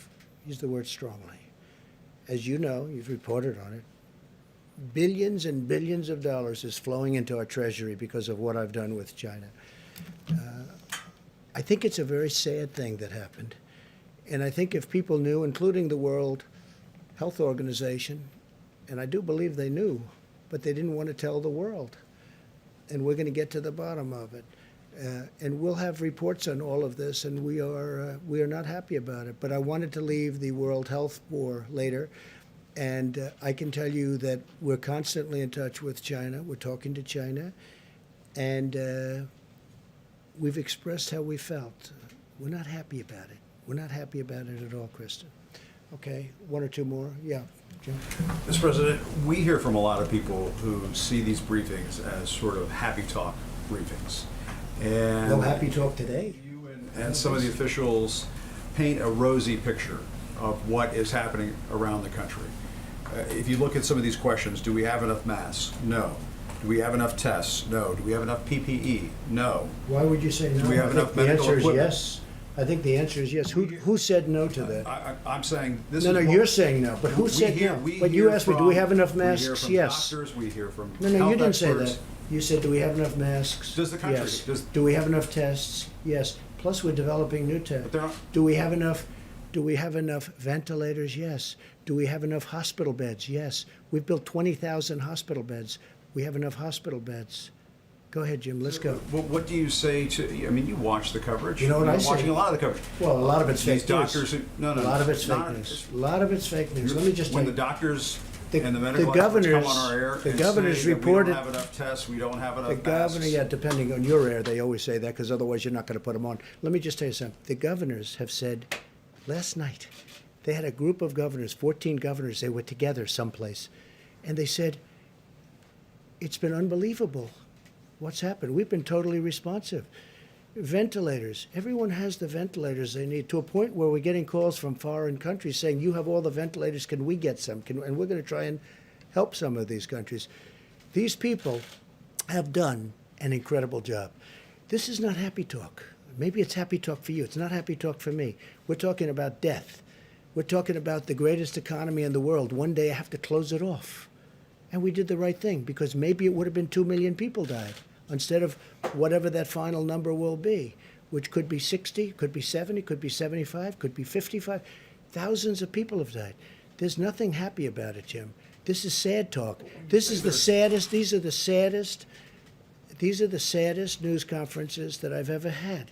A: Use the word strongly. As you know, you've reported on it. Billions and billions of dollars is flowing into our treasury because of what I've done with China. I think it's a very sad thing that happened. And I think if people knew, including the World Health Organization, and I do believe they knew, but they didn't want to tell the world. And we're going to get to the bottom of it. And we'll have reports on all of this, and we are not happy about it. But I wanted to leave the World Health for later. And I can tell you that we're constantly in touch with China. We're talking to China. And we've expressed how we felt. We're not happy about it. We're not happy about it at all, Kristen. Okay, one or two more? Yeah, Jim.
K: Mr. President, we hear from a lot of people who see these briefings as sort of happy talk briefings. And
A: No happy talk today.
K: and some of the officials paint a rosy picture of what is happening around the country. If you look at some of these questions, do we have enough masks? No. Do we have enough tests? No. Do we have enough PPE? No.
A: Why would you say no?
K: Do we have
A: I
K: enough
A: think the
K: medical
A: answer is
K: equipment?
A: yes. I think the answer is yes. Who said no to that?
K: I'm saying this
A: No,
K: is
A: no,
K: what-
A: you're saying no, but who
K: we
A: said
K: hear-
A: no?
K: we
A: But you
K: hear
A: asked me, do we
K: from-
A: have enough
K: We hear
A: masks?
K: from
A: Yes.
K: doctors, we hear from
A: No, no,
K: health
A: you didn't say
K: experts.
A: that. You said, do we have enough masks?
K: Does the country-
A: Yes.
K: does-
A: Do we have enough tests? Yes. Plus, we're developing new tests. Do we have enough ventilators? Yes. Do we have enough hospital beds? Yes. We've built 20,000 hospital beds. We have enough hospital beds. Go ahead, Jim, let's go.
K: What do you say to, I mean, you watch the coverage.
A: You know what
K: You're
A: I say?
K: watching a lot of the coverage.
A: Well, a lot of it's
K: These
A: fake news.
K: doctors who- no,
A: A lot of it's fake
K: not-
A: news. A lot of it's fake news. Let me just
K: When
A: tell
K: the
A: you.
K: doctors
A: The-
K: and the
A: the
K: medical experts come
A: governors-
K: on our air
A: the
K: and
A: governors
K: say that
A: reported-
K: we don't have enough tests, we don't have enough
A: The governor,
K: masks.
A: yeah, depending on your air, they always say that because otherwise you're not going to put them on. Let me just tell you something. The governors have said last night, they had a group of governors, 14 governors, they were together someplace, and they said, it's been unbelievable what's happened. We've been totally responsive. Ventilators. Everyone has the ventilators they need, to a point where we're getting calls from foreign countries saying, you have all the ventilators, can we get some? And we're going to try and help some of these countries. These people have done an incredible job. This is not happy talk. Maybe it's happy talk for you. It's not happy talk for me. We're talking about death. We're talking about the greatest economy in the world. One day I have to close it off. And we did the right thing, because maybe it would have been 2 million people died instead of whatever that final number will be, which could be 60, could be 70, could be 75, could be 55. Thousands of people have died. There's nothing happy about it, Jim. This is sad talk. This is the saddest, these are the saddest news conferences that I've ever had.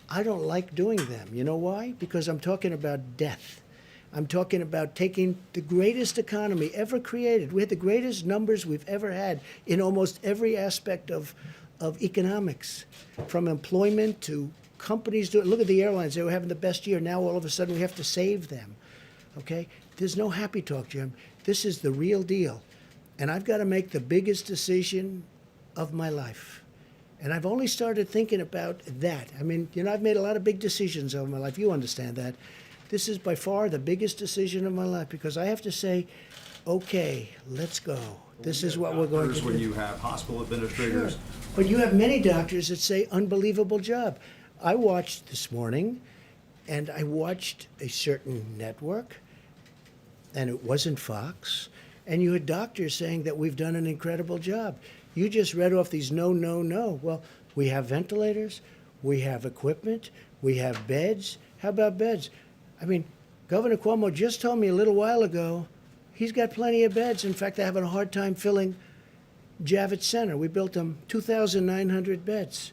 A: I don't like doing them. You know why? Because I'm talking about death. I'm talking about taking the greatest economy ever created. We had the greatest numbers we've ever had in almost every aspect of economics, from employment to companies doing. Look at the airlines. They were having the best year. Now all of a sudden we have to save them. Okay? There's no happy talk, Jim. This is the real deal. And I've got to make the biggest decision of my life. And I've only started thinking about that. I mean, you know, I've made a lot of big decisions over my life. You understand that. This is by far the biggest decision of my life, because I have to say, okay, let's go. This is what we're going to do.
K: When you have hospital administrators.
A: Sure. But you have many doctors that say, unbelievable job. I watched this morning, and I watched a certain network, and it wasn't Fox, and you had doctors saying that we've done an incredible job. You just read off these no, no, no. Well, we have ventilators, we have equipment, we have beds. How about beds? I mean, Governor Cuomo just told me a little while ago he's got plenty of beds. In fact, they're having a hard time filling Javits Center. We built them 2,900 beds.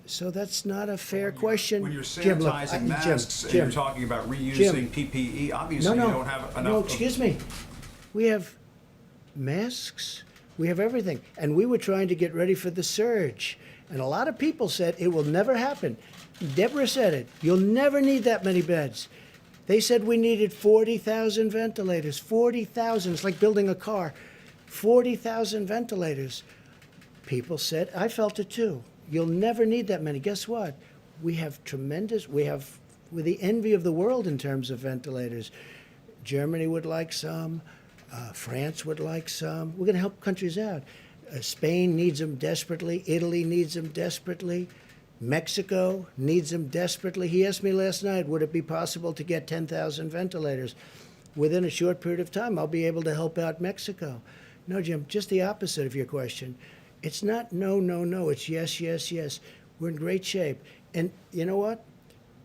A: So that's not a fair question.
K: When you're
A: Jim, look,
K: sanitizing masks and
A: Jim,
K: you're talking about reusing
A: Jim.
K: PPE, obviously you don't have enough.
A: No, excuse me. We have masks. We have everything. And we were trying to get ready for the surge. And a lot of people said it will never happen. Deborah said it. You'll never need that many beds. They said we needed 40,000 ventilators. 40,000. It's like building a car. 40,000 ventilators. People said, I felt it too. You'll never need that many. Guess what? We're the envy of the world in terms of ventilators. Germany would like some. France would like some. We're going to help countries out. Spain needs them desperately. Italy needs them desperately. Mexico needs them desperately. He asked me last night, would it be possible to get 10,000 ventilators? Within a short period of time, I'll be able to help out Mexico. No, Jim, just the opposite of your question. It's not no, no, no. It's yes, yes, yes. We're in great shape. And you know what?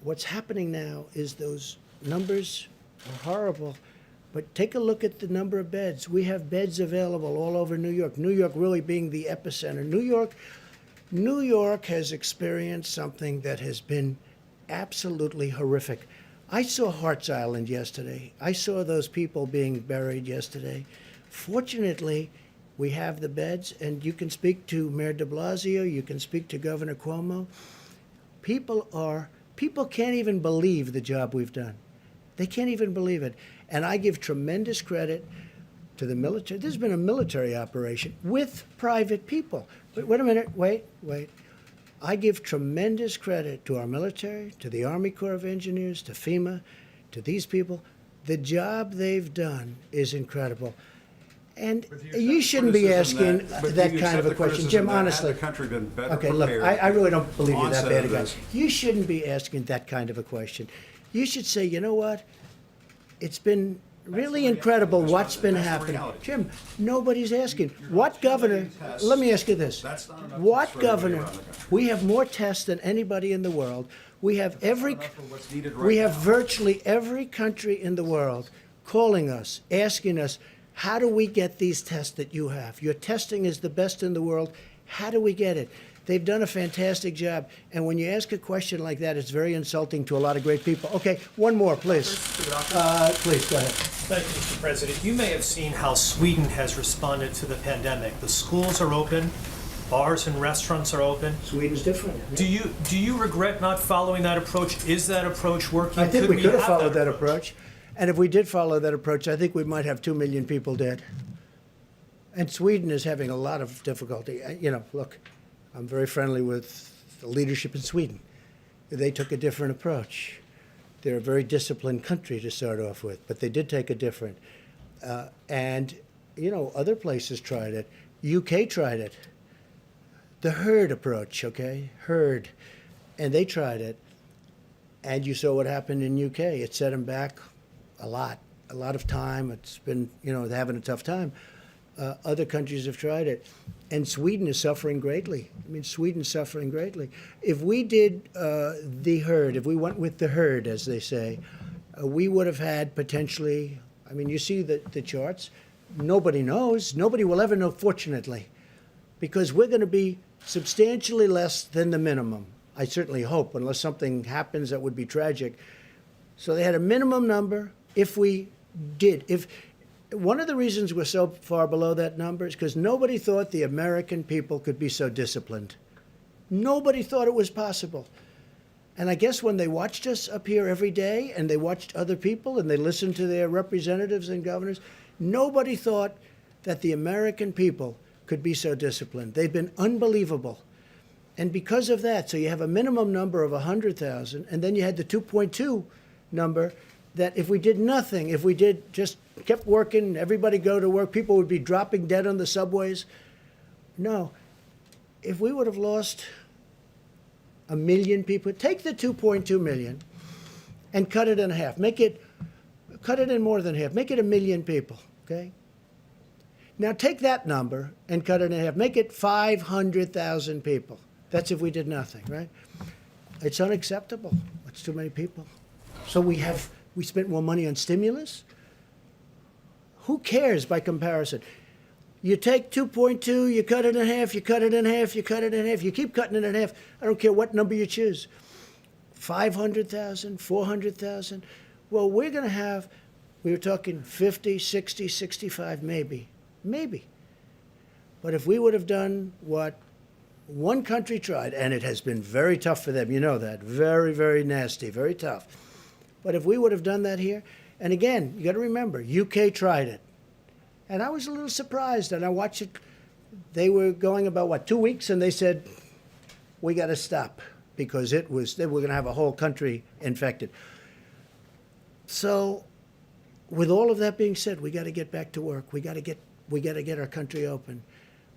A: What's happening now is those numbers are horrible. But take a look at the number of beds. We have beds available all over New York. New York really being the epicenter. New York has experienced something that has been absolutely horrific. I saw Hart's Island yesterday. I saw those people being buried yesterday. Fortunately, we have the beds, and you can speak to Mayor de Blasio, you can speak to Governor Cuomo. People can't even believe the job we've done. They can't even believe it. And I give tremendous credit to the military. This has been a military operation with private people. Wait a minute, wait. I give tremendous credit to our military, to the Army Corps of Engineers, to FEMA, to these people. The job they've done is incredible. And you shouldn't be asking that kind of a question. Jim, honestly.
K: Had the country been better
A: Okay, look,
K: prepared
A: I really don't believe you're that
K: onset
A: bad a
K: of
A: guy.
K: this?
A: You shouldn't be asking that kind of a question. You should say, you know what? It's been really incredible what's been happening. Jim, nobody's asking. What governor, let me ask you this. What governor, we have more tests than anybody in the world. We have virtually every country in the world calling us, asking us, how do we get these tests that you have? Your testing is the best in the world. How do we get it? They've done a fantastic job. And when you ask a question like that, it's very insulting to a lot of great people. Okay, one more, please. Please, go ahead.
L: Thank you, Mr. President. You may have seen how Sweden has responded to the pandemic. The schools are open, bars and restaurants are open.
A: Sweden's different. Yeah.
L: Do you regret not following that approach? Is that approach working?
A: I think we could have followed that approach. And if we did follow that approach, I think we might have 2 million people dead. And Sweden is having a lot of difficulty. You know, look, I'm very friendly with the leadership in Sweden. They took a different approach. They're a very disciplined country to start off with, but they did take a different. And, you know, other places tried it. UK tried it. The herd approach, okay? Herd. And they tried it. And you saw what happened in UK. It set them back a lot of time. It's been, you know, they're having a tough time. Other countries have tried it. And Sweden is suffering greatly. I mean, Sweden's suffering greatly. If we did the herd, if we went with the herd, as they say, we would have had potentially, I mean, you see the charts. Nobody knows. Nobody will ever know, fortunately, because we're going to be substantially less than the minimum. I certainly hope, unless something happens that would be tragic. So they had a minimum number. If we did, if one of the reasons we're so far below that number is because nobody thought the American people could be so disciplined. Nobody thought it was possible. And I guess when they watched us up here every day and they watched other people and they listened to their representatives and governors, nobody thought that the American people could be so disciplined. They've been unbelievable. And because of that, so you have a minimum number of 100,000, and then you had the 2.2 number that if we did nothing, if we did just kept working, everybody go to work, people would be dropping dead on the subways. No. If we would have lost 1 million people, take the 2.2 million and cut it in half. Cut it in more than half. Make it 1 million people, okay? Now take that number and cut it in half. Make it 500,000 people. That's if we did nothing, right? It's unacceptable. It's too many people. So we spent more money on stimulus? Who cares by comparison? You take 2.2, you cut it in half, you cut it in half, you cut it in half, you keep cutting it in half. I don't care what number you choose. 500,000, 400,000. Well, we're going to have, we were talking 50, 60, 65, maybe. Maybe. But if we would have done what one country tried, and it has been very tough for them, you know that, very, very nasty, very tough. But if we would have done that here, and again, you got to remember, UK tried it. And I was a little surprised, and I watched it. They were going about, 2 weeks, and they said, we got to stop, because they were going to have a whole country infected. So with all of that being said, we got to get back to work. We got to get our country open.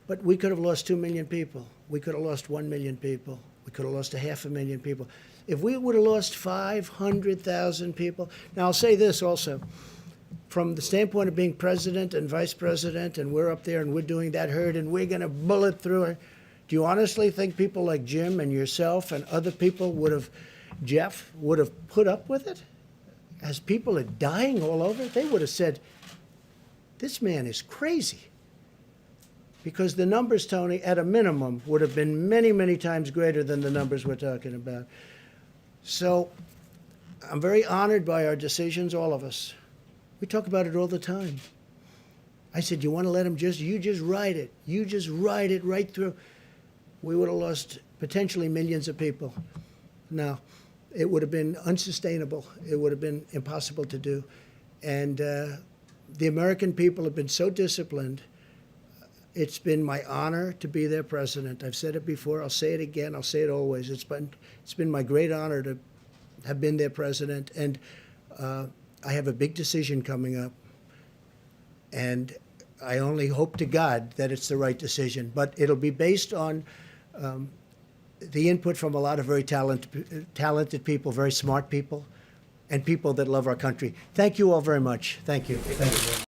A: But we could have lost 2 million people. We could have lost 1 million people. We could have lost 500,000 people. If we would have lost 500,000 people, now I'll say this also, from the standpoint of being president and vice president, and we're up there and we're doing that herd and we're going to bullet through it. Do you honestly think people like Jim and yourself and other people Jeff would have put up with it? As people are dying all over, they would have said, this man is crazy. Because the numbers, Tony, at a minimum, would have been many, many times greater than the numbers we're talking about. So I'm very honored by our decisions, all of us. We talk about it all the time. I said, you want to let him you just ride it. You just ride it right through. We would have lost potentially millions of people. No, it would have been unsustainable. It would have been impossible to do. And the American people have been so disciplined. It's been my honor to be their president. I've said it before. I'll say it again. I'll say it always. It's been my great honor to have been their president. And I have a big decision coming up. And I only hope to God that it's the right decision. But it'll be based on the input from a lot of very talented people, very smart people, and people that love our country. Thank you all very much. Thank you. Thank you.